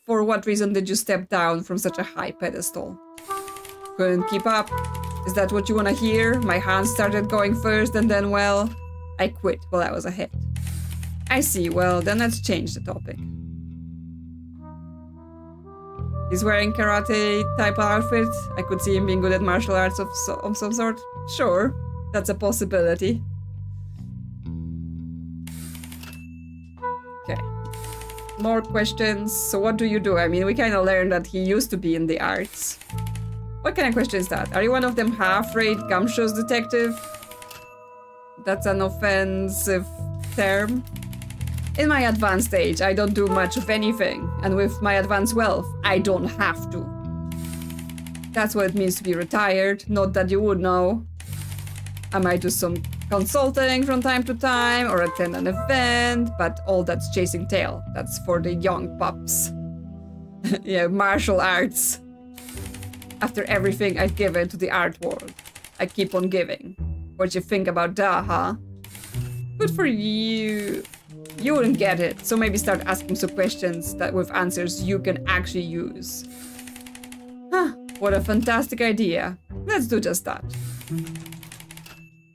for what reason did you step down from such a high pedestal? Couldn't keep up? Is that what you want to hear? My hands started going first and then, well, I quit while I was ahead. I see. Well, then let's change the topic. He's wearing karate type of outfit. I could see him being good at martial arts of some sort. Sure, that's a possibility. Okay. More questions. So what do you do? I mean, we kind of learned that he used to be in the arts. What kind of question is that? Are you one of them half-rate gumshoes, detective? That's an offensive term. In my advanced age, I don't do much of anything, and with my advanced wealth, I don't have to. That's what it means to be retired, not that you would know. I might do some consulting from time to time or attend an event, but all that's chasing tail. That's for the young pups. Yeah, martial arts. After everything I've given to the art world, I keep on giving. What you think about that, huh? Good for you. You wouldn't get it, so maybe start asking some questions that with answers you can actually use. Huh, what a fantastic idea. Let's do just that.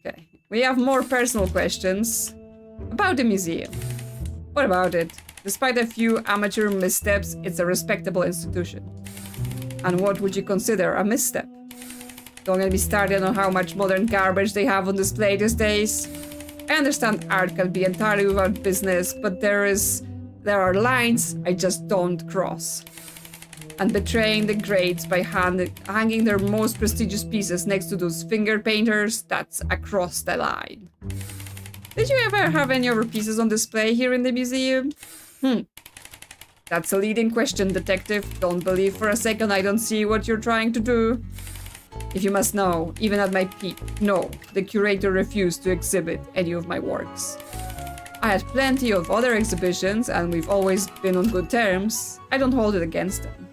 Okay, we have more personal questions about the museum. What about it? Despite a few amateur missteps, it's a respectable institution. And what would you consider a misstep? Don't get me started on how much modern garbage they have on display these days. I understand art can be entirely without business, but there are lines I just don't cross. And betraying the greats by hanging their most prestigious pieces next to those finger painters, that's across the line. Did you ever have any other pieces on display here in the museum? That's a leading question, detective. Don't believe for a second I don't see what you're trying to do. If you must know, even at my peak, no, the curator refused to exhibit any of my works. I had plenty of other exhibitions and we've always been on good terms. I don't hold it against them.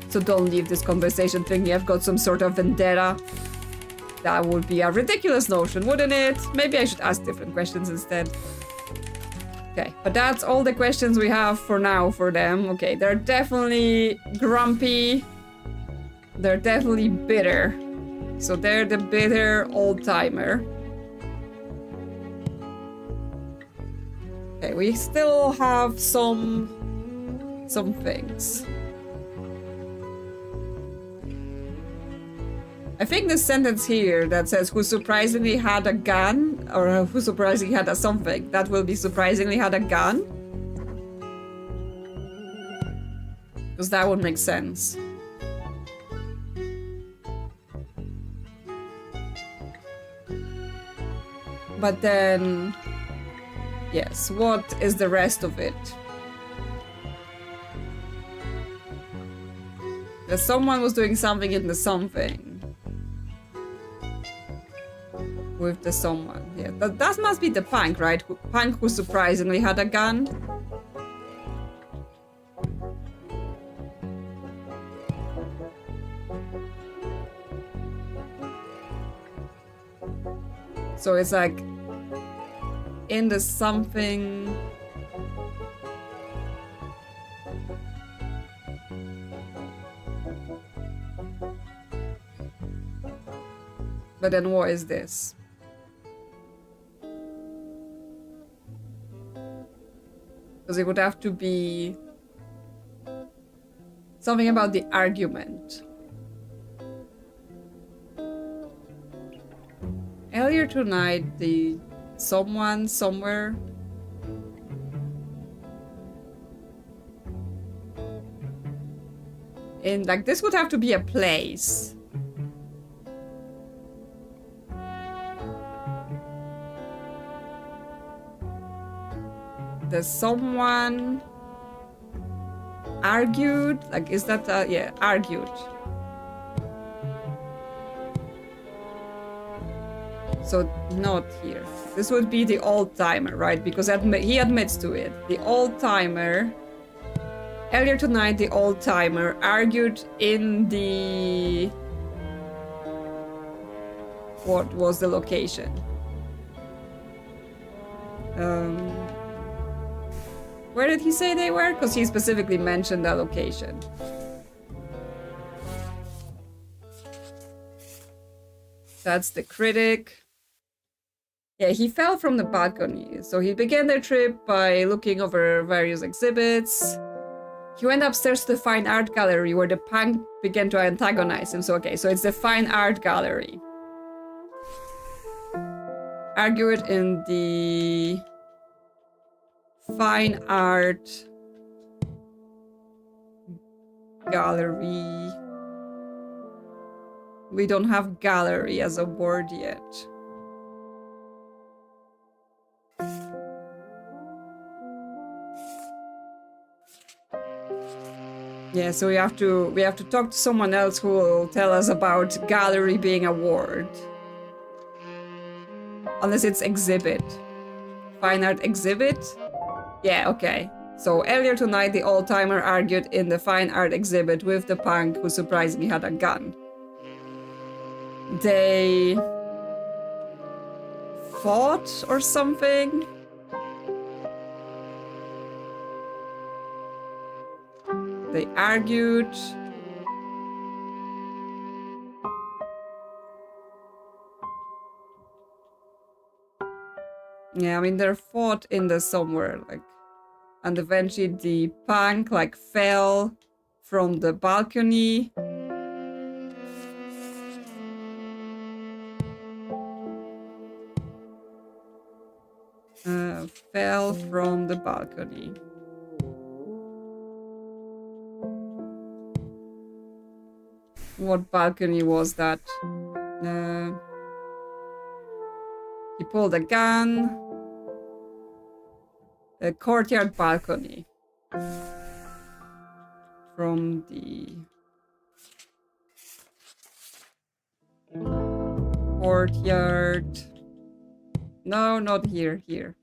So don't leave this conversation thinking I've got some sort of vendetta. That would be a ridiculous notion, wouldn't it? Maybe I should ask different questions instead. Okay, but that's all the questions we have for now for them. Okay, they're definitely grumpy. They're definitely bitter. So they're the bitter old-timer. Okay, we still have some things. I think the sentence here that says who surprisingly had a gun, or who surprisingly had a something, that will be surprisingly had a gun. Because that would make sense. But then, yes, what is the rest of it? That someone was doing something in the something. With the someone, yeah. That must be the punk, right? Punk who surprisingly had a gun. So it's like in the something. But then what is this? Because it would have to be something about the argument. Earlier tonight, the someone somewhere in, like, this would have to be a place. The someone argued, like, is that yeah, argued. So not here. This would be the old-timer, right? Because he admits to it. The old-timer. Earlier tonight, the old-timer argued in the... What was the location? Where did he say they were? Because he specifically mentioned that location. That's the critic. Yeah, he fell from the balcony. So he began their trip by looking over various exhibits. He went upstairs to the fine art gallery where the punk began to antagonize him. So okay, so it's the fine art gallery. Argued in the fine art gallery. We don't have gallery as a word yet. Yeah, so we have to talk to someone else who will tell us about gallery being a ward. Unless it's exhibit. Fine art exhibit? Yeah, okay. So earlier tonight, the old-timer argued in the fine art exhibit with the punk who surprisingly had a gun. They fought or something? They argued. Yeah, I mean, they're fought in there somewhere, like, and eventually the punk, like, fell from the balcony. Fell from the balcony. What balcony was that? He pulled a gun. A courtyard balcony. From the courtyard. No, not here. Here.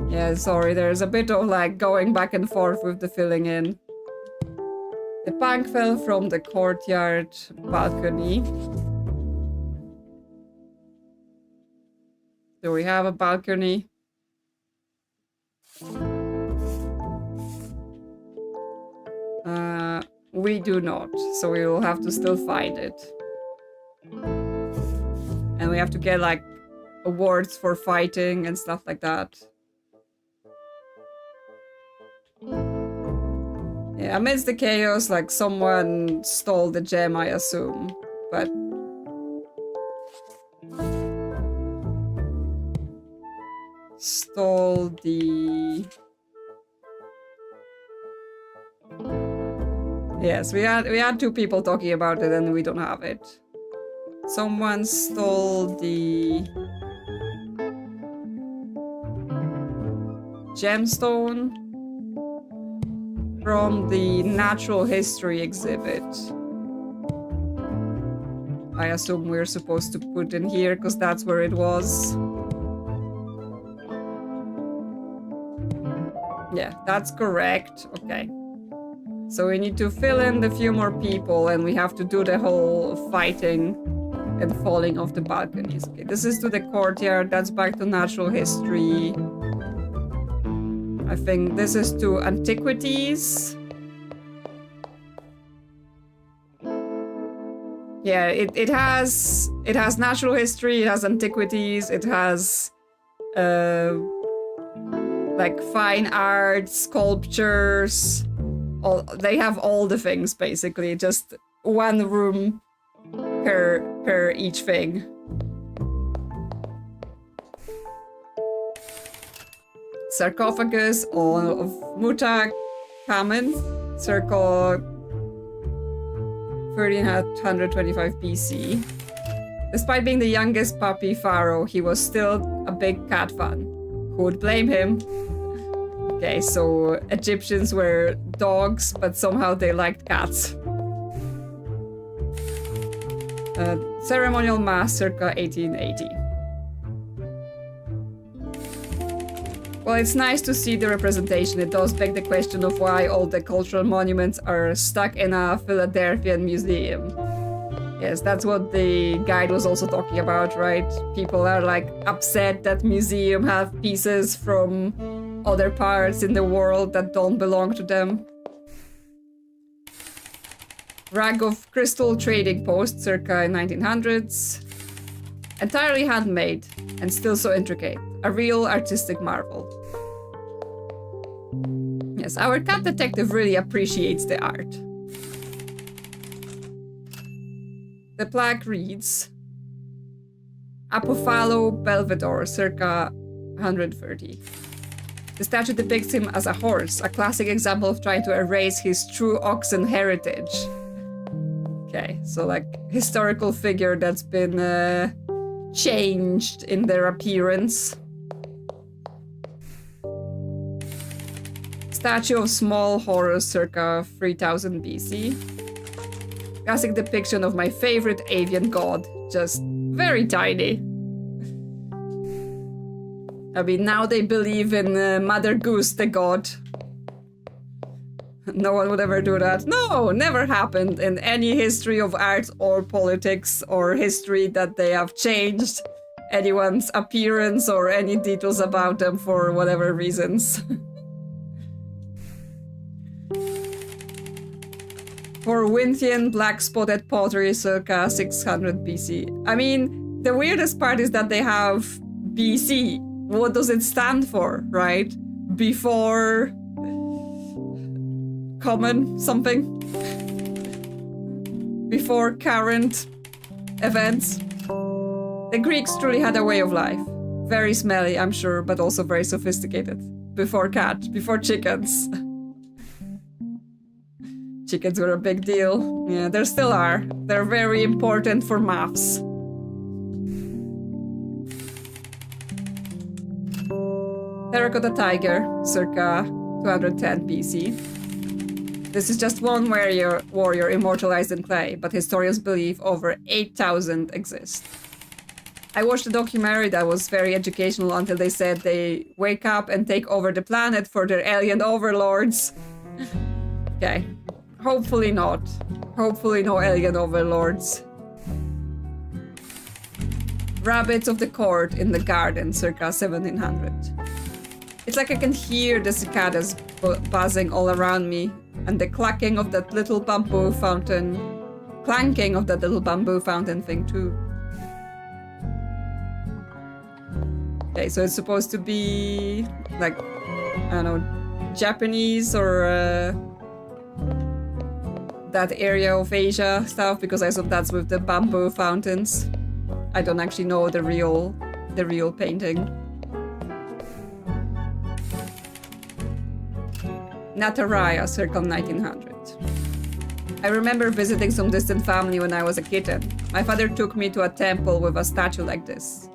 Yeah, sorry, there's a bit of like going back and forth with the filling in. The punk fell from the courtyard balcony. Do we have a balcony? We do not, so we will have to still find it. And we have to get like awards for fighting and stuff like that. Yeah, amidst the chaos, like someone stole the gem, I assume, but stole the... Yes, we had two people talking about it and we don't have it. Someone stole the gemstone from the natural history exhibit. I assume we're supposed to put in here because that's where it was. Yeah, that's correct. Okay. So we need to fill in a few more people and we have to do the whole fighting and falling off the balconies. Okay, this is to the courtyard. That's back to natural history. I think this is to antiquities. Yeah, it has natural history, it has antiquities, it has like fine art, sculptures. They have all the things basically, just one room per each thing. Sarcophagus of Mutakammen, circa 1325 BC. Despite being the youngest puppy pharaoh, he was still a big cat fan. Who would blame him? Okay, so Egyptians were dogs, but somehow they liked cats. Ceremonial mass circa 1880. Well, it's nice to see the representation. It does beg the question of why all the cultural monuments are stuck in a Philadelphian museum. Yes, that's what the guide was also talking about, right? People are like upset that museums have pieces from other parts in the world that don't belong to them. Rag of crystal trading post circa 1900s. Entirely handmade and still so intricate. A real artistic marvel. Yes, our cat detective really appreciates the art. The plaque reads Apofalo Belvedere, circa 130. The statue depicts him as a horse, a classic example of trying to erase his true oxen heritage. Okay, so like historical figure that's been changed in their appearance. Statue of small Horus circa 3000 BC. Classic depiction of my favorite avian god, just very tiny. I mean, now they believe in Mother Goose, the god. No one would ever do that. No, never happened in any history of art or politics or history that they have changed anyone's appearance or any details about them for whatever reasons. Corinthian black spotted pottery circa 600 BC. I mean, the weirdest part is that they have BC. What does it stand for, right? Before common something? Before current events? The Greeks truly had a way of life. Very smelly, I'm sure, but also very sophisticated. Before cat, before chickens. Chickens were a big deal. Yeah, there still are. They're very important for maths. Terracotta tiger, circa 210 BC. This is just one warrior immortalized in clay, but historians believe over 8,000 exist. I watched a documentary that was very educational until they said they wake up and take over the planet for their alien overlords. Okay, hopefully not. Hopefully no alien overlords. Rabbits of the court in the garden, circa 1700. It's like I can hear the cicadas buzzing all around me, and the clacking of that little bamboo fountain, clanking of that little bamboo fountain thing too. Okay, so it's supposed to be like, I don't know, Japanese or that area of Asia stuff, because I thought that's with the bamboo fountains. I don't actually know the real painting. Nataraya, circa 1900. I remember visiting some distant family when I was a kitten. My father took me to a temple with a statue like this.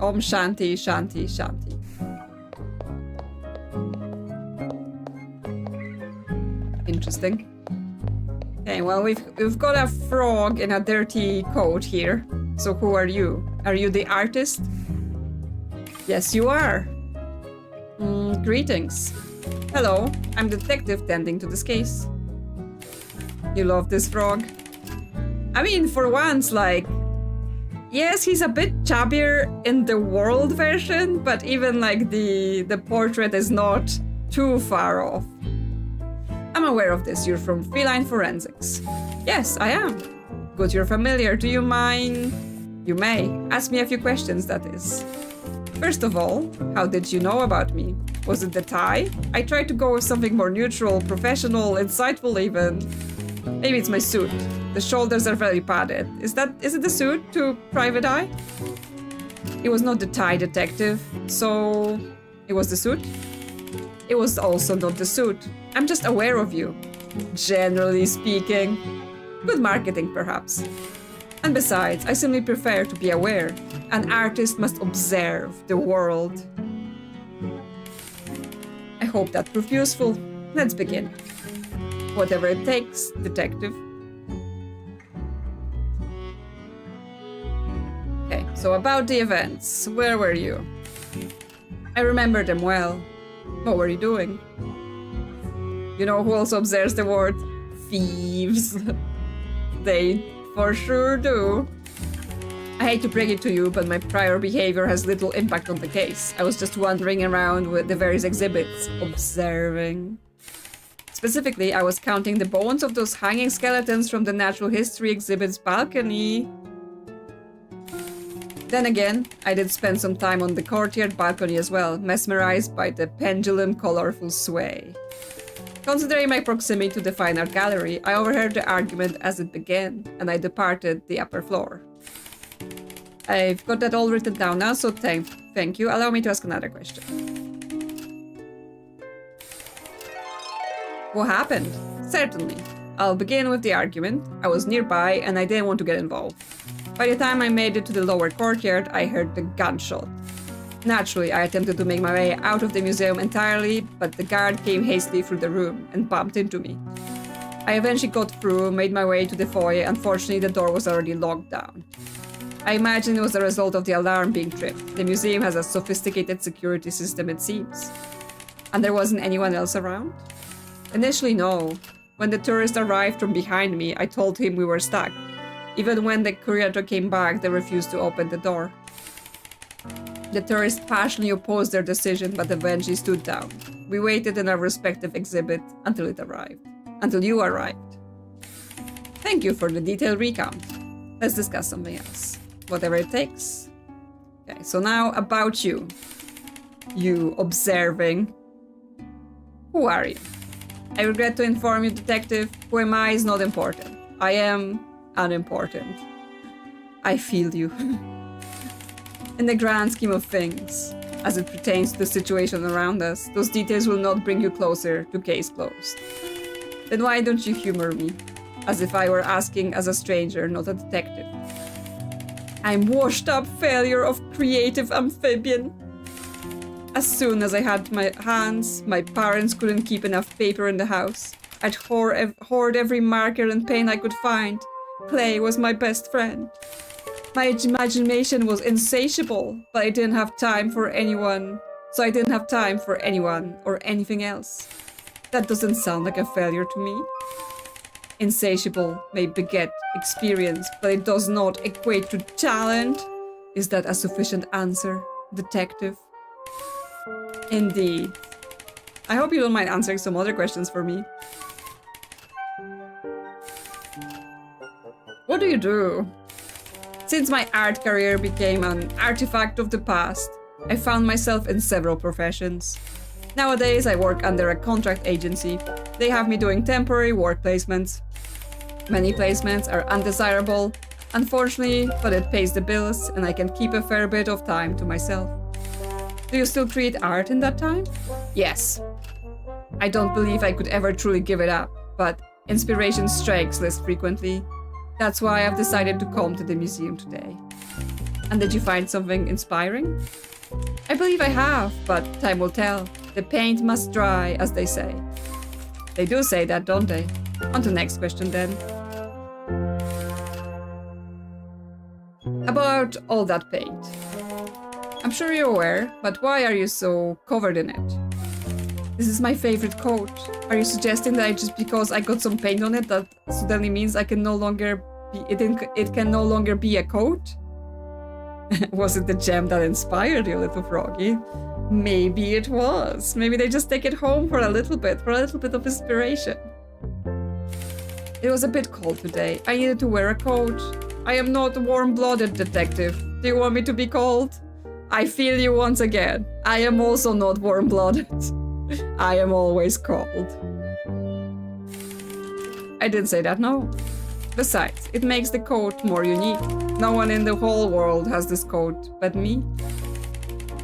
Om Shanti, Shanti, Shanti. Interesting. Okay, well, we've got a frog in a dirty coat here. So who are you? Are you the artist? Yes, you are. Greetings. Hello, I'm the detective tending to this case. You love this frog? I mean, for once, like, yes, he's a bit chubbier in the world version, but even like the portrait is not too far off. I'm aware of this. You're from Feline Forensics. Yes, I am. Good, you're familiar. Do you mind? You may. Ask me a few questions, that is. First of all, how did you know about me? Was it the tie? I tried to go with something more neutral, professional, insightful even. Maybe it's my suit. The shoulders are very padded. Is it the suit to private eye? It was not the tie, detective. So, it was the suit? It was also not the suit. I'm just aware of you. Generally speaking. Good marketing, perhaps. And besides, I simply prefer to be aware. An artist must observe the world. I hope that proved useful. Let's begin. Whatever it takes, detective. Okay, so about the events. Where were you? I remember them well. What were you doing? You know who also observes the word? Thieves. They for sure do. I hate to break it to you, but my prior behavior has little impact on the case. I was just wandering around with the various exhibits, observing. Specifically, I was counting the bones of those hanging skeletons from the natural history exhibit's balcony. Then again, I did spend some time on the courtyard balcony as well, mesmerized by the pendulum colorful sway. Considering my proximity to the fine art gallery, I overheard the argument as it began, and I departed the upper floor. I've got that all written down now, so thank you. Allow me to ask another question. What happened? Certainly. I'll begin with the argument. I was nearby, and I didn't want to get involved. By the time I made it to the lower courtyard, I heard the gunshot. Naturally, I attempted to make my way out of the museum entirely, but the guard came hastily through the room and bumped into me. I eventually got through, made my way to the foyer. Unfortunately, the door was already locked down. I imagine it was the result of the alarm being tripped. The museum has a sophisticated security system, it seems. And there wasn't anyone else around? Initially, no. When the tourist arrived from behind me, I told him we were stuck. Even when the curator came back, they refused to open the door. The tourists passionately opposed their decision, but eventually stood down. We waited in our respective exhibit until it arrived. Until you arrived. Thank you for the detailed recount. Let's discuss something else. Whatever it takes. Okay, so now about you. You observing. Who are you? I regret to inform you, detective, who am I is not important. I am unimportant. I feel you. In the grand scheme of things, as it pertains to the situation around us, those details will not bring you closer to case closed. Then why don't you humor me? As if I were asking as a stranger, not a detective. I'm washed up failure of creative amphibian. As soon as I had my hands, my parents couldn't keep enough paper in the house. I'd hoard every marker and pen I could find. Clay was my best friend. My imagination was insatiable, but I didn't have time for anyone. So I didn't have time for anyone or anything else. That doesn't sound like a failure to me. Insatiable may beget experience, but it does not equate to talent. Is that a sufficient answer, detective? Indeed. I hope you don't mind answering some other questions for me. What do you do? Since my art career became an artifact of the past, I found myself in several professions. Nowadays, I work under a contract agency. They have me doing temporary work placements. Many placements are undesirable, unfortunately, but it pays the bills and I can keep a fair bit of time to myself. Do you still create art in that time? Yes. I don't believe I could ever truly give it up, but inspiration strikes less frequently. That's why I've decided to come to the museum today. And did you find something inspiring? I believe I have, but time will tell. The paint must dry, as they say. They do say that, don't they? On to the next question then. About all that paint. I'm sure you're aware, but why are you so covered in it? This is my favorite coat. Are you suggesting that just because I got some paint on it, that suddenly means I can no longer be it can no longer be a coat? Was it the gem that inspired you, little froggy? Maybe it was. Maybe they just take it home for a little bit of inspiration. It was a bit cold today. I needed to wear a coat. I am not warm-blooded, detective. Do you want me to be cold? I feel you once again. I am also not warm-blooded. I am always cold. I didn't say that, no. Besides, it makes the coat more unique. No one in the whole world has this coat but me.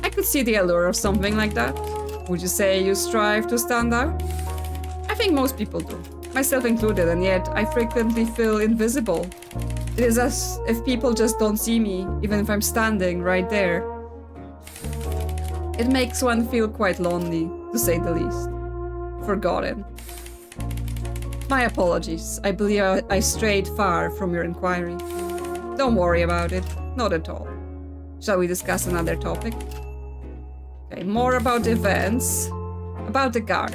I could see the allure of something like that. Would you say you strive to stand out? I think most people do, myself included, and yet I frequently feel invisible. It is as if people just don't see me, even if I'm standing right there. It makes one feel quite lonely, to say the least. Forgotten. My apologies. I believe I strayed far from your inquiry. Don't worry about it. Not at all. Shall we discuss another topic? Okay, more about the events. About the guard.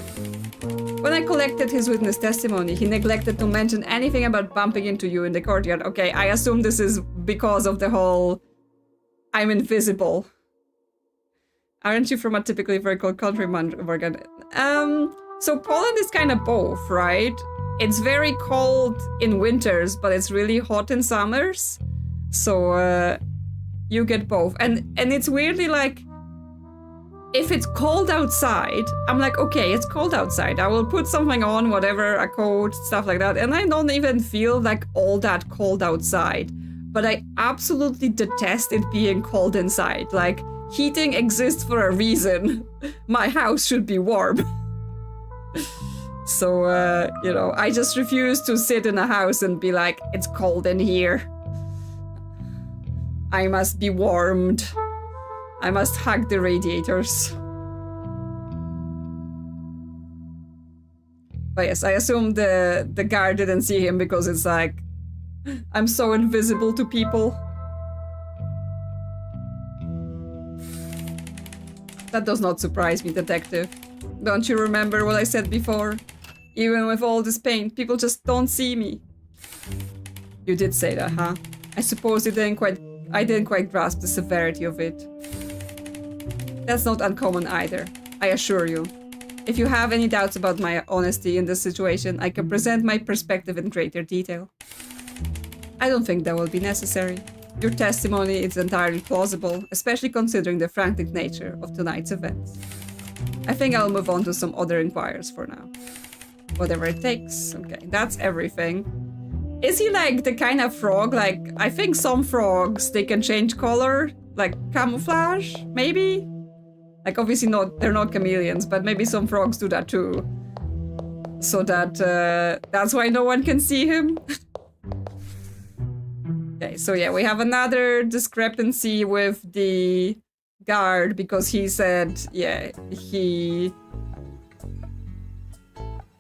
When I collected his witness testimony, he neglected to mention anything about bumping into you in the courtyard. Okay, I assume this is because of the whole I'm invisible. Aren't you from a typically very cold country, Morgan? So Poland is kind of both, right? It's very cold in winters, but it's really hot in summers. So you get both. And it's weirdly like, if it's cold outside, I'm like, okay, it's cold outside. I will put something on, whatever, a coat, stuff like that. And I don't even feel like all that cold outside. But I absolutely detest it being cold inside. Like, heating exists for a reason. My house should be warm. So, you know, I just refuse to sit in a house and be like, it's cold in here. I must be warmed. I must hack the radiators. But yes, I assume the guard didn't see him because it's like, I'm so invisible to people. That does not surprise me, detective. Don't you remember what I said before? Even with all this paint, people just don't see me. You did say that, huh? I suppose I didn't quite grasp the severity of it. That's not uncommon either, I assure you. If you have any doubts about my honesty in this situation, I can present my perspective in greater detail. I don't think that will be necessary. Your testimony is entirely plausible, especially considering the frantic nature of tonight's events. I think I'll move on to some other inquiries for now. Whatever it takes. Okay, that's everything. Is he like the kind of frog? Like, I think some frogs, they can change color, like camouflage, maybe? Like, obviously not, they're not chameleons, but maybe some frogs do that too. So that, that's why no one can see him. Okay, so yeah, we have another discrepancy with the guard because he said, yeah,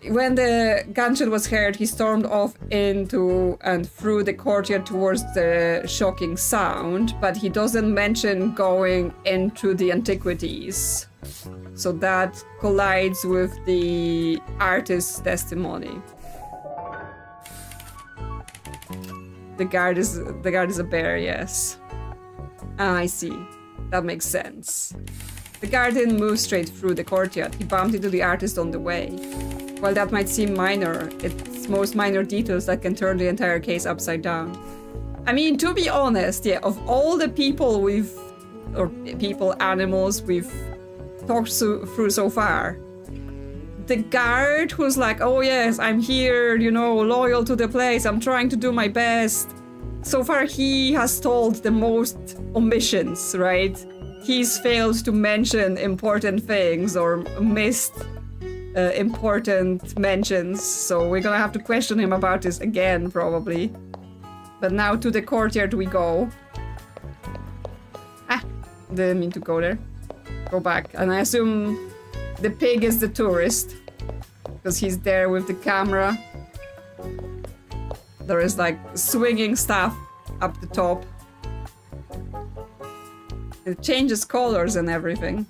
when the gunshot was heard, he stormed off into and through the courtyard towards the shocking sound, but he doesn't mention going into the antiquities. So that collides with the artist's testimony. The guard is a bear, yes. Ah, I see. That makes sense. The guard didn't move straight through the courtyard. He bumped into the artist on the way. While that might seem minor, it's most minor details that can turn the entire case upside down. I mean, to be honest, yeah, of all the people animals we've talked through so far, the guard who's like, oh yes, I'm here, you know, loyal to the place, I'm trying to do my best. So far, he has told the most omissions, right? He's failed to mention important things or missed important mentions, so we're gonna have to question him about this again, probably. But now to the courtyard we go. Ah, didn't mean to go there. Go back. And I assume the pig is the tourist, because he's there with the camera. There is like swinging stuff up the top. It changes colors and everything.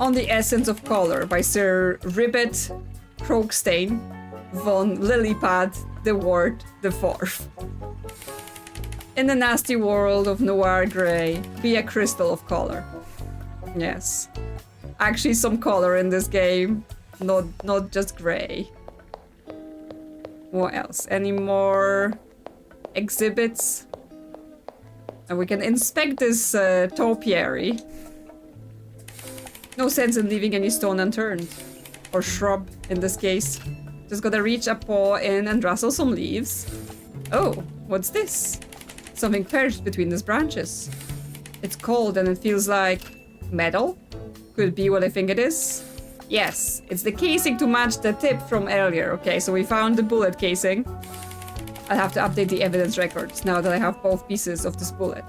On the Essence of Color by Sir Ribbet Krogstein von Lillipad de Ward IV. In the nasty world of noir grey, be a crystal of color. Yes. Actually some color in this game, not just grey. What else? Any more exhibits? And we can inspect this topiary. No sense in leaving any stone unturned. Or shrub, in this case. Just gotta reach a paw in and rustle some leaves. Oh, what's this? Something perched between these branches. It's cold and it feels like metal? Could it be what I think it is? Yes, it's the casing to match the tip from earlier. Okay, so we found the bullet casing. I'll have to update the evidence records now that I have both pieces of this bullet.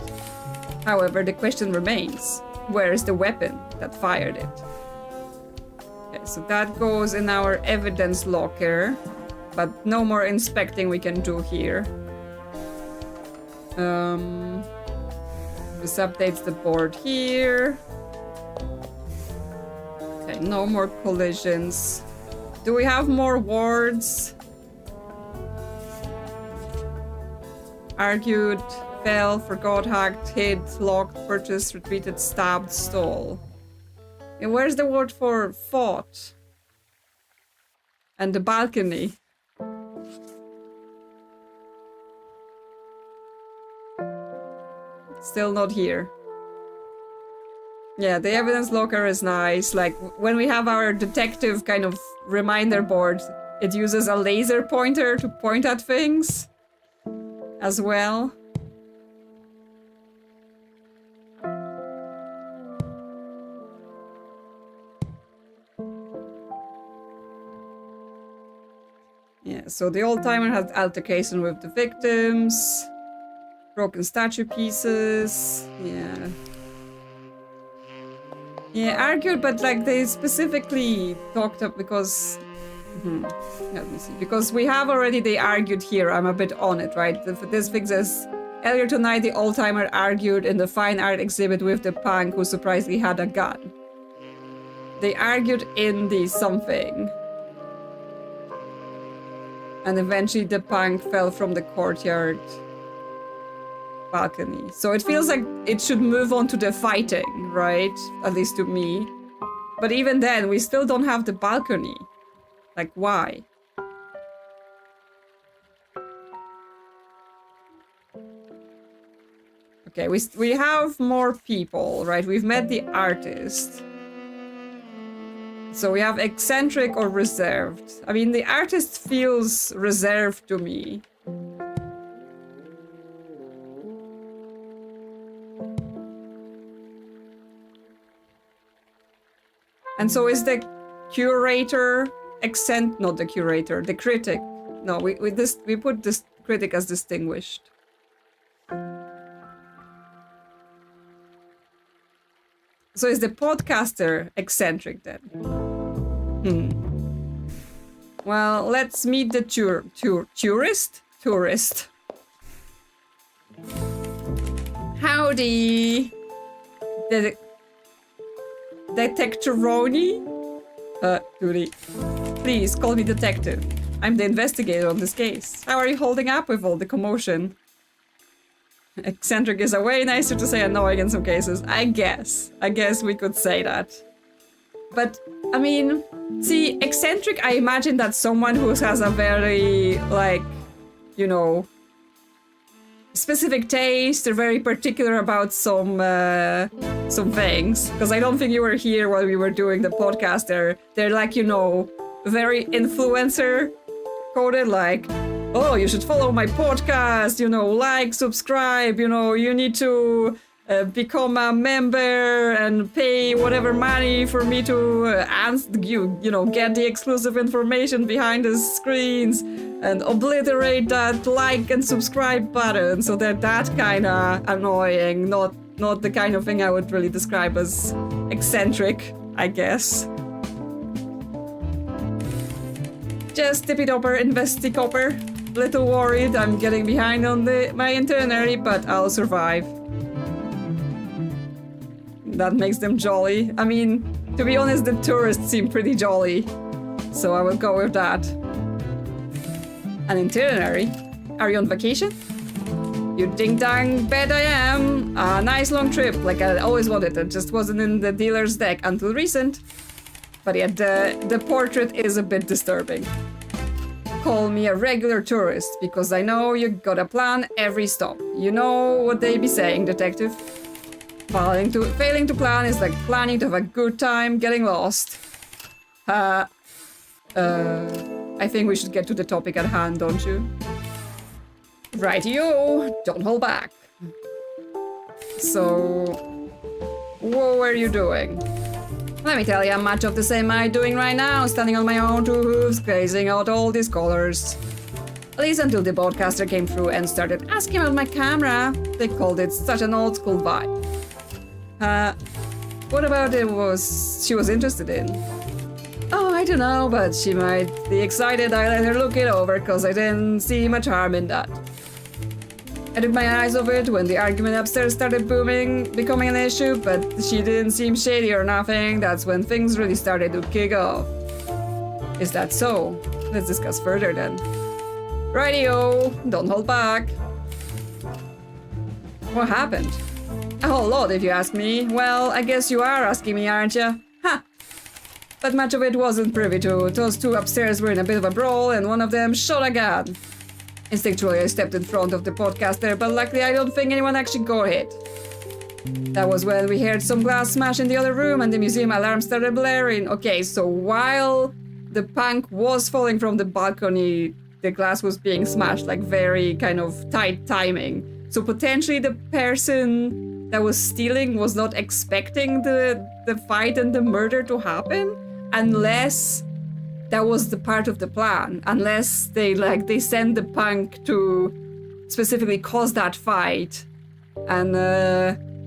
However, the question remains. Where is the weapon that fired it? Okay, so that goes in our evidence locker, but no more inspecting we can do here. This updates the board here. Okay, no more collisions. Do we have more wards? Argued, fell, forgot, hacked, hid, locked, purchased, retreated, stabbed, stole. And where's the word for fought? And the balcony. Still not here. Yeah, the evidence locker is nice. Like, when we have our detective kind of reminder board, it uses a laser pointer to point at things as well. Yeah, so the old timer had altercation with the victims. Broken statue pieces. Yeah. Yeah, argued, but like they specifically talked up because... let me see. Because we have already, they argued here. I'm a bit on it, right? This fixes... Earlier tonight, the old-timer argued in the fine art exhibit with the punk who surprisingly had a gun. They argued in the something. And eventually the punk fell from the courtyard balcony. So it feels like it should move on to the fighting, right? At least to me. But even then, we still don't have the balcony. Like, why? Okay, we have more people, right? We've met the artist. So we have eccentric or reserved. I mean, the artist feels reserved to me. And so is the curator not the curator, the critic. No, we put this critic as distinguished. So is the podcaster eccentric then? Well, let's meet the tourist? Tourist. Howdy. The Detectoroni? Duty. Please, call me detective. I'm the investigator on this case. How are you holding up with all the commotion? Eccentric is a way nicer to say annoying in some cases. I guess we could say that. But, I mean, see, eccentric, I imagine that's someone who has a very, like, you know, specific taste. They're very particular about some things. Because I don't think you were here while we were doing the podcast. They're like, you know, very influencer coded, like, oh, you should follow my podcast, you know, like, subscribe, you know, you need to become a member and pay whatever money for me to you know, get the exclusive information behind the screens and obliterate that like and subscribe button. So they're that kind of annoying, not the kind of thing I would really describe as eccentric, I guess. Just tippy-topper, investi-copper. Little worried, I'm getting behind on my itinerary, but I'll survive. That makes them jolly. I mean, to be honest, the tourists seem pretty jolly. So I will go with that. An itinerary? Are you on vacation? You ding-dang bet I am. A nice long trip, like I always wanted. It just wasn't in the dealer's deck until recent. But yeah, the portrait is a bit disturbing. Call me a regular tourist, because I know you gotta plan every stop. You know what they be saying, detective. Failing to plan is like planning to have a good time getting lost. I think we should get to the topic at hand, don't you? Rightio, don't hold back. So, what were you doing? Let me tell you, much of the same I'm doing right now, standing on my own two hooves, gazing out all these colors. At least until the broadcaster came through and started asking about my camera. They called it such an old school vibe. What about it she was interested in? Oh, I don't know, but she might be excited I let her look it over, cause I didn't see much harm in that. I took my eyes off it when the argument upstairs started becoming an issue, but she didn't seem shady or nothing. That's when things really started to kick off. Is that so? Let's discuss further then. Rightio, don't hold back. What happened? A whole lot, if you ask me. Well, I guess you are asking me, aren't you? Ha! But much of it wasn't privy to. Those two upstairs were in a bit of a brawl, and one of them shot a gun. Instinctually, I stepped in front of the podcaster, but luckily I don't think anyone actually got hit. That was when we heard some glass smash in the other room and the museum alarm started blaring. Okay, so while the punk was falling from the balcony, the glass was being smashed, like very kind of tight timing. So potentially the person that was stealing was not expecting the fight and the murder to happen, unless that was the part of the plan, unless they send the punk to specifically cause that fight and,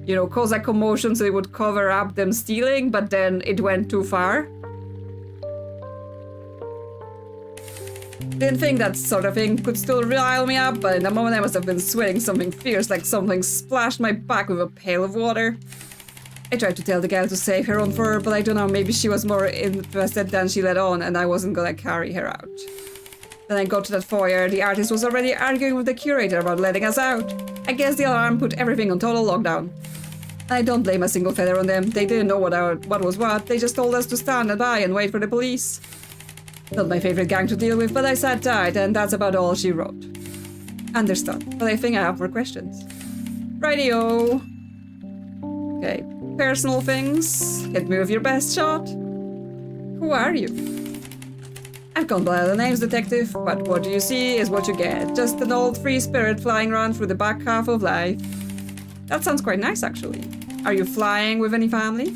you know, cause a commotion so they would cover up them stealing, but then it went too far. Didn't think that sort of thing could still rile me up, but in the moment I must have been sweating something fierce, like something splashed my back with a pail of water. I tried to tell the gal to save her own fur, but I don't know, maybe she was more interested than she let on, and I wasn't gonna carry her out. Then I got to that foyer. The artist was already arguing with the curator about letting us out. I guess the alarm put everything on total lockdown. I don't blame a single feather on them. They didn't know what was what. They just told us to stand by and wait for the police. Not my favorite gang to deal with, but I sat tight, and that's about all she wrote. Understood, but I think I have more questions. Rightio. Okay, personal things. Hit me with your best shot. Who are you? I've gone by the names, detective, but what you see is what you get. Just an old free spirit flying around through the back half of life. That sounds quite nice, actually. Are you flying with any family?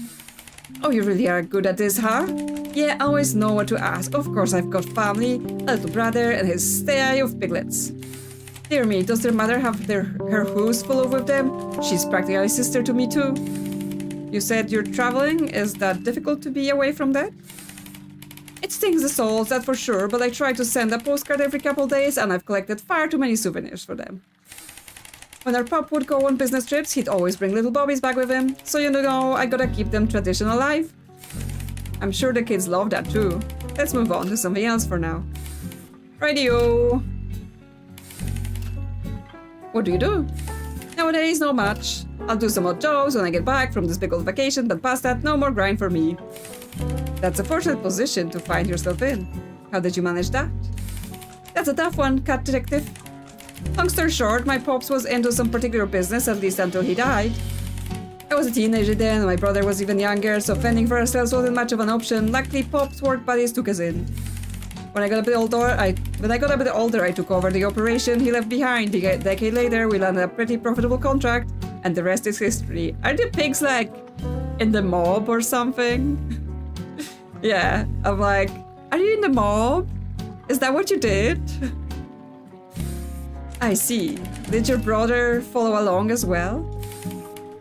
Oh, you really are good at this, huh? Yeah, I always know what to ask. Of course, I've got family, a little brother and his stay of piglets. Dear me, does their mother have her who's full of with them? She's practically a sister to me too. You said you're traveling? Is that difficult to be away from that? It stings the souls, that for sure, but I try to send a postcard every couple days and I've collected far too many souvenirs for them. When our pop would go on business trips, he'd always bring little bobbies back with him, so you know, I gotta keep them tradition alive. I'm sure the kids love that too. Let's move on to something else for now. Radio. What do you do? Nowadays, not much. I'll do some odd jobs when I get back from this big old vacation, but past that, no more grind for me. That's a fortunate position to find yourself in. How did you manage that? That's a tough one, cat detective. Long story short, my pops was into some particular business, at least until he died. I was a teenager then, and my brother was even younger, so fending for ourselves wasn't much of an option. Luckily, Pop's work buddies took us in. When I got a bit older, I took over the operation he left behind. A decade later, we landed a pretty profitable contract, and the rest is history. Are the pigs like in the mob or something? Yeah, I'm like, are you in the mob? Is that what you did? I see. Did your brother follow along as well?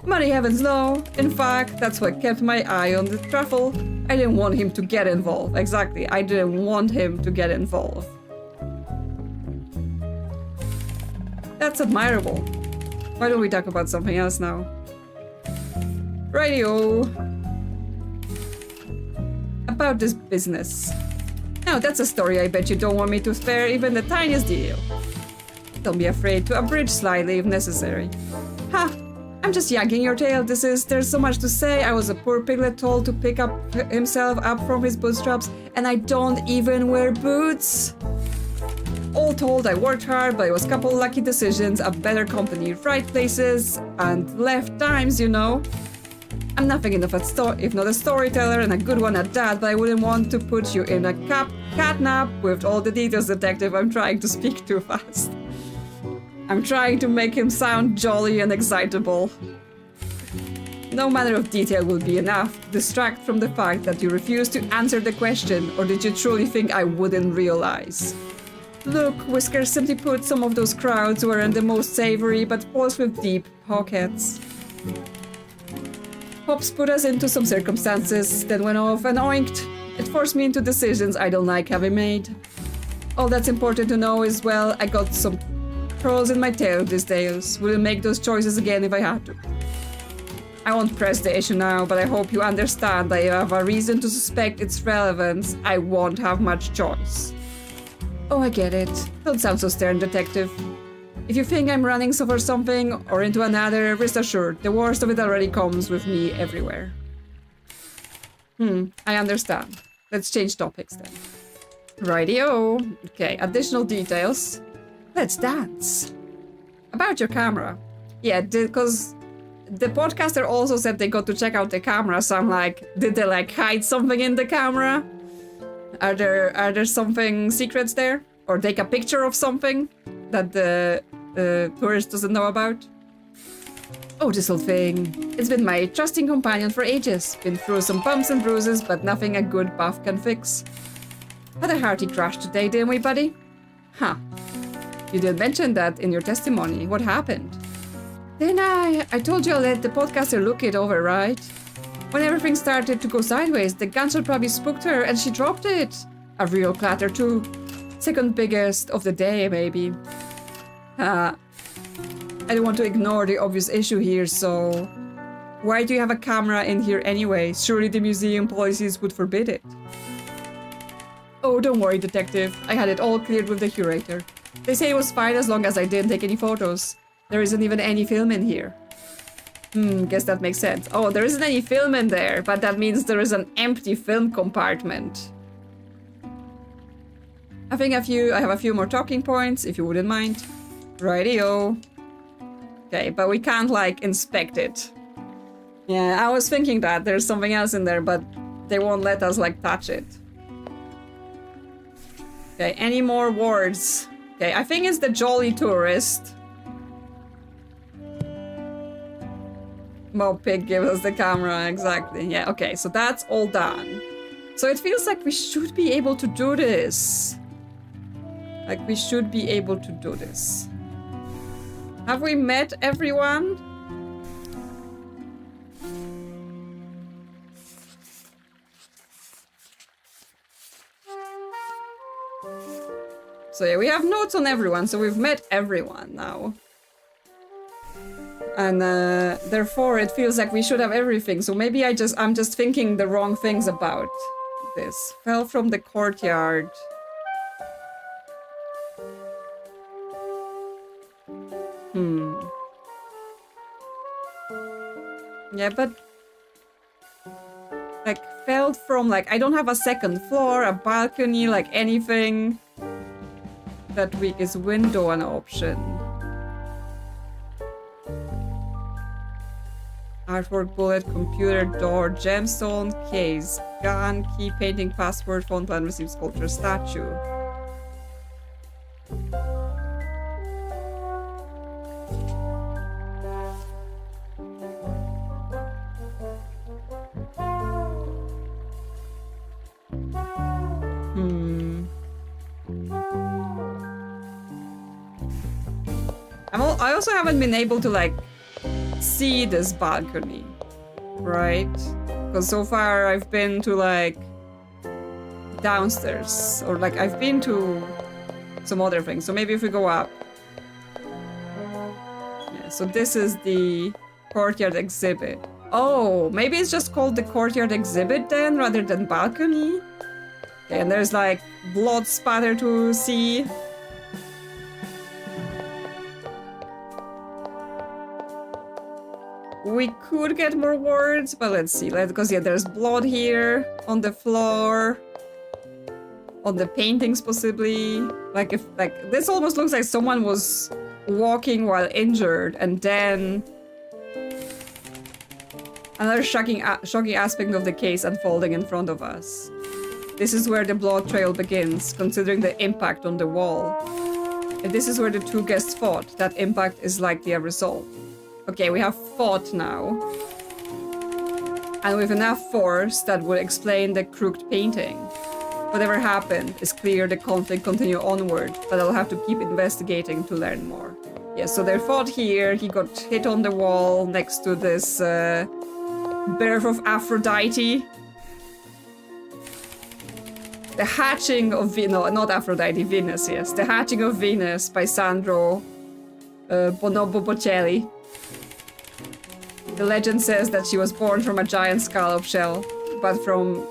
Money heavens no. In fact, that's what kept my eye on the truffle. I didn't want him to get involved. Exactly, I didn't want him to get involved. That's admirable. Why don't we talk about something else now? Radio. About this business. Now that's a story I bet you don't want me to spare even the tiniest detail. Don't be afraid to abridge slightly if necessary. Ha! I'm just yanking your tail. There's so much to say. I was a poor piglet told to pick himself up from his bootstraps, and I don't even wear boots. All told, I worked hard, but it was a couple lucky decisions, a better company, right places, and left times, you know. I'm nothing enough if not a storyteller, and a good one at that, but I wouldn't want to put you in a catnap with all the details, detective. I'm trying to speak too fast. I'm trying to make him sound jolly and excitable. No matter of detail will be enough to distract from the fact that you refused to answer the question, or did you truly think I wouldn't realize? Look, Whisker, simply put, some of those crowds weren't the most savory, but balls with deep pockets. Pops put us into some circumstances, then went off and oinked. It forced me into decisions I don't like having made. All that's important to know is, well, I got some curls in my tail these days. Wouldn't make those choices again if I had to. I won't press the issue now, but I hope you understand that if I have a reason to suspect its relevance, I won't have much choice. Oh, I get it. Don't sound so stern, detective. If you think I'm running for something or into another, rest assured, the worst of it already comes with me everywhere. I understand. Let's change topics then. Rightio. Okay, additional details. Let's dance. About your camera. Yeah, because the podcaster also said they got to check out the camera, so I'm like, did they like hide something in the camera? Are there something secrets there? Or take a picture of something that the tourist doesn't know about? Oh, this old thing. It's been my trusting companion for ages. Been through some bumps and bruises, but nothing a good buff can fix. Had a hearty crash today, didn't we, buddy? Huh. You did mention that in your testimony. What happened? Then I told you I'll let the podcaster look it over, right? When everything started to go sideways, the gunshot probably spooked her and she dropped it. A real clatter too. Second biggest of the day, maybe. I don't want to ignore the obvious issue here, so... Why do you have a camera in here anyway? Surely the museum policies would forbid it. Oh, don't worry, detective. I had it all cleared with the curator. They say it was fine as long as I didn't take any photos. There isn't even any film in here. Guess that makes sense. Oh, there isn't any film in there, but that means there is an empty film compartment. I have a few more talking points, if you wouldn't mind. Rightio. Okay, but we can't, like, inspect it. Yeah, I was thinking that there's something else in there, but they won't let us, like, touch it. Okay, any more words? Okay, I think it's the jolly tourist. Mo Pig gave us the camera, exactly. Yeah, okay, so that's all done. So it feels like we should be able to do this. Like, we should be able to do this. Have we met everyone? So yeah, we have notes on everyone, so we've met everyone now. And therefore it feels like we should have everything. So maybe I'm just thinking the wrong things about this. Fell from the courtyard. Yeah, but like fell from like I don't have a second floor, a balcony, like anything. That week is window an option. Artwork, bullet, computer, door, gemstone, case, gun, key, painting, password, phone plan, receive, sculpture, statue. I also haven't been able to like see this balcony, right? Because so far I've been to like downstairs or like I've been to some other things. So maybe if we go up. Yeah, so this is the courtyard exhibit. Oh, maybe it's just called the courtyard exhibit then rather than balcony. Okay, and there's like blood spatter to see. We could get more words, but let's see. Because yeah, there's blood here on the floor, on the paintings possibly. Like if like this almost looks like someone was walking while injured, and then another shocking aspect of the case unfolding in front of us. This is where the blood trail begins, considering the impact on the wall. If this is where the two guests fought, that impact is likely a result. Okay, we have fought now. And with enough force that would explain the crooked painting. Whatever happened, it's clear the conflict continued onward, but I'll have to keep investigating to learn more. Yeah, so they fought here, he got hit on the wall next to this birth of Aphrodite. The hatching of Venus, no, not Aphrodite, Venus, yes. The hatching of Venus by Sandro Bonobo Bocelli. The legend says that she was born from a giant scallop shell, but from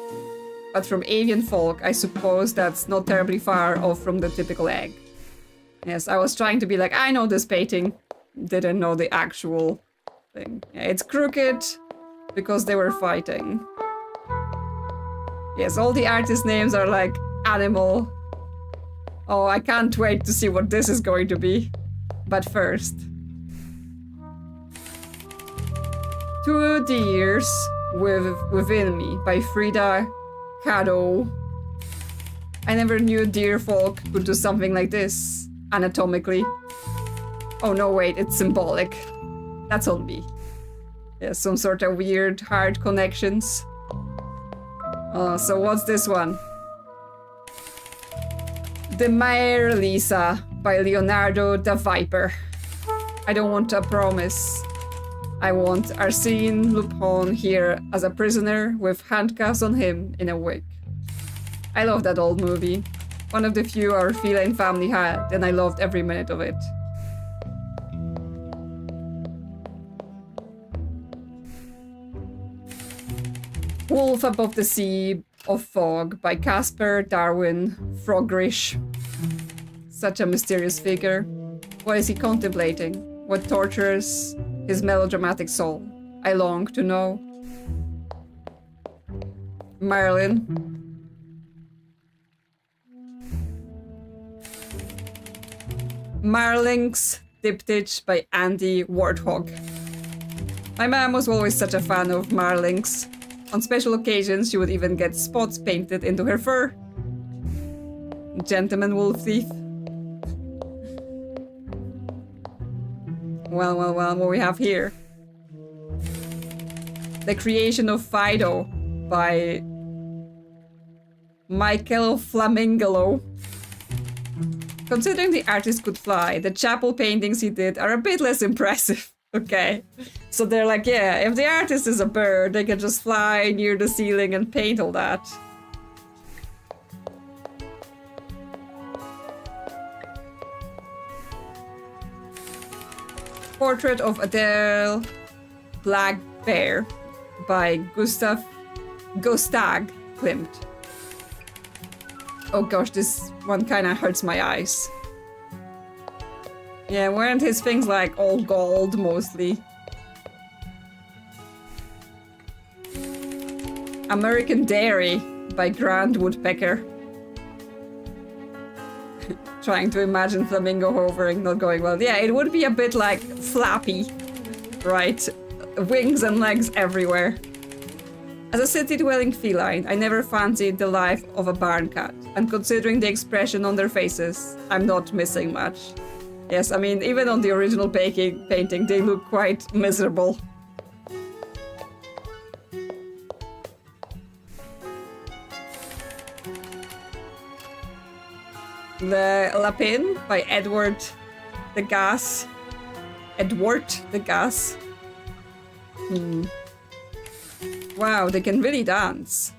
avian folk, I suppose that's not terribly far off from the typical egg. Yes, I was trying to be like, I know this painting. Didn't know the actual thing. Yeah, it's crooked because they were fighting. Yes, all the artist names are like animal. Oh, I can't wait to see what this is going to be. But first... Two Deers Within Me by Frida Kahlo. I never knew deer folk could do something like this, anatomically. Oh no, wait, it's symbolic. That's on me. Yeah, some sort of weird heart connections. So what's this one? The Mare Lisa by Leonardo da Viper. I don't want a promise. I want Arsene Lupin here as a prisoner with handcuffs on him in a wig. I love that old movie. One of the few our feline family had, and I loved every minute of it. Wolf Above the Sea of Fog by Caspar Darwin Frogrish. Such a mysterious figure. What is he contemplating? What tortures his melodramatic soul? I long to know. Marilyn. Marling's Diptych by Andy Warthog. My mom was always such a fan of Marlings. On special occasions, she would even get spots painted into her fur. Gentleman wolf thief. Well, what we have here. The Creation of Fido by Michael Flamingolo. Considering the artist could fly, the chapel paintings he did are a bit less impressive. Okay. So they're like, yeah, if the artist is a bird, they can just fly near the ceiling and paint all that. Portrait of Adele Black Bear by Gustav Klimt. Oh gosh, this one kind of hurts my eyes. Yeah, weren't his things like all gold mostly? American Dairy by Grand Woodpecker. Trying to imagine flamingo hovering, not going well. Yeah, it would be a bit like Flappy, right? Wings and legs everywhere. As a city-dwelling feline, I never fancied the life of a barn cat, and considering the expression on their faces, I'm not missing much. Yes, I mean, even on the original painting, they look quite miserable. The Lapin by Edward the Gas. Wow, they can really dance.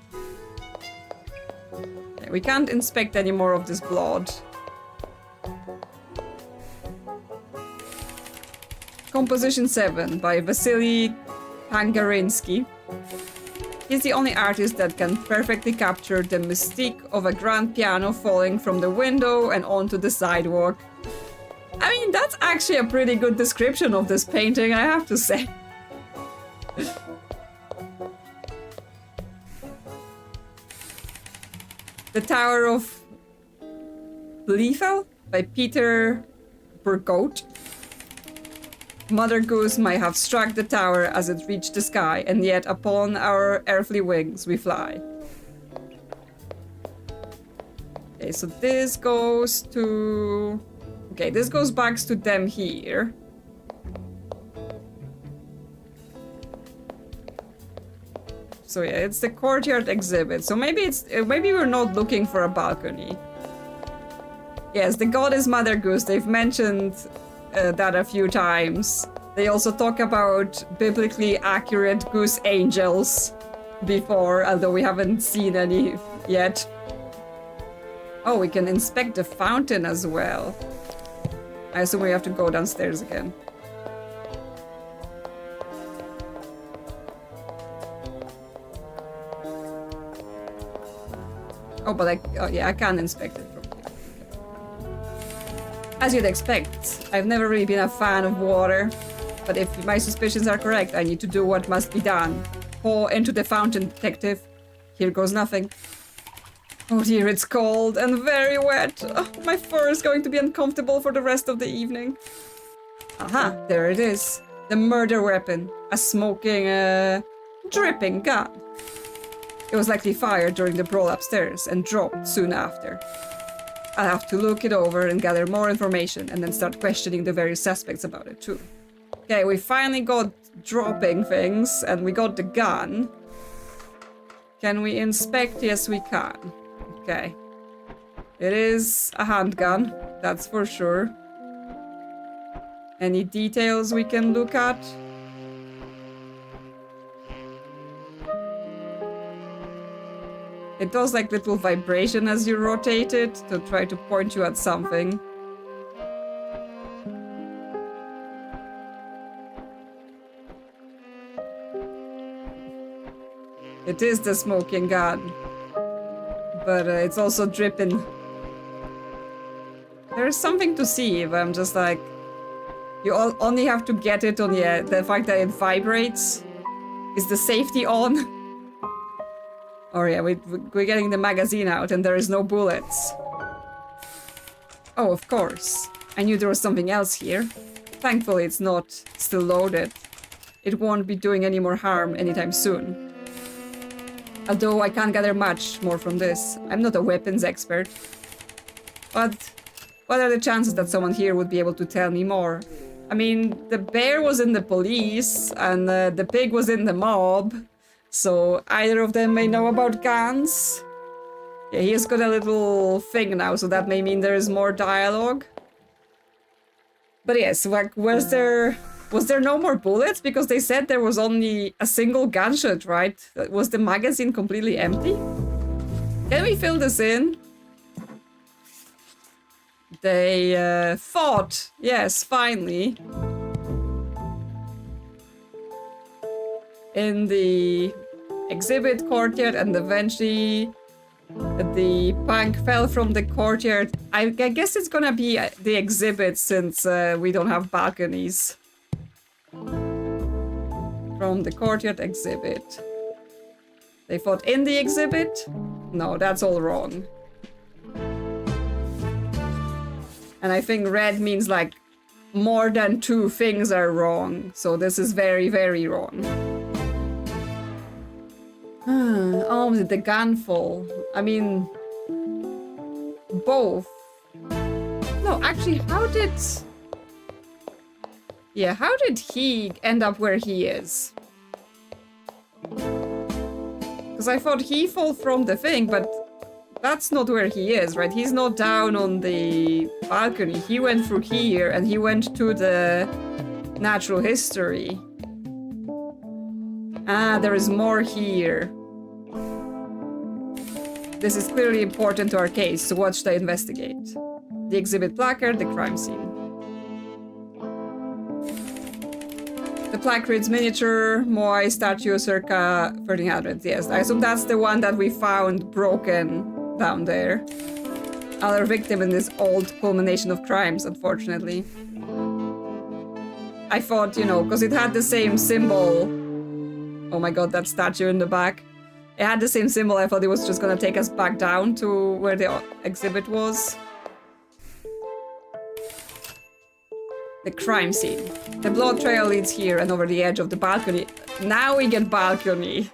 Okay, we can't inspect any more of this blood. Composition 7 by Vasily Pangarinsky. He's the only artist that can perfectly capture the mystique of a grand piano falling from the window and onto the sidewalk. I mean, that's actually a pretty good description of this painting, I have to say. The Tower of Liefeld by Peter Burgoat. Mother Goose might have struck the tower as it reached the sky, and yet upon our earthly wings we fly. Okay, so this goes to... Okay, this goes back to them here. So yeah, it's the courtyard exhibit. So maybe we're not looking for a balcony. Yes, the goddess Mother Goose, they've mentioned that a few times. They also talk about biblically accurate goose angels before, although we haven't seen any yet. Oh, we can inspect the fountain as well. I assume we have to go downstairs again. Oh, but I can inspect it from here. As you'd expect, I've never really been a fan of water, but if my suspicions are correct, I need to do what must be done. Pour into the fountain, detective. Here goes nothing. Oh dear, it's cold and very wet. Oh, my fur is going to be uncomfortable for the rest of the evening. Aha, there it is. The murder weapon. A smoking, dripping gun. It was likely fired during the brawl upstairs and dropped soon after. I'll have to look it over and gather more information and then start questioning the various suspects about it too. Okay, we finally got dropping things and we got the gun. Can we inspect? Yes, we can. Okay. It is a handgun, that's for sure. Any details we can look at? It does like little vibration as you rotate it to try to point you at something. It is the smoking gun, but it's also dripping. There's something to see, but I'm just like, you only have to get it on the fact that it vibrates. Is the safety on? Oh yeah, we're getting the magazine out and there is no bullets. Oh, of course. I knew there was something else here. Thankfully, it's not still loaded. It won't be doing any more harm anytime soon. Although I can't gather much more from this. I'm not a weapons expert. But what are the chances that someone here would be able to tell me more? I mean, the bear was in the police and the pig was in the mob. So either of them may know about guns. Yeah, he has got a little thing now, so that may mean there is more dialogue. But yes, like, was there no more bullets? Because they said there was only a single gunshot, right? Was the magazine completely empty? Can we fill this in? They fought. Yes, finally. In the exhibit courtyard, and eventually the punk fell from the courtyard. I guess it's gonna be the exhibit since we don't have balconies. From the courtyard exhibit. They fought in the exhibit? No, that's all wrong. And I think red means like more than two things are wrong. So this is very, very wrong. Oh, did the gun fall? I mean, both. No, actually, how did... Yeah, how did he end up where he is? Because I thought he fell from the thing, but that's not where he is, right? He's not down on the balcony. He went through here and he went to the natural history. Ah, there is more here. This is clearly important to our case, so what should I investigate? The exhibit placard, the crime scene. The plaque reads miniature Moai statue circa 1300s. Yes, I assume that's the one that we found broken down there. Another victim in this old culmination of crimes, unfortunately. I thought, you know, because it had the same symbol. Oh my god, that statue in the back. It had the same symbol. I thought it was just gonna take us back down to where the exhibit was. The crime scene. The blood trail leads here and over the edge of the balcony. Now we get balcony.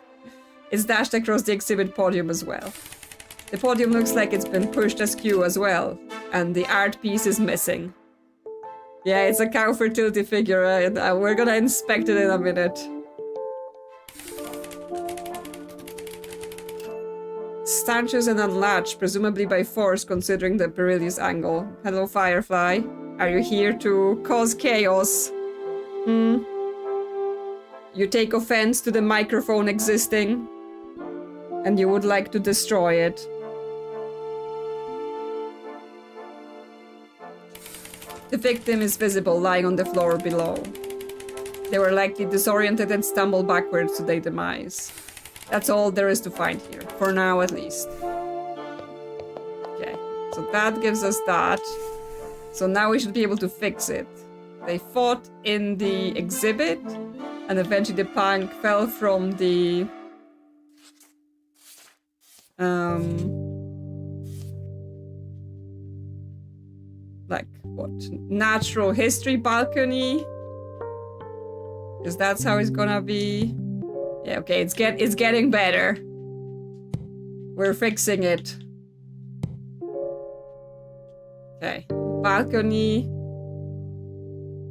It's dashed across the exhibit podium as well. The podium looks like it's been pushed askew as well. And the art piece is missing. Yeah, it's a cow fertility figure. We're gonna inspect it in a minute. Stanchions and unlatched, presumably by force considering the perilous angle. Hello, Firefly. Are you here to cause chaos? You take offense to the microphone existing, and you would like to destroy it. The victim is visible, lying on the floor below. They were likely disoriented and stumbled backwards to their demise. That's all there is to find here, for now at least. Okay, so that gives us that. So now we should be able to fix it. They fought in the exhibit, and eventually the punk fell from the... like, what? Natural history balcony? Because that's how it's gonna be. Yeah, okay, it's getting better. We're fixing it. Okay. Balcony.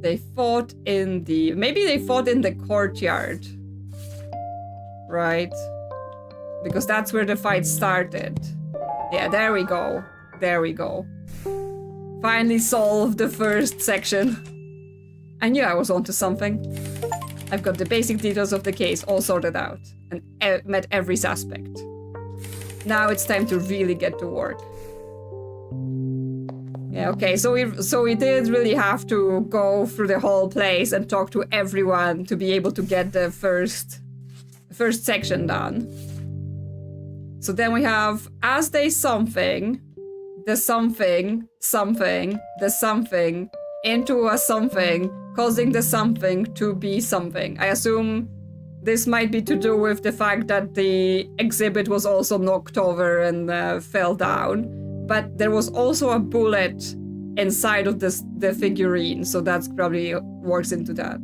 They fought in the... Maybe they fought in the courtyard. Right? Because that's where the fight started. Yeah, there we go. There we go. Finally solved the first section. I knew I was onto something. I've got the basic details of the case all sorted out and met every suspect. Now it's time to really get to work. Yeah, okay, so we did really have to go through the whole place and talk to everyone to be able to get the first section done. So then we have as they something, the something, the something, into a something, causing the something to be something. I assume this might be to do with the fact that the exhibit was also knocked over and fell down. But there was also a bullet inside of the figurine, so that's probably works into that.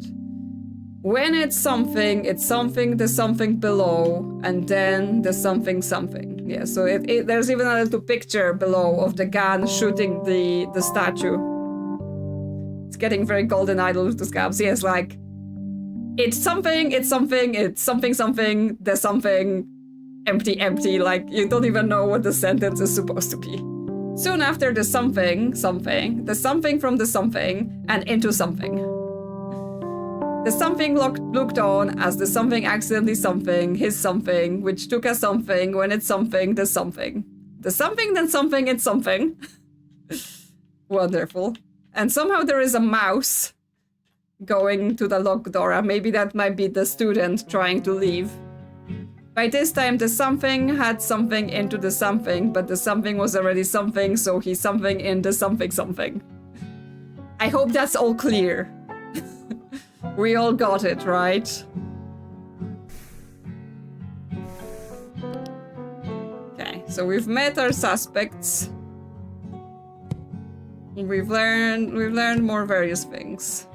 When it's something, the something below, and then the something. Yeah, so there's even a little picture below of the gun shooting the statue. It's getting very golden idol with the scabs. Yes, like, it's something, the something, empty, like, you don't even know what the sentence is supposed to be. Soon after the something, the something from the something, and into something. The something looked on as the something accidentally something, his something, which took a something, when it's something, the something. The something, then something, it's something. Wonderful. And somehow there is a mouse going to the locked door. Maybe that might be the student trying to leave. By this time, the something had something into the something, but the something was already something, so he's something in the something. I hope that's all clear. We all got it, right? Okay, so we've met our suspects. We've learned more various things.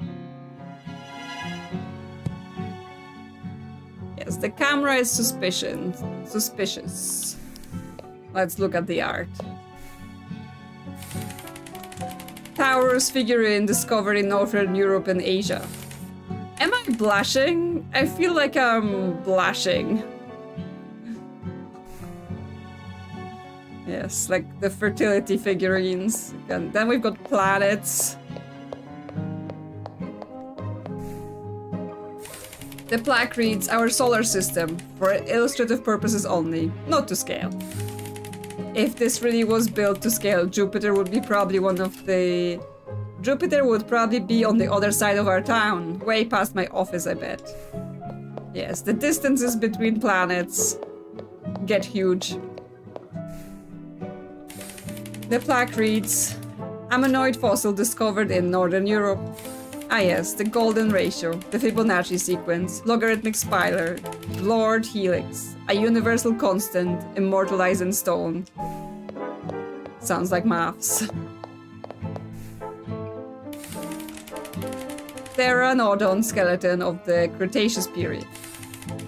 Yes, the camera is suspicious. Let's look at the art. Towers figurine discovered in Northern Europe and Asia. Am I blushing? I feel like I'm blushing. Yes, like the fertility figurines. And then we've got planets. The plaque reads, our solar system, for illustrative purposes only, not to scale. If this really was built to scale, Jupiter would probably be on the other side of our town, way past my office, I bet. Yes, the distances between planets get huge. The plaque reads, ammonoid fossil discovered in Northern Europe. Ah yes, the golden ratio, the Fibonacci sequence, logarithmic spiral, Lord helix, a universal constant, immortalized in stone. Sounds like maths. Pteranodon skeleton of the Cretaceous period.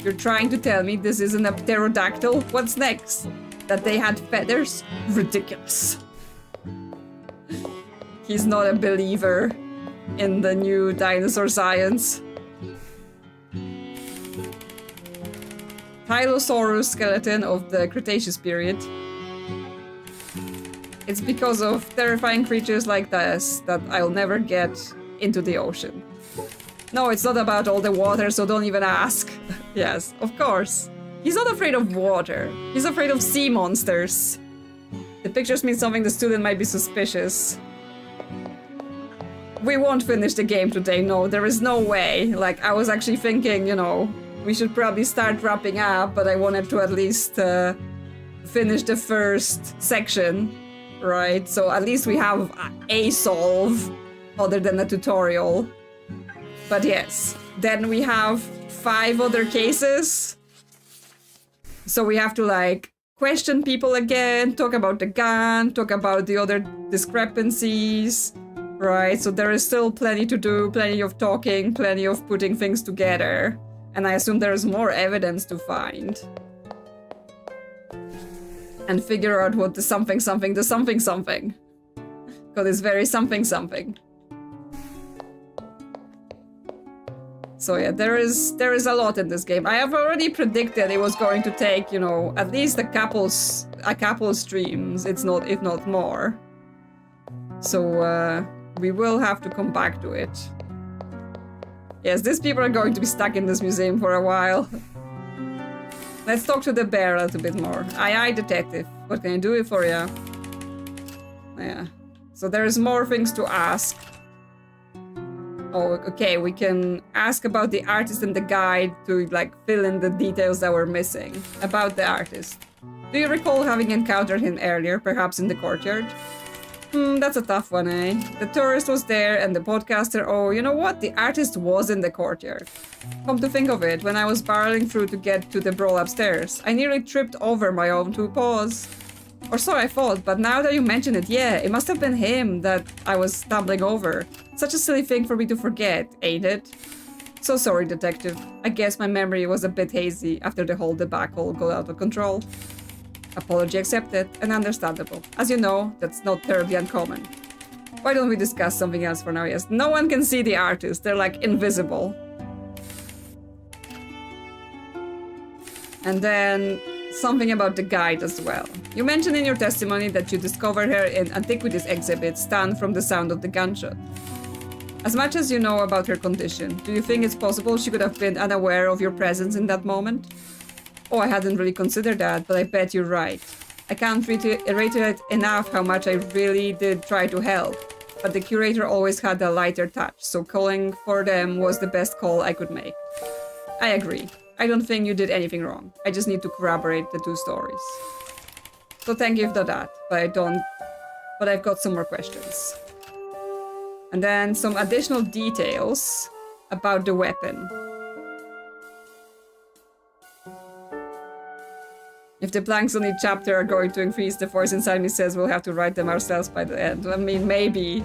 You're trying to tell me this isn't a pterodactyl? What's next? That they had feathers? Ridiculous. He's not a believer in the new dinosaur science. Tylosaurus skeleton of the Cretaceous period. It's because of terrifying creatures like this that I'll never get into the ocean. No, it's not about all the water, so don't even ask. Yes, of course. He's not afraid of water. He's afraid of sea monsters. The pictures mean something the student might be suspicious. We won't finish the game today, no, there is no way. Like, I was actually thinking, you know, we should probably start wrapping up, but I wanted to at least finish the first section, right? So at least we have a solve, other than a tutorial. But yes, then we have 5 other cases. So we have to, like, question people again, talk about the gun, talk about the other discrepancies. Right, so there is still plenty to do, plenty of talking, plenty of putting things together. And I assume there is more evidence to find. And figure out what the something. Because it's very something. So yeah, there is a lot in this game. I have already predicted it was going to take, you know, at least a couple a couple streams, if not more. So we will have to come back to it. Yes, these people are going to be stuck in this museum for a while. Let's talk to the bear a little bit more. Aye, detective. What can I do for you? Yeah. So there's more things to ask. Oh, okay, we can ask about the artist and the guide to, like, fill in the details that we're missing about the artist. Do you recall having encountered him earlier, perhaps in the courtyard? That's a tough one, eh? The tourist was there and the podcaster. Oh, you know what? The artist was in the courtyard. Come to think of it, when I was barreling through to get to the brawl upstairs, I nearly tripped over my own two paws. Or so I thought, but now that you mention it, yeah, it must have been him that I was stumbling over. Such a silly thing for me to forget, ain't it? So sorry, detective. I guess my memory was a bit hazy after the whole debacle got out of control. Apology accepted and understandable. As you know, that's not terribly uncommon. Why don't we discuss something else for now? Yes, no one can see the artist. They're like invisible. And then something about the guide as well. You mentioned in your testimony that you discovered her in antiquities exhibit, stunned from the sound of the gunshot. As much as you know about her condition, do you think it's possible she could have been unaware of your presence in that moment? Oh, I hadn't really considered that, but I bet you're right. I can't reiterate enough how much I really did try to help, but the curator always had a lighter touch, so calling for them was the best call I could make. I agree. I don't think you did anything wrong. I just need to corroborate the two stories. So thank you for that, but I've got some more questions. And then some additional details about the weapon. If the blanks on each chapter are going to increase, the force inside me says we'll have to write them ourselves by the end. I mean, maybe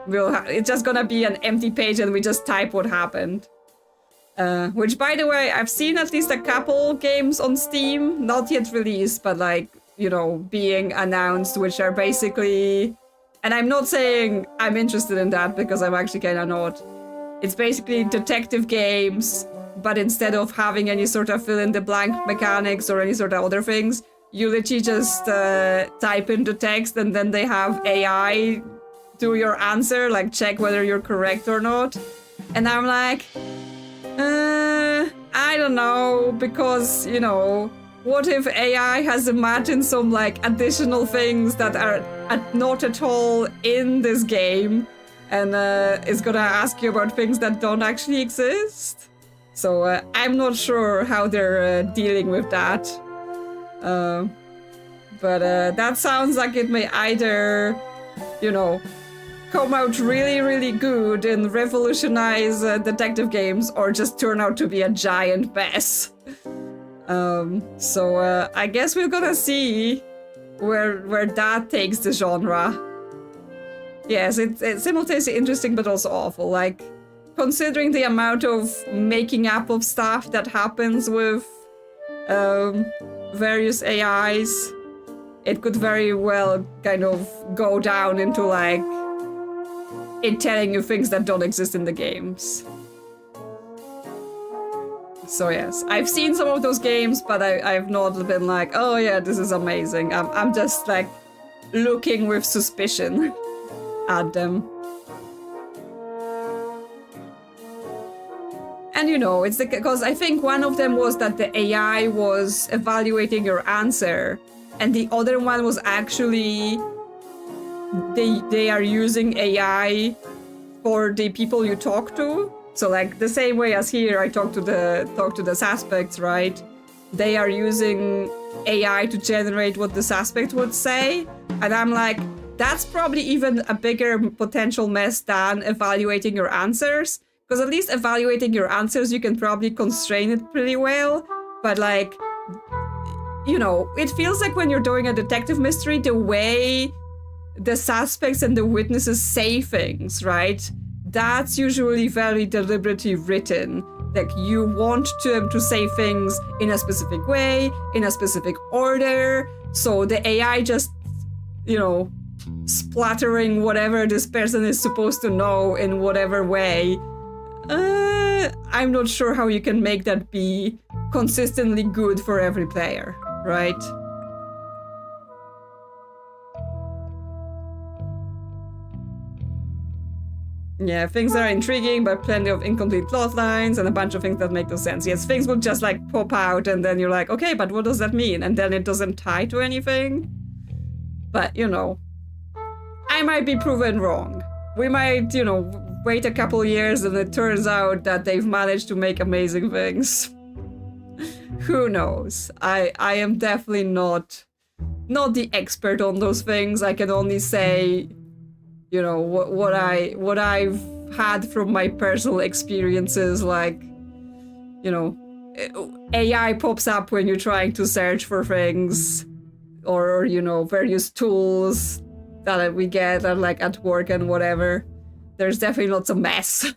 it's just gonna be an empty page and we just type what happened. Which, by the way, I've seen at least a couple games on Steam, not yet released, but like, you know, being announced, which are basically... And I'm not saying I'm interested in that because I'm actually kind of not. It's basically detective games, but instead of having any sort of fill-in-the-blank mechanics or any sort of other things, you literally just type into text and then they have AI do your answer, like check whether you're correct or not. And I'm like, I don't know, because, you know, what if AI has imagined some, like, additional things that are not at all in this game and is gonna ask you about things that don't actually exist? So I'm not sure how they're dealing with that. But that sounds like it may either, you know, come out really, really good and revolutionize detective games, or just turn out to be a giant mess. So I guess we're gonna see where that takes the genre. Yes, it's simultaneously interesting but also awful. Like, considering the amount of making up of stuff that happens with various AIs, it could very well kind of go down into, like, it telling you things that don't exist in the games. So yes, I've seen some of those games, but I've not been like, oh yeah, this is amazing. I'm just like looking with suspicion at them. And you know, it's because I think one of them was that the AI was evaluating your answer, and the other one was actually they are using AI for the people you talk to. So like the same way as here, I talk to the suspects, right? They are using AI to generate what the suspect would say, and I'm like, that's probably even a bigger potential mess than evaluating your answers. Because at least evaluating your answers, you can probably constrain it pretty well. But like, you know, it feels like when you're doing a detective mystery, the way the suspects and the witnesses say things, right? That's usually very deliberately written. Like, you want them to say things in a specific way, in a specific order. So the AI just, you know, splattering whatever this person is supposed to know in whatever way. I'm not sure how you can make that be consistently good for every player, right? Yeah, things that are intriguing, but plenty of incomplete plot lines and a bunch of things that make no sense. Yes, things would just like pop out and then you're like, okay, but what does that mean? And then it doesn't tie to anything. But, you know, I might be proven wrong. We might, you know, wait a couple years and it turns out that they've managed to make amazing things. Who knows? I am definitely not the expert on those things. I can only say, you know, what I've had from my personal experiences, like, you know, AI pops up when you're trying to search for things, or, you know, various tools that we get at work and whatever. There's definitely lots of mess.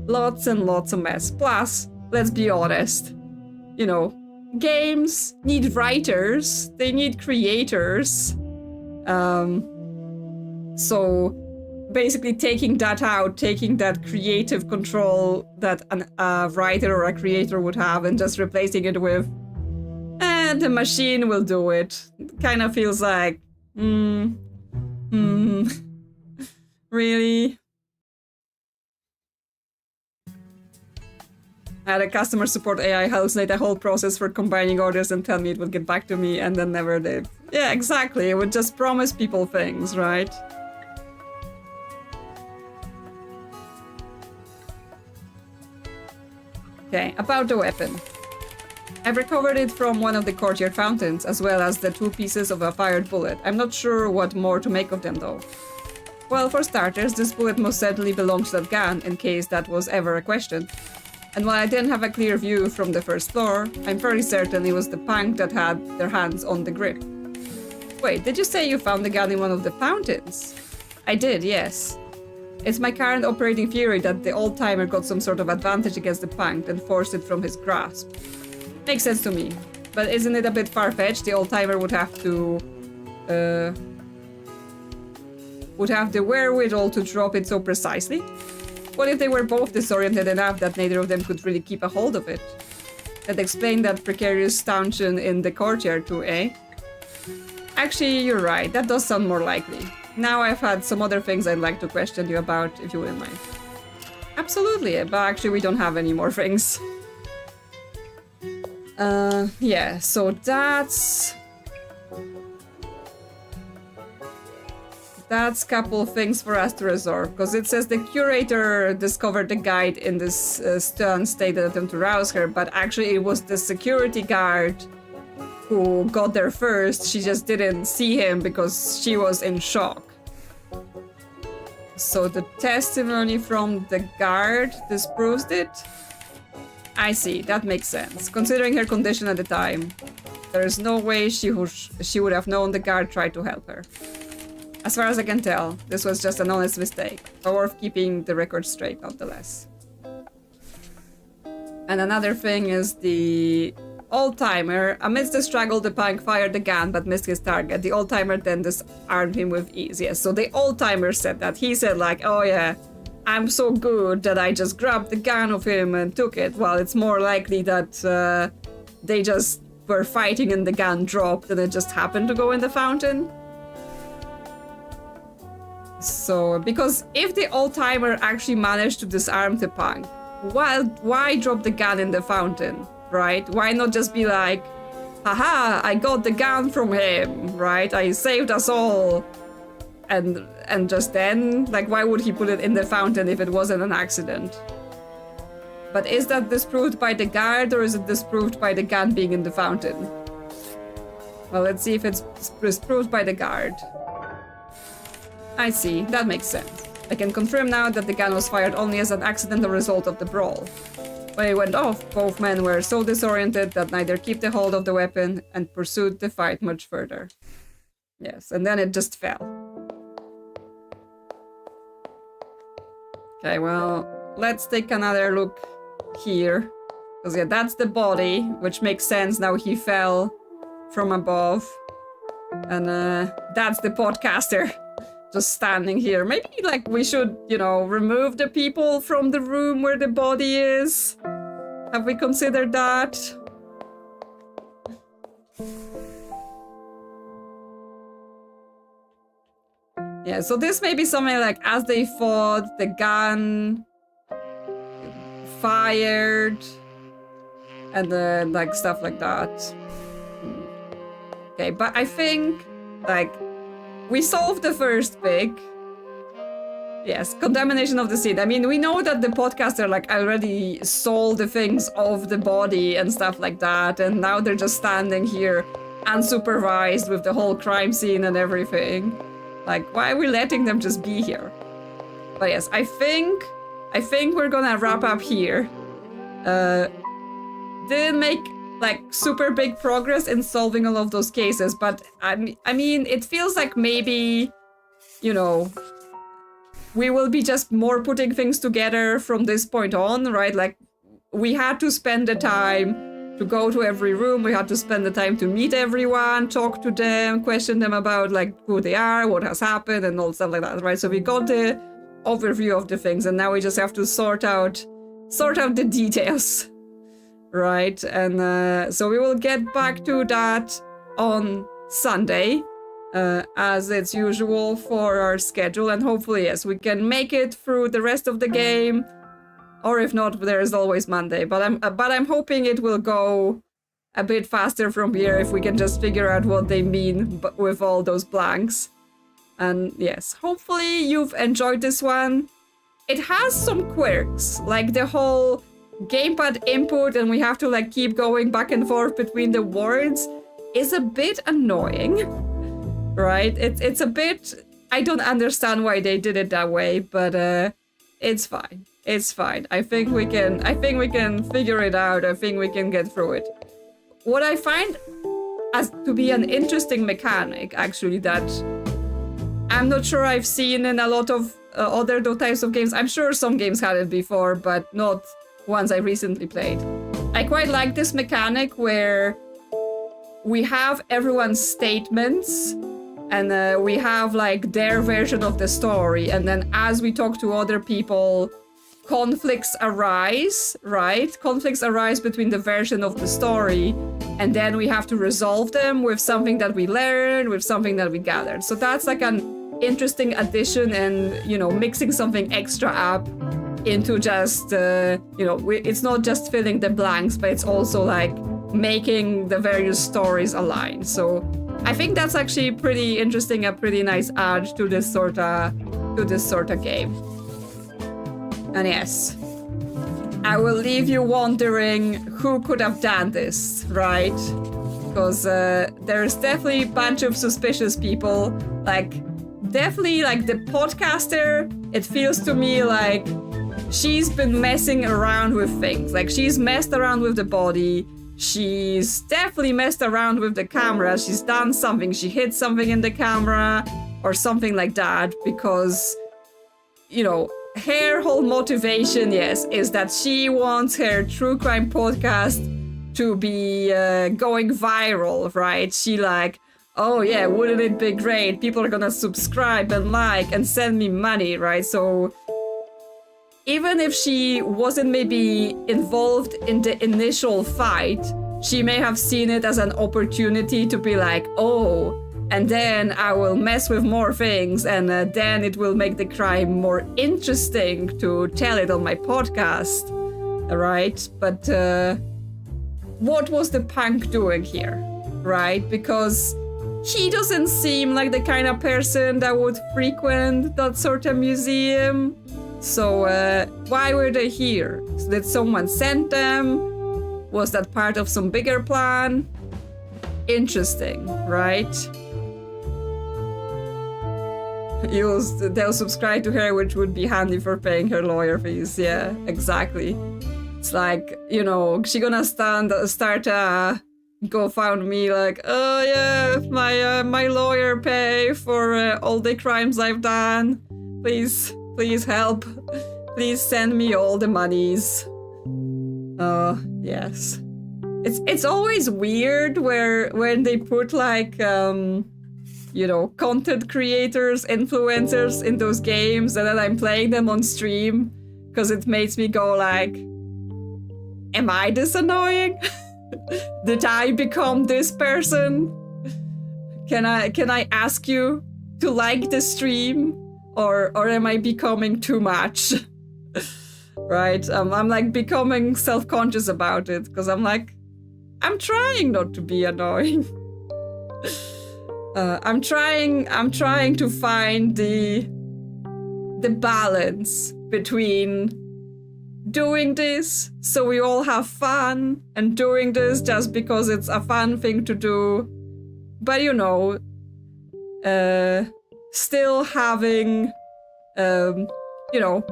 Lots and lots of mess. Plus, let's be honest, you know, games need writers, they need creators. So basically taking that out, taking that creative control that a writer or a creator would have and just replacing it with, and the machine will do it. Kind of feels like, really? I had a customer support AI hallucinate a whole process for combining orders and tell me it would get back to me and then never did. Yeah, exactly. It would just promise people things, right? Okay, about the weapon. I've recovered it from one of the courtyard fountains, as well as the 2 pieces of a fired bullet. I'm not sure what more to make of them, though. Well, for starters, this bullet most certainly belonged to that gun, in case that was ever a question. And while I didn't have a clear view from the first floor, I'm very certain it was the punk that had their hands on the grip. Wait, did you say you found the gun in one of the fountains? I did, yes. It's my current operating theory that the old-timer got some sort of advantage against the punk and forced it from his grasp. Makes sense to me. But isn't it a bit far-fetched? The old-timer would have to... would have the wherewithal to drop it so precisely? What if they were both disoriented enough that neither of them could really keep a hold of it? That explained that precarious stanchion in the courtyard too, eh? Actually, you're right. That does sound more likely. Now I've had some other things I'd like to question you about, if you wouldn't mind. Absolutely, but actually we don't have any more things. Yeah, so that's a couple of things for us to resolve, because it says the curator discovered the guide in this stern state that attempt to rouse her, but actually it was the security guard who got there first. She just didn't see him because she was in shock. So the testimony from the guard disproves it? I see, that makes sense. Considering her condition at the time, there is no way she would have known the guard tried to help her. As far as I can tell, this was just an honest mistake, but worth keeping the record straight nonetheless. And another thing is the old-timer. Amidst the struggle, the punk fired the gun but missed his target. The old-timer then disarmed him with ease. Yes, so the old-timer said that. He said like, oh yeah, I'm so good that I just grabbed the gun of him and took it. Well, it's more likely that they just were fighting and the gun dropped and it just happened to go in the fountain. So, because if the old-timer actually managed to disarm the punk, why drop the gun in the fountain, right? Why not just be like, haha, I got the gun from him, right? I saved us all. And just then, like, why would he put it in the fountain if it wasn't an accident? But is that disproved by the guard, or is it disproved by the gun being in the fountain? Well, let's see if it's disproved by the guard. I see, that makes sense. I can confirm now that the gun was fired only as an accidental result of the brawl. When it went off, both men were so disoriented that neither kept the hold of the weapon and pursued the fight much further. Yes, and then it just fell. Okay, well, let's take another look here. Because yeah, that's the body, which makes sense now he fell from above. And that's the podcaster. Just standing here. Maybe, like, we should, you know, remove the people from the room where the body is. Have we considered that? Yeah, so this may be something like as they fought, the gun fired, and then like stuff like that. Okay, but I think like we solved the first big. Yes, contamination of the seed. I mean, we know that the podcaster like already sold the things of the body and stuff like that, and now they're just standing here unsupervised with the whole crime scene and everything. Like, why are we letting them just be here? But yes, I think we're gonna wrap up here. Didn't make like super big progress in solving all of those cases, but I mean, it feels like maybe, you know, we will be just more putting things together from this point on, right? Like, we had to spend the time to go to every room. We had to spend the time to meet everyone, talk to them, question them about like who they are, what has happened, and all stuff like that, right? So we got the overview of the things, and now we just have to sort out the details, right? And so we will get back to that on Sunday. As it's usual for our schedule, and hopefully, yes, we can make it through the rest of the game, or if not, there is always Monday. But I'm hoping it will go a bit faster from here if we can just figure out what they mean with all those blanks. And yes, hopefully you've enjoyed this one. It has some quirks, like the whole gamepad input, and we have to like keep going back and forth between the words is a bit annoying. Right? It's a bit... I don't understand why they did it that way, but it's fine. It's fine. I think we can figure it out. I think we can get through it. What I find as to be an interesting mechanic, actually, that I'm not sure I've seen in a lot of other types of games. I'm sure some games had it before, but not ones I recently played. I quite like this mechanic where we have everyone's statements, and we have like their version of the story, and then as we talk to other people, conflicts arise, right? Conflicts arise between the version of the story, and then we have to resolve them with something that we learned, with something that we gathered. So that's like an interesting addition, and, you know, mixing something extra up into just, you know, it's not just filling the blanks, but it's also like making the various stories align. So I think that's actually pretty interesting, a pretty nice add to this sort of game. And yes, I will leave you wondering who could have done this, right? Because there's definitely a bunch of suspicious people. Like, definitely like the podcaster, it feels to me like she's been messing around with things. Like, she's messed around with the body. She's definitely messed around with the camera. She's done something. She hit something in the camera or something like that, because, you know, her whole motivation, yes, is that she wants her true crime podcast to be going viral, right? She like, oh yeah, wouldn't it be great? People are gonna subscribe and like and send me money, right? So even if she wasn't maybe involved in the initial fight, she may have seen it as an opportunity to be like, oh, and then I will mess with more things, and then it will make the crime more interesting to tell it on my podcast, right? But what was the punk doing here, right? Because she doesn't seem like the kind of person that would frequent that sort of museum. So why were they here? Did someone send them? Was that part of some bigger plan? Interesting, right? They'll subscribe to her, which would be handy for paying her lawyer fees. Yeah, exactly. It's like, you know, she gonna start a GoFundMe like, oh yeah, my lawyer pay for all the crimes I've done. Please help. Please send me all the monies. Yes. It's always weird when they put like you know, content creators, influencers in those games, and then I'm playing them on stream, because it makes me go like, am I this annoying? Did I become this person? Can I ask you to like the stream, or am I becoming too much? Right? I'm like becoming self-conscious about it because I'm trying not to be annoying. I'm trying to find the balance between doing this so we all have fun and doing this just because it's a fun thing to do, but you know, still having, you know,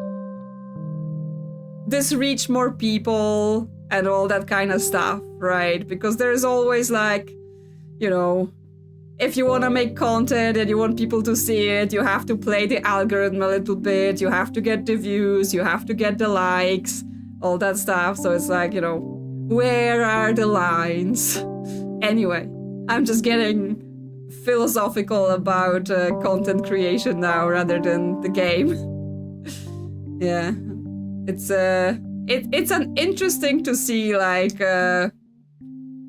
this reach more people and all that kind of stuff, right? Because there's always like, you know, if you want to make content and you want people to see it, you have to play the algorithm a little bit, you have to get the views, you have to get the likes, all that stuff. So it's like, you know, where are the lines? Anyway, I'm just getting philosophical about content creation now rather than the game. Yeah, it's an interesting to see like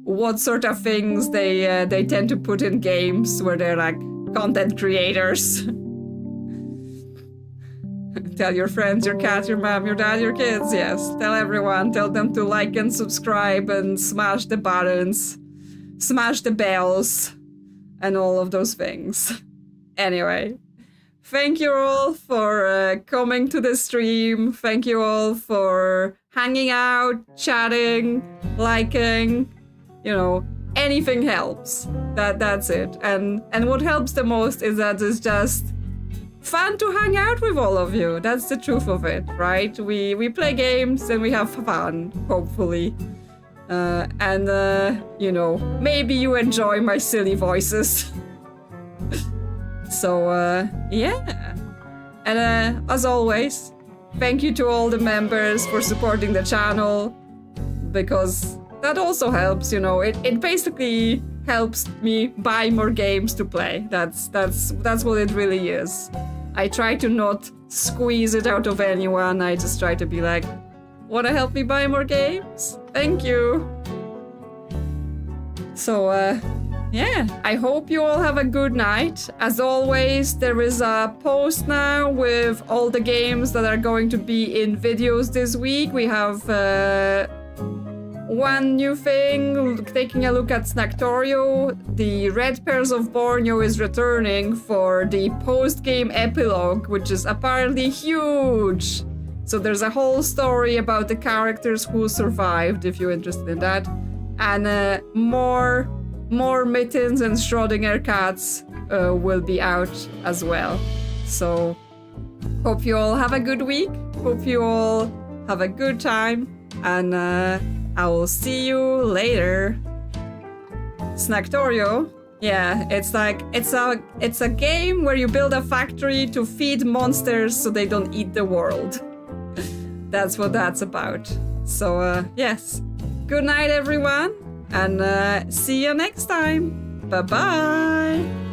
what sort of things they tend to put in games where they're like content creators. Tell your friends, your cat, your mom, your dad, your kids. Yes, tell everyone. Tell them to like and subscribe and smash the buttons, smash the bells, and all of those things. Anyway, thank you all for coming to the stream. Thank you all for hanging out, chatting, liking. You know, anything helps. That's it. And what helps the most is that it's just fun to hang out with all of you. That's the truth of it, right? We play games and we have fun, hopefully. You know, maybe you enjoy my silly voices. So, yeah. And as always, thank you to all the members for supporting the channel, because that also helps, you know. It basically helps me buy more games to play. That's what it really is. I try to not squeeze it out of anyone. I just try to be like, wanna help me buy more games? Thank you. So, yeah, I hope you all have a good night. As always, there is a post now with all the games that are going to be in videos this week. We have one new thing, taking a look at Snacktorio. The Red Pears of Borneo is returning for the post-game epilogue, which is apparently huge. So there's a whole story about the characters who survived, if you're interested in that. And more Mittens and Schrodinger cats will be out as well. So hope you all have a good week. Hope you all have a good time. And I will see you later. Snacktorio. Yeah, it's a game where you build a factory to feed monsters so they don't eat the world. That's what that's about. So, yes. Good night, everyone, and see you next time. Bye-bye.